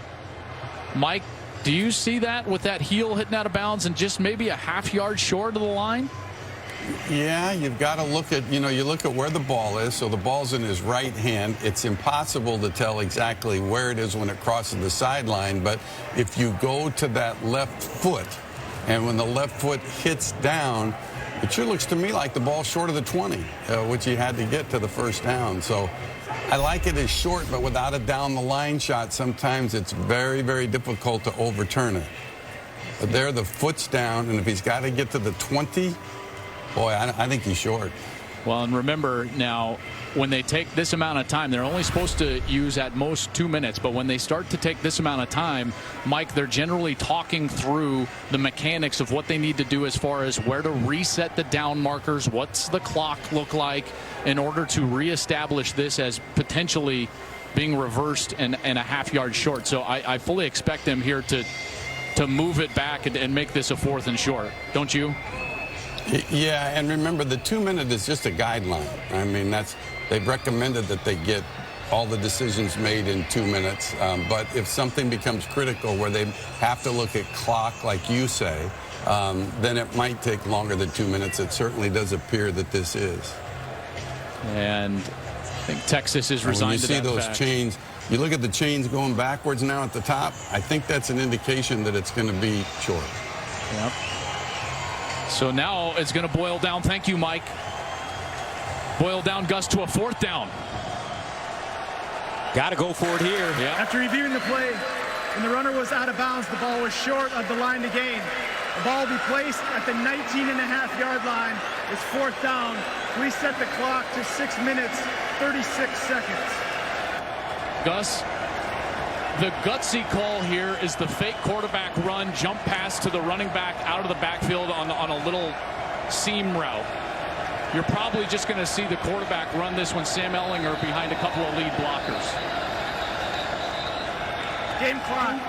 Mike, do you see that with that heel hitting out of bounds and just maybe a half yard short of the line? Yeah, you've got to look at, you look at where the ball is. So the ball's in his right hand. It's impossible to tell exactly where it is when it crosses the sideline. But if you go to that left foot, and when the left foot hits down, it sure looks to me like the ball's short of the 20, which he had to get to the first down. So I like it as short, but without a down the line shot, sometimes it's very, very difficult to overturn it. But there, the foot's down, and if he's got to get to the 20, boy, I think he's short. Well, and remember now, when they take this amount of time, they're only supposed to use at most 2 minutes. But when they start to take this amount of time, Mike, they're generally talking through the mechanics of what they need to do as far as where to reset the down markers, what's the clock look like in order to reestablish this as potentially being reversed and a half yard short. So I fully expect them here to move it back and make this a 4th and short. Don't you? Yeah, and remember, the 2 minute is just a guideline. I mean, they've recommended that they get all the decisions made in 2 minutes. But if something becomes critical where they have to look at clock, like you say, then it might take longer than 2 minutes. It certainly does appear that this is. And I think Texas is resigned to that fact. When you see those chains, you look at the chains going backwards now at the top, I think that's an indication that it's going to be short. Yep. So now it's going to boil down. Thank you, Mike. Boil down, Gus, to a 4th down. Got to go for it here. Yeah. After reviewing the play, when the runner was out of bounds, the ball was short of the line to gain. The ball will be placed at the 19.5-yard line. It's 4th down. Reset the clock to 6 minutes, 36 seconds. Gus, the gutsy call here is the fake quarterback run, jump pass to the running back out of the backfield on a little seam route. You're probably just going to see the quarterback run this one, Sam Ehlinger, behind a couple of lead blockers. Game clock.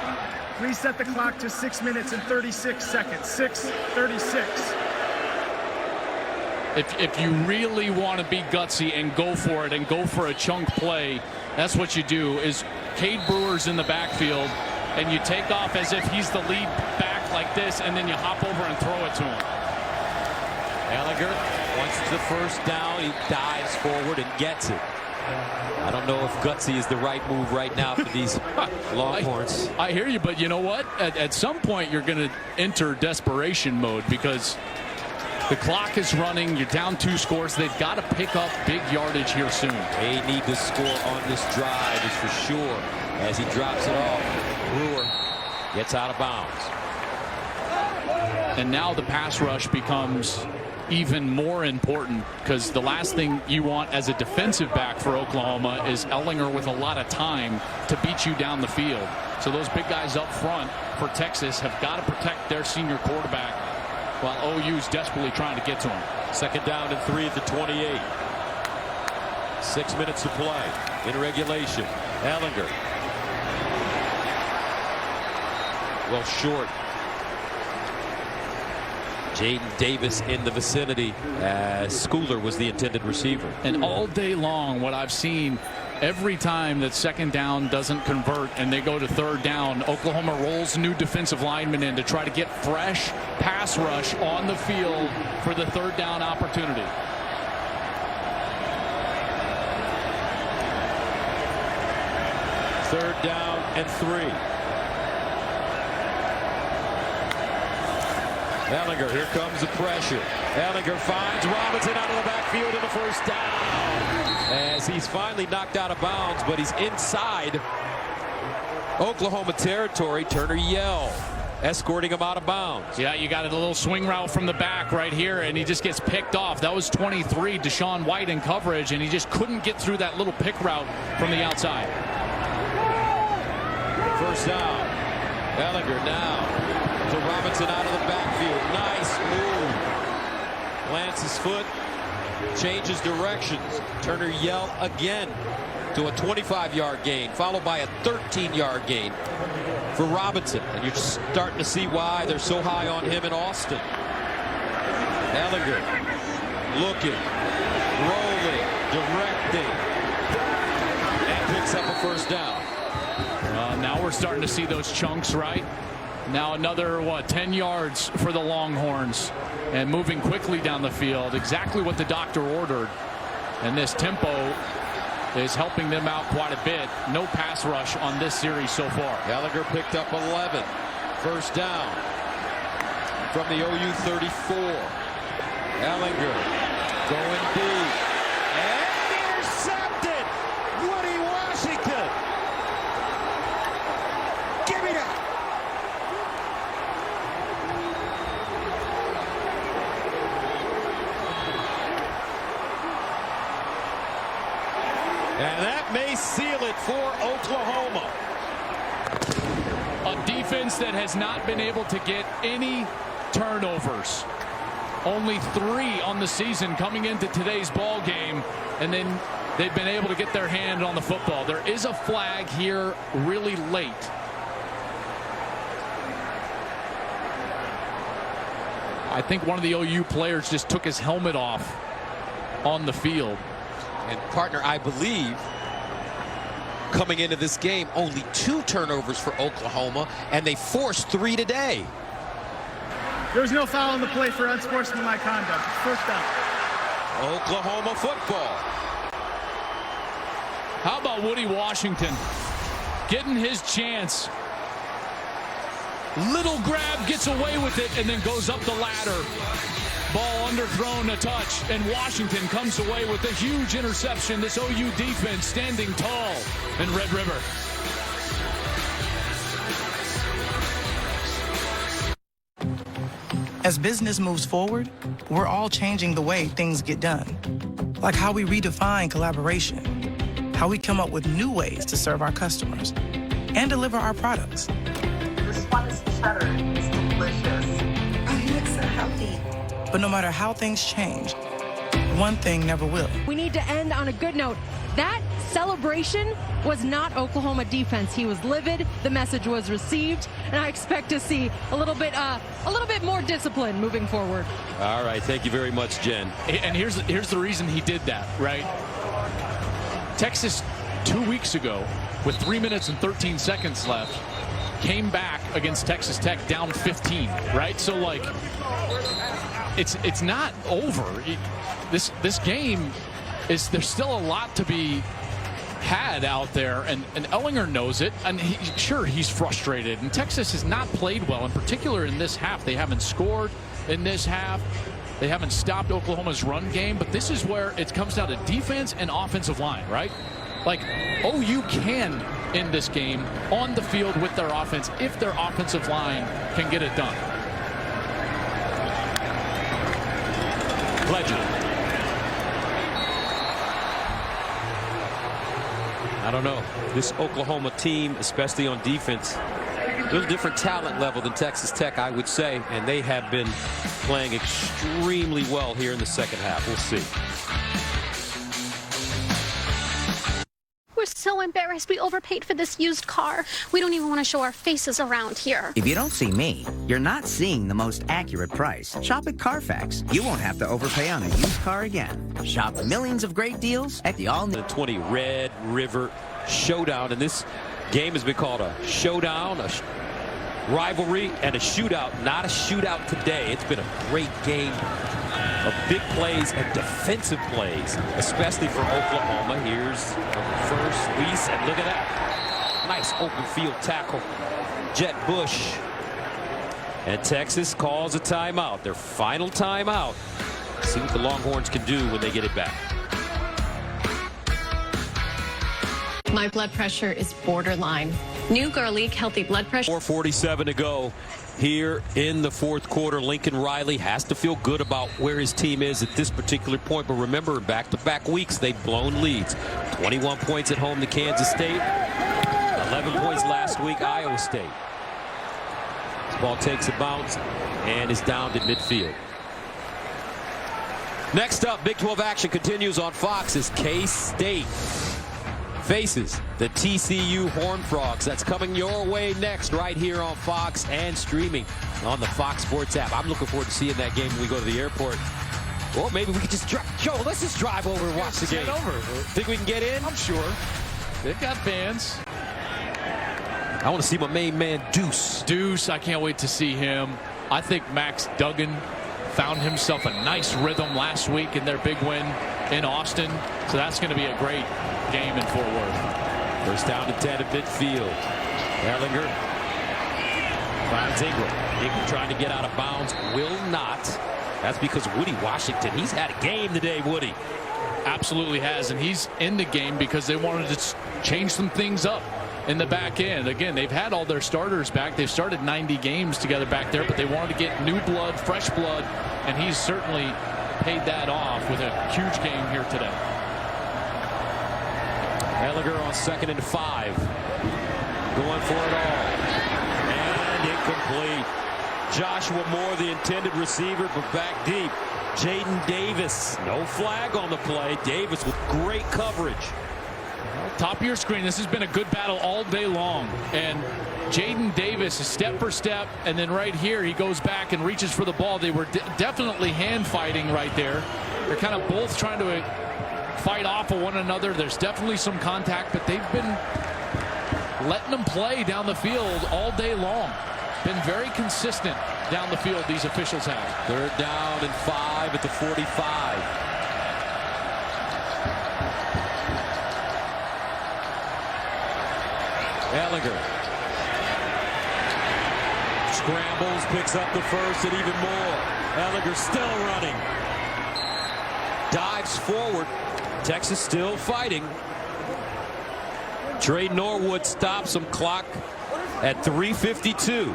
Reset the clock to 6 minutes and 36 seconds. 6:36. If you really want to be gutsy and go for it and go for a chunk play, that's what you do. Is Cade Brewer's in the backfield, and you take off as if he's the lead back like this, and then you hop over and throw it to him. Ehlinger, once it's the first down, he dives forward and gets it. I don't know if gutsy is the right move right now for these Longhorns. I hear you, but you know what? At some point, you're going to enter desperation mode because the clock is running. You're down 2 scores. They've got to pick up big yardage here soon. They need to score on this drive, is for sure. As he drops it off, Brewer gets out of bounds. And now the pass rush becomes even more important because the last thing you want as a defensive back for Oklahoma is Ehlinger with a lot of time to beat you down the field. So those big guys up front for Texas have got to protect their senior quarterback while OU's desperately trying to get to him. 2nd down and 3 at the 28. 6 minutes to play in regulation. Ehlinger. Well short. Jaden Davis in the vicinity as Schooler was the intended receiver. And all day long, what I've seen every time that 2nd down doesn't convert and they go to 3rd down, Oklahoma rolls new defensive linemen in to try to get fresh pass rush on the field for the 3rd down opportunity. Third down and 3. Ehlinger, here comes the pressure. Ehlinger finds Robinson out of the backfield in the 1st down. As he's finally knocked out of bounds, but he's inside Oklahoma territory. Turner Yell escorting him out of bounds. Yeah, you got a little swing route from the back right here, and he just gets picked off. That was 23, Deshaun White in coverage, and he just couldn't get through that little pick route from the outside. First down. Ellinger now to Robinson out of the backfield. Nice move. Plants his foot, changes directions. Turner Yell again to a 25-yard gain, followed by a 13-yard gain for Robinson. And you're starting to see why they're so high on him in Austin. Ellinger looking, rolling, directing, and picks up a first down. Now we're starting to see those chunks, right? Now another, 10 yards for the Longhorns, and moving quickly down the field. Exactly what the doctor ordered. And this tempo is helping them out quite a bit. No pass rush on this series so far. Gallagher picked up 11. First down from the OU 34. Ellinger going deep. And intercepted! Woody Washington! Give me that! And that may seal it for Oklahoma. A defense that has not been able to get any turnovers. Only 3 on the season coming into today's ball game, and then they've been able to get their hand on the football. There is a flag here really late. I think one of the OU players just took his helmet off on the field. And partner, I believe, coming into this game, only 2 turnovers for Oklahoma, and they forced 3 today. There was no foul on the play for unsportsmanlike conduct. First down. Oklahoma football. How about Woody Washington getting his chance? Little grab, gets away with it, and then goes up the ladder. Ball underthrown a touch, and Washington comes away with a huge interception. This OU defense standing tall in Red River. As business moves forward, we're all changing the way things get done. Like how we redefine collaboration, how we come up with new ways to serve our customers and deliver our products. This one is cheddar. It's delicious. Oh, you look so healthy. But no matter how things change, one thing never will. We need to end on a good note. That celebration was not Oklahoma defense. He was livid. The message was received, and I expect to see a little bit more discipline moving forward. All right, thank you very much, Jen. And here's the reason he did that, right? Texas 2 weeks ago, with 3 minutes and 13 seconds left, came back against Texas Tech down 15, right? So like, it's not over. This game is, there's still a lot to be had out there, and Ellinger knows it, and he's frustrated, and Texas has not played well, in particular in this half. They haven't scored in this half. They haven't stopped Oklahoma's run game, but this is where it comes down to defense and offensive line, right? Like, OU can end this game on the field with their offense if their offensive line can get it done. Pledger. I don't know. This Oklahoma team, especially on defense, there's a different talent level than Texas Tech, I would say, and they have been playing extremely well here in the second half. We'll see. We're so embarrassed we overpaid for this used car. We don't even want to show our faces around here. If you don't see me, you're not seeing the most accurate price. Shop at Carfax. You won't have to overpay on a used car again. Shop millions of great deals at the all-new 20 Red River Showdown, and this game has been called a showdown, a rivalry, and a shootout. Not a shootout today. It's been a great game of big plays and defensive plays, especially for Oklahoma. Here's first Weiss, and look at that. Nice open field tackle. Jet Bush. And Texas calls a timeout. Their final timeout. See what the Longhorns can do when they get it back. My blood pressure is borderline. New Garlic Healthy Blood Pressure. 4:47 to go here in the fourth quarter. Lincoln Riley has to feel good about where his team is at this particular point. But remember, back-to-back weeks, they've blown leads. 21 points at home to Kansas State. 11 points last week, Iowa State. This ball takes a bounce and is down to midfield. Next up, Big 12 action continues on Fox as K-State faces the TCU Horned Frogs. That's coming your way next right here on Fox and streaming on the Fox Sports app. I'm looking forward to seeing that game when we go to the airport. Or maybe we could just drive. Joe, let's just drive over and watch the game. Think we can get in? I'm sure. They've got fans. I want to see my main man, Deuce. Deuce, I can't wait to see him. I think Max Duggan found himself a nice rhythm last week in their big win in Austin. So that's going to be a great game in Fort Worth. First down to 10 at midfield. Ellinger finds Ingram. Ingram trying to get out of bounds. Will not. That's because Woody Washington, he's had a game today, Woody. Absolutely has. And he's in the game because they wanted to change some things up in the back end. Again, they've had all their starters back. They've started 90 games together back there, but they wanted to get new blood, fresh blood, and he's certainly paid that off with a huge game here today. Ellinger on 2nd and 5. Going for it all. And incomplete. Joshua Moore, the intended receiver, but back deep. Jaden Davis. No flag on the play. Davis with great coverage. Top of your screen, this has been a good battle all day long. And Jaden Davis is step for step, and then right here he goes back and reaches for the ball. They were definitely hand fighting right there. They're kind of both trying to fight off of one another. There's definitely some contact, but they've been letting them play down the field all day long. Been very consistent down the field, these officials have. 3rd down and 5 at the 45. Ellinger scrambles, picks up the first and even more. Ellinger still running. Dives forward. Texas still fighting. Trey Norwood stops him. Clock at 3:52.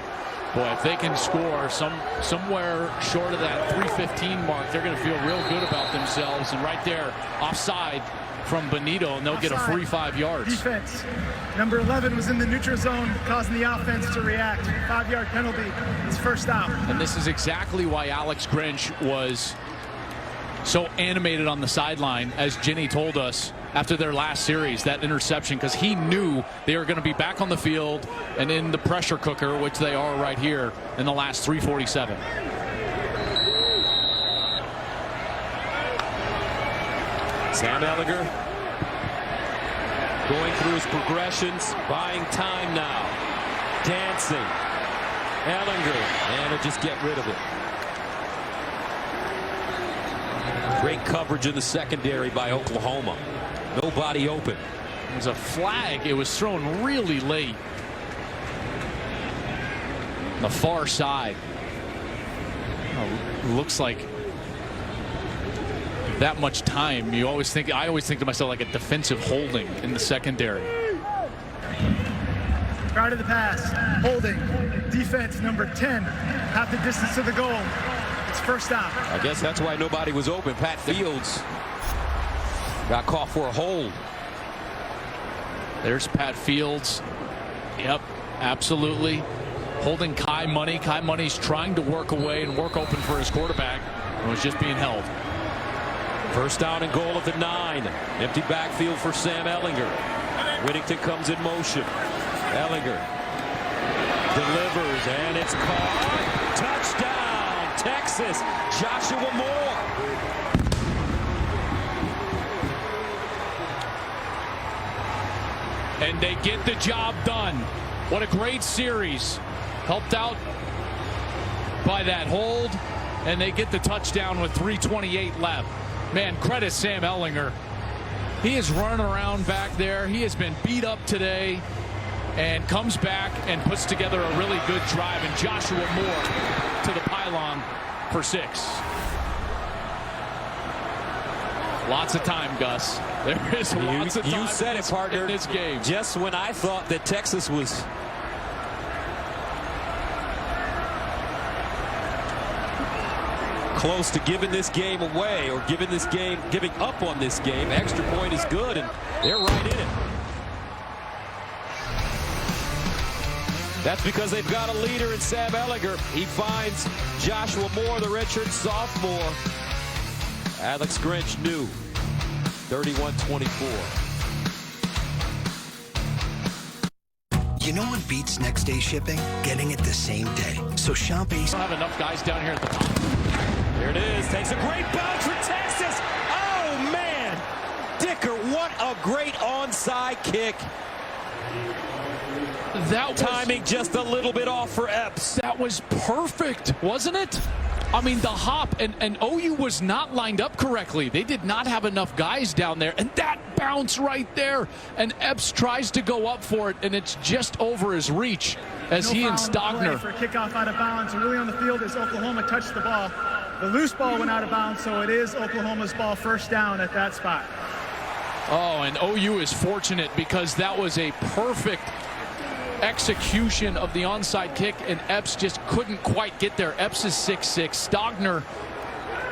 Boy, if they can score somewhere short of that 3:15 mark, they're going to feel real good about themselves. And right there, offside from Benito, and they'll get a free 5 yards. Defense. Number 11 was in the neutral zone, causing the offense to react. 5-yard penalty. It's first out. And this is exactly why Alex Grinch was so animated on the sideline, as Jenny told us after their last series, that interception, because he knew they were going to be back on the field and in the pressure cooker, which they are right here in the last 3:47. Sam Ellinger going through his progressions, buying time now. Dancing. Ellinger, and he'll just get rid of it. Great coverage in the secondary by Oklahoma. Nobody open. It was a flag. It was thrown really late. On the far side. Oh, looks like that much time. I always think to myself like a defensive holding in the secondary. Prior to the pass, holding. Defense number 10, half the distance to the goal. It's first down. I guess that's why nobody was open. Pat Fields got caught for a hold. There's Pat Fields. Yep, absolutely. Holding Kai Money. Kai Money's trying to work away and work open for his quarterback. And was just being held. First down and goal at the 9. Empty backfield for Sam Ellinger. Whittington comes in motion. Ellinger delivers, and it's caught. Touchdown, Texas. Joshua Moore. And they get the job done. What a great series. Helped out by that hold, and they get the touchdown with 3:28 left. Man, credit Sam Ellinger. He is running around back there. He has been beat up today and comes back and puts together a really good drive. And Joshua Moore to the pylon for 6. Lots of time, Gus. There is lots of time. You said it, partner. In this game. Just when I thought that Texas was close to giving this game away or giving up on this game. Extra point is good, and they're right in it. That's because they've got a leader in Sam Ehlinger. He finds Joshua Moore, the redshirt sophomore. Alex Grinch knew. 31-24. You know what beats next day shipping? Getting it the same day. So shop Ace. Don't have enough guys down here at the top. There it is. Takes a great bounce for Texas. Oh, man. Dicker, what a great onside kick. That was, timing just a little bit off for Epps. That was perfect, wasn't it? I mean, the hop, and OU was not lined up correctly. They did not have enough guys down there, and that bounce right there. And Epps tries to go up for it, and it's just over his reach as he and Stogner. For kickoff out of bounds, really on the field as Oklahoma touched the ball. The loose ball went out of bounds, so it is Oklahoma's ball first down at that spot. Oh, and OU is fortunate because that was a perfect execution of the onside kick, and Epps just couldn't quite get there. Epps is 6'6". Stogner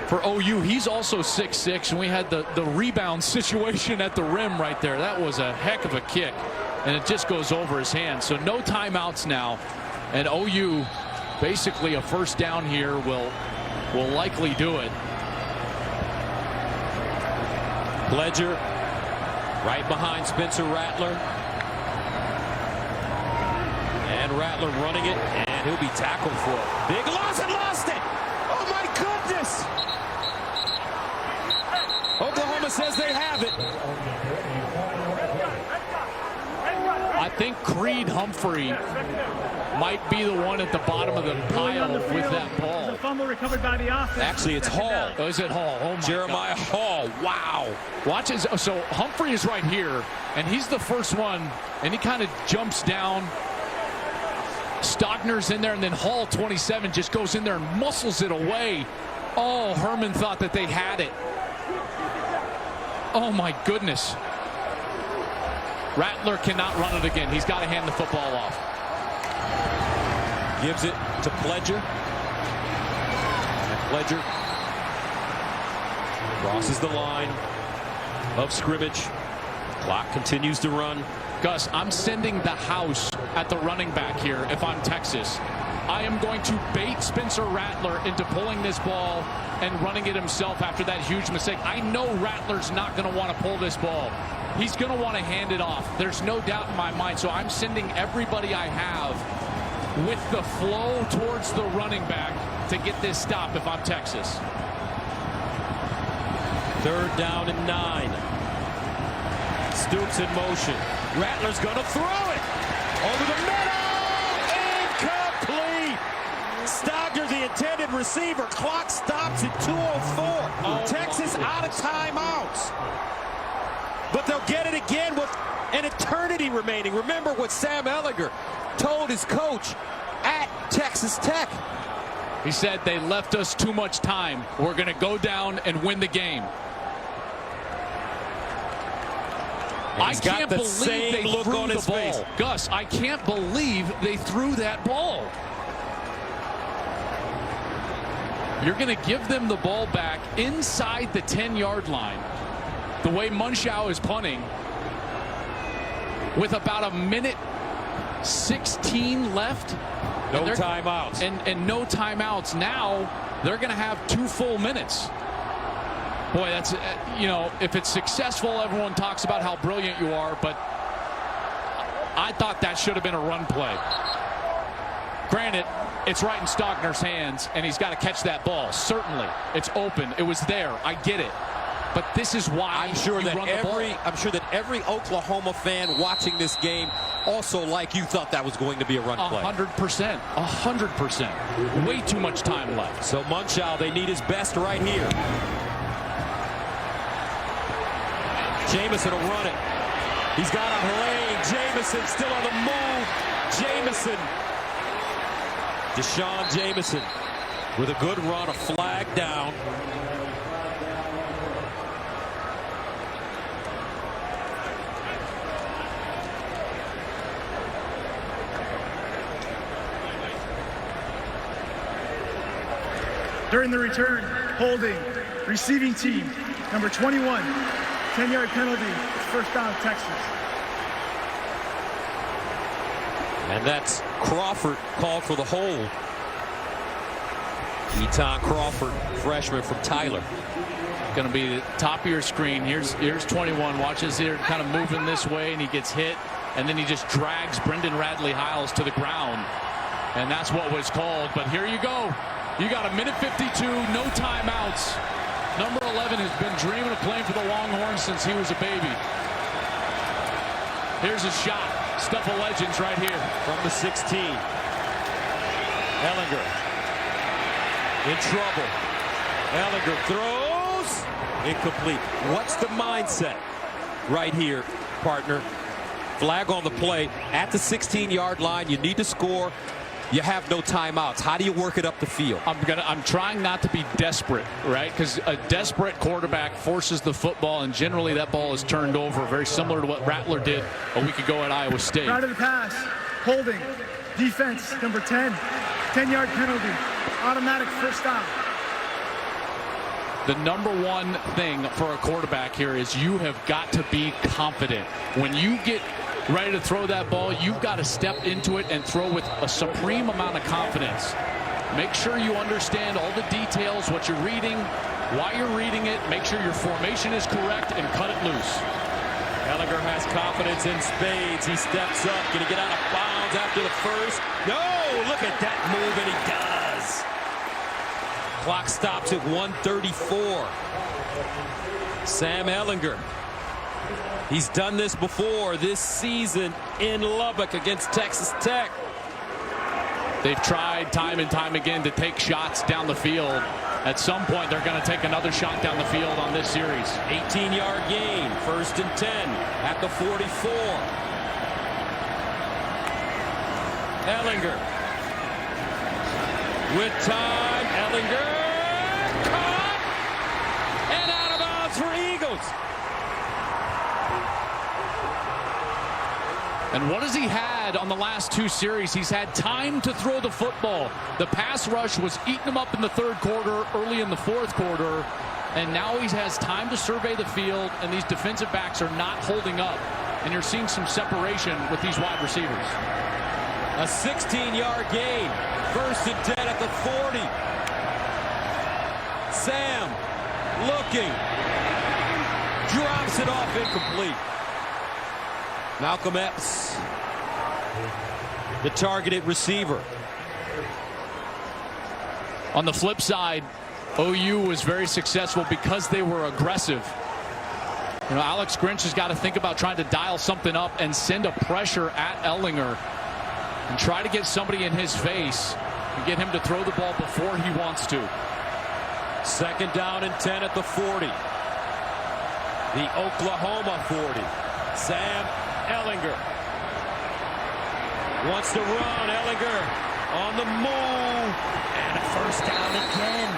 for OU, he's also 6'6", and we had the rebound situation at the rim right there. That was a heck of a kick, and it just goes over his hand. So no timeouts now, and OU basically a first down here will likely do it. Pledger right behind Spencer Rattler. And Rattler running it, and he'll be tackled for it. Big loss and lost it. Oh, my goodness. Oklahoma says they have it. I think Creed Humphrey might be the one at the bottom of the pile with that ball. The fumble recovered by the offense. Actually, it's Hall. Oh, is it Hall? Oh, my Jeremiah gosh. Hall. Wow. Watch his, so Humphrey is right here, and he's the first one, and he kind of jumps down. Stogner's in there, and then Hall, 27, just goes in there and muscles it away. Oh, Herman thought that they had it. Oh, my goodness. Rattler cannot run it again. He's got to hand the football off. Gives it to Pledger. And Pledger crosses the line of scrimmage. Clock continues to run. Gus, I'm sending the house at the running back here if I'm Texas. I am going to bait Spencer Rattler into pulling this ball and running it himself after that huge mistake. I know Rattler's not going to want to pull this ball. He's going to want to hand it off. There's no doubt in my mind. So I'm sending everybody I have with the flow towards the running back to get this stop if I'm Texas. 3rd down and 9. Stoops in motion. Rattler's going to throw it over the middle. Incomplete. Stogner, the intended receiver. Clock stops at 2:04. Texas out of timeouts. But they'll get it again with an eternity remaining. Remember what Sam Ehlinger told his coach at Texas Tech. He said they left us too much time. We're going to go down and win the game. I can't believe they threw the ball. Gus, I can't believe they threw that ball. You're going to give them the ball back inside the 10-yard line. The way Munchau is punting with about a minute 16 left. No timeouts. And no timeouts. Now they're going to have 2 full minutes. Boy, that's, you know, if it's successful, everyone talks about how brilliant you are, but I thought that should have been a run play. Granted, it's right in Stogner's hands, and he's got to catch that ball. Certainly, it's open. It was there. I get it. But this is why I'm sure that every Oklahoma fan watching this game also, like you, thought that was going to be a run play. 100%. 100%. Way too much time left. So Munchau, they need his best right here. Jamison will run it. He's got a lane. Jamison still on the move. Jamison. Deshaun Jamison with a good run, a flag down. During the return, holding, receiving team, number 21, 10-yard penalty. It's first down, Texas. And that's Crawford called for the hold. Eton Crawford, freshman from Tyler. Going to be the top of your screen. Here's 21. Watches here, kind of moving this way, and he gets hit, and then he just drags Brendan Radley-Hiles to the ground, and that's what was called. But here you go. You got a minute 52, no timeouts. Number 11 has been dreaming of playing for the Longhorns since he was a baby. Here's a shot. Stuff of legends right here. From the 16. Ellinger in trouble. Ellinger throws. Incomplete. What's the mindset right here, partner? Flag on the play at the 16-yard line. You need to score. You have no timeouts. How do you work it up the field? I'm trying not to be desperate, right? Because a desperate quarterback forces the football, and generally that ball is turned over, very similar to what Rattler did a week ago at Iowa State. Out of the pass, holding, defense, number 10, 10-yard penalty, automatic first down. The number one thing for a quarterback here is you have got to be confident. When you get ready to throw that ball, you've got to step into it and throw with a supreme amount of confidence. Make sure you understand all the details, what you're reading, why you're reading it. Make sure your formation is correct and cut it loose. Ellinger has confidence in spades. He steps up. Can he get out of bounds after the first? No! Look at that move, and he does. Clock stops at 1:34. Sam Ellinger. He's done this before this season in Lubbock against Texas Tech. They've tried time and time again to take shots down the field. At some point, they're going to take another shot down the field on this series. 18-yard gain, 1st and 10 at the 44. Ellinger with time. Ellinger caught and out of bounds for Eagles. And what has he had on the last two series? He's had time to throw the football. The pass rush was eating him up in the third quarter, early in the fourth quarter, and now he has time to survey the field, and these defensive backs are not holding up. And you're seeing some separation with these wide receivers. A 16-yard gain. 1st and 10 at the 40. Sam looking. Drops it off incomplete. Malcolm Epps, the targeted receiver. On the flip side, OU was very successful because they were aggressive. You know, Alex Grinch has got to think about trying to dial something up and send a pressure at Ellinger and try to get somebody in his face and get him to throw the ball before he wants to. 2nd down and 10 at the 40. The Oklahoma 40. Sam Ellinger wants to run. Ellinger on the move, and a first down again.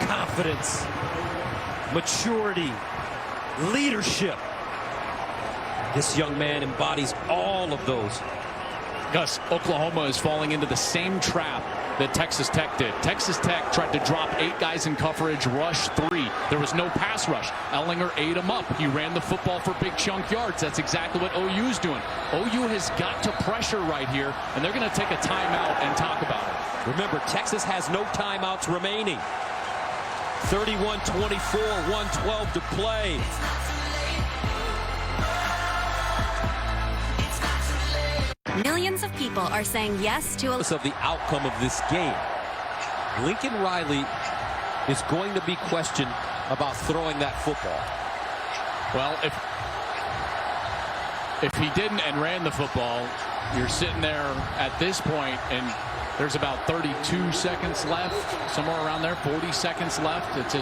Confidence, maturity, leadership. This young man embodies all of those. Gus, Oklahoma is falling into the same trap that Texas Tech did. Texas Tech tried to drop 8 guys in coverage, rush 3. There was no pass rush. Ellinger ate him up. He ran the football for big chunk yards. That's exactly what OU's doing. OU has got to pressure right here, and they're going to take a timeout and talk about it. Remember, Texas has no timeouts remaining. 31-24, 1:12 to play. Millions of people are saying yes to of the outcome of this game. Lincoln Riley is going to be questioned about throwing that football. Well, if he didn't and ran the football, you're sitting there at this point, and there's about 32 seconds left, somewhere around there, 40 seconds left. It's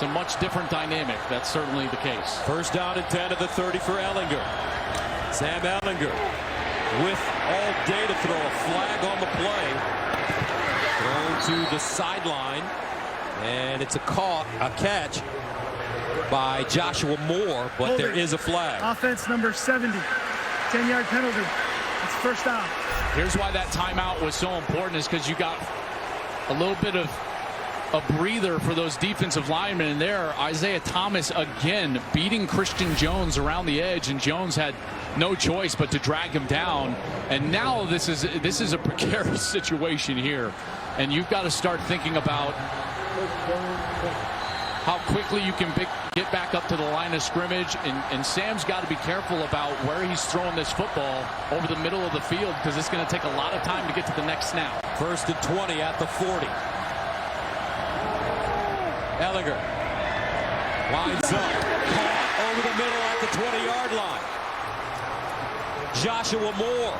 a much different dynamic. That's certainly the case. 1st down and 10 at the 30 for Ellinger. Sam Ellinger with all day to throw. A flag on the play. Thrown to the sideline, and it's a catch by Joshua Moore, but Holding. there is a flag. Offense number 70, 10-yard penalty. It's first down. Here's why that timeout was so important, is because you got a little bit of a breather for those defensive linemen. And there, Isaiah Thomas again beating Christian Jones around the edge, and Jones had no choice but to drag him down. And now this is a precarious situation here, and you've got to start thinking about how quickly you can get back up to the line of scrimmage. And Sam's got to be careful about where he's throwing this football over the middle of the field, because it's going to take a lot of time to get to the next snap. 1st and 20 at the 40. Ellinger lines up, caught over the middle at the 20-yard line. Joshua Moore,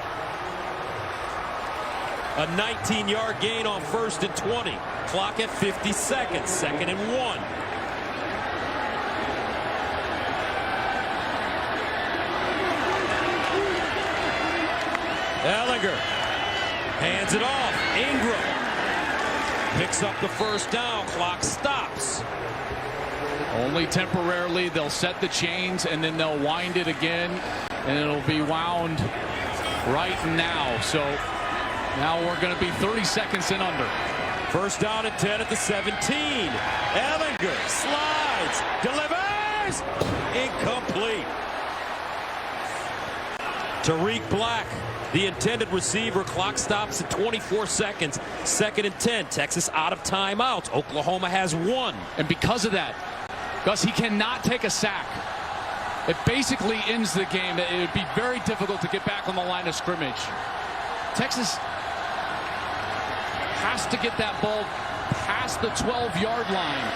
a 19-yard gain on 1st and 20. Clock at 50 seconds, 2nd and 1. Ellinger hands it off. Ingram picks up the 1st down. Clock stops. Only temporarily. They'll set the chains and then they'll wind it again, and it'll be wound right now. So now we're going to be 30 seconds and under. 1st down and 10 at the 17. Ellinger slides, delivers, incomplete. Tariq Black, the intended receiver. Clock stops at 24 seconds. 2nd and 10. Texas out of timeouts. Oklahoma has 1. And because of that, Gus, he cannot take a sack. It basically ends the game. It would be very difficult to get back on the line of scrimmage. Texas has to get that ball past the 12-yard line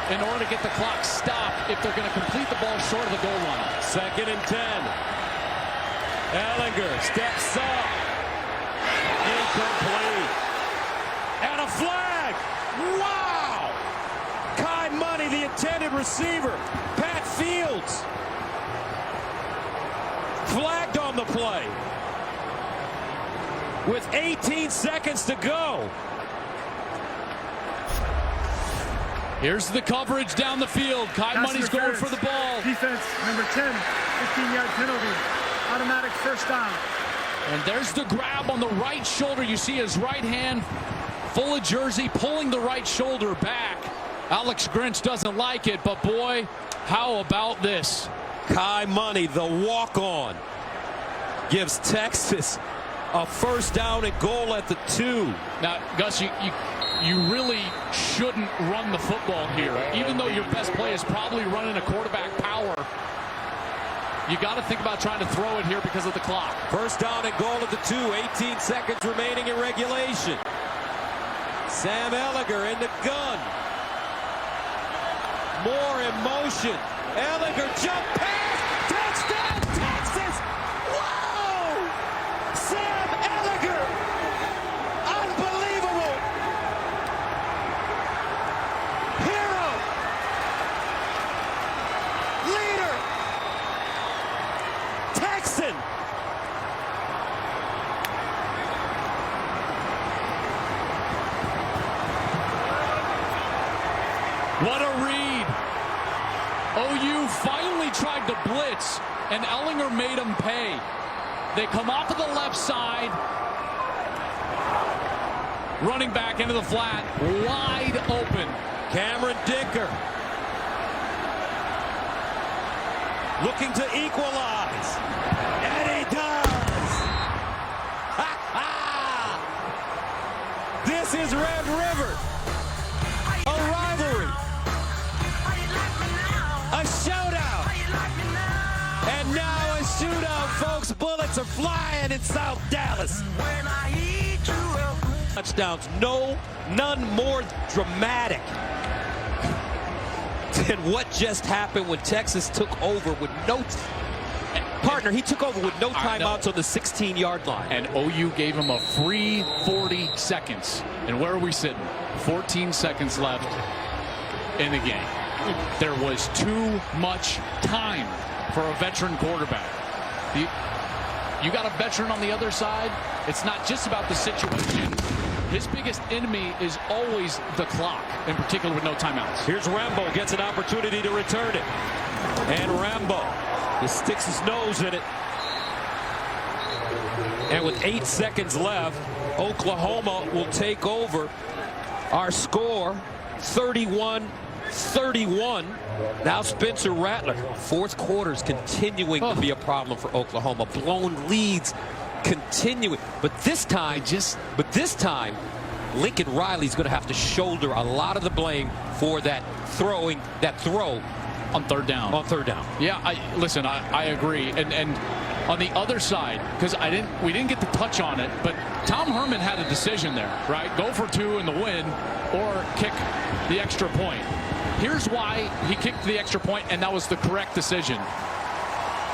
in order to get the clock stopped if they're going to complete the ball short of the goal line. 2nd and 10. Ellinger steps up. Incomplete. And a flag. Wow! Kai Money, the intended receiver. Pat Fields flagged on the play with 18 seconds to go. Here's the coverage down the field. Kai Money's going for the ball. Defense, number 10, 15-yard penalty. Automatic 1st down. And there's the grab on the right shoulder. You see his right hand full of jersey, pulling the right shoulder back. Alex Grinch doesn't like it, but boy, how about this? Kai Money, the walk-on, gives Texas a 1st down and goal at the 2. Now, Gus, you really shouldn't run the football here. Even though your best play is probably running a quarterback power, you got to think about trying to throw it here because of the clock. 1st down and goal at the 2. 18 seconds remaining in regulation. Sam Ellinger in the gun. Moore in motion. Ellinger jump pass. Touchdown Texas. Whoa! Sam Ellinger. Unbelievable. Hero. Leader. Texan. What a read. OU finally tried to blitz, and Ellinger made them pay. They come off of the left side. Running back into the flat, wide open. Cameron Dicker looking to equalize. And he does. Ha ha! This is Red River. A rivalry. A showdown. And now a shootout, folks. Bullets are flying in South Dallas. Touchdowns. None more dramatic than what just happened when Texas took over with no partner. He took over with no timeouts on the 16-yard line. And OU gave him a free 40 seconds. And where are we sitting? 14 seconds left in the game. There was too much time for a veteran quarterback. You got a veteran on the other side. It's not just about the situation. His biggest enemy is always the clock, in particular with no timeouts. Here's Rambo, gets an opportunity to return it. And Rambo just sticks his nose in it. And with 8 seconds left, Oklahoma will take over Our score, 31-31. Now Spencer Rattler. Fourth quarter's continuing to be a problem for Oklahoma. Blown leads continuing. But this time, Lincoln Riley's going to have to shoulder a lot of the blame for that throw on third down. Yeah, listen, I agree. And on the other side, because we didn't get the touch on it, but Tom Herman had a decision there, right? Go for 2 in the win or kick the extra point. Here's why he kicked the extra point, and that was the correct decision.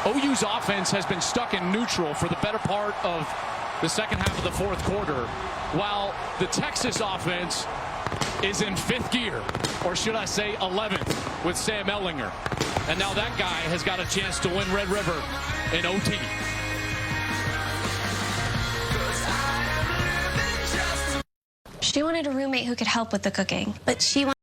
OU's offense has been stuck in neutral for the better part of the second half of the fourth quarter, while the Texas offense is in 5th gear, or should I say 11th, with Sam Ehlinger. And now that guy has got a chance to win Red River in OT. She wanted a roommate who could help with the cooking, but she wanted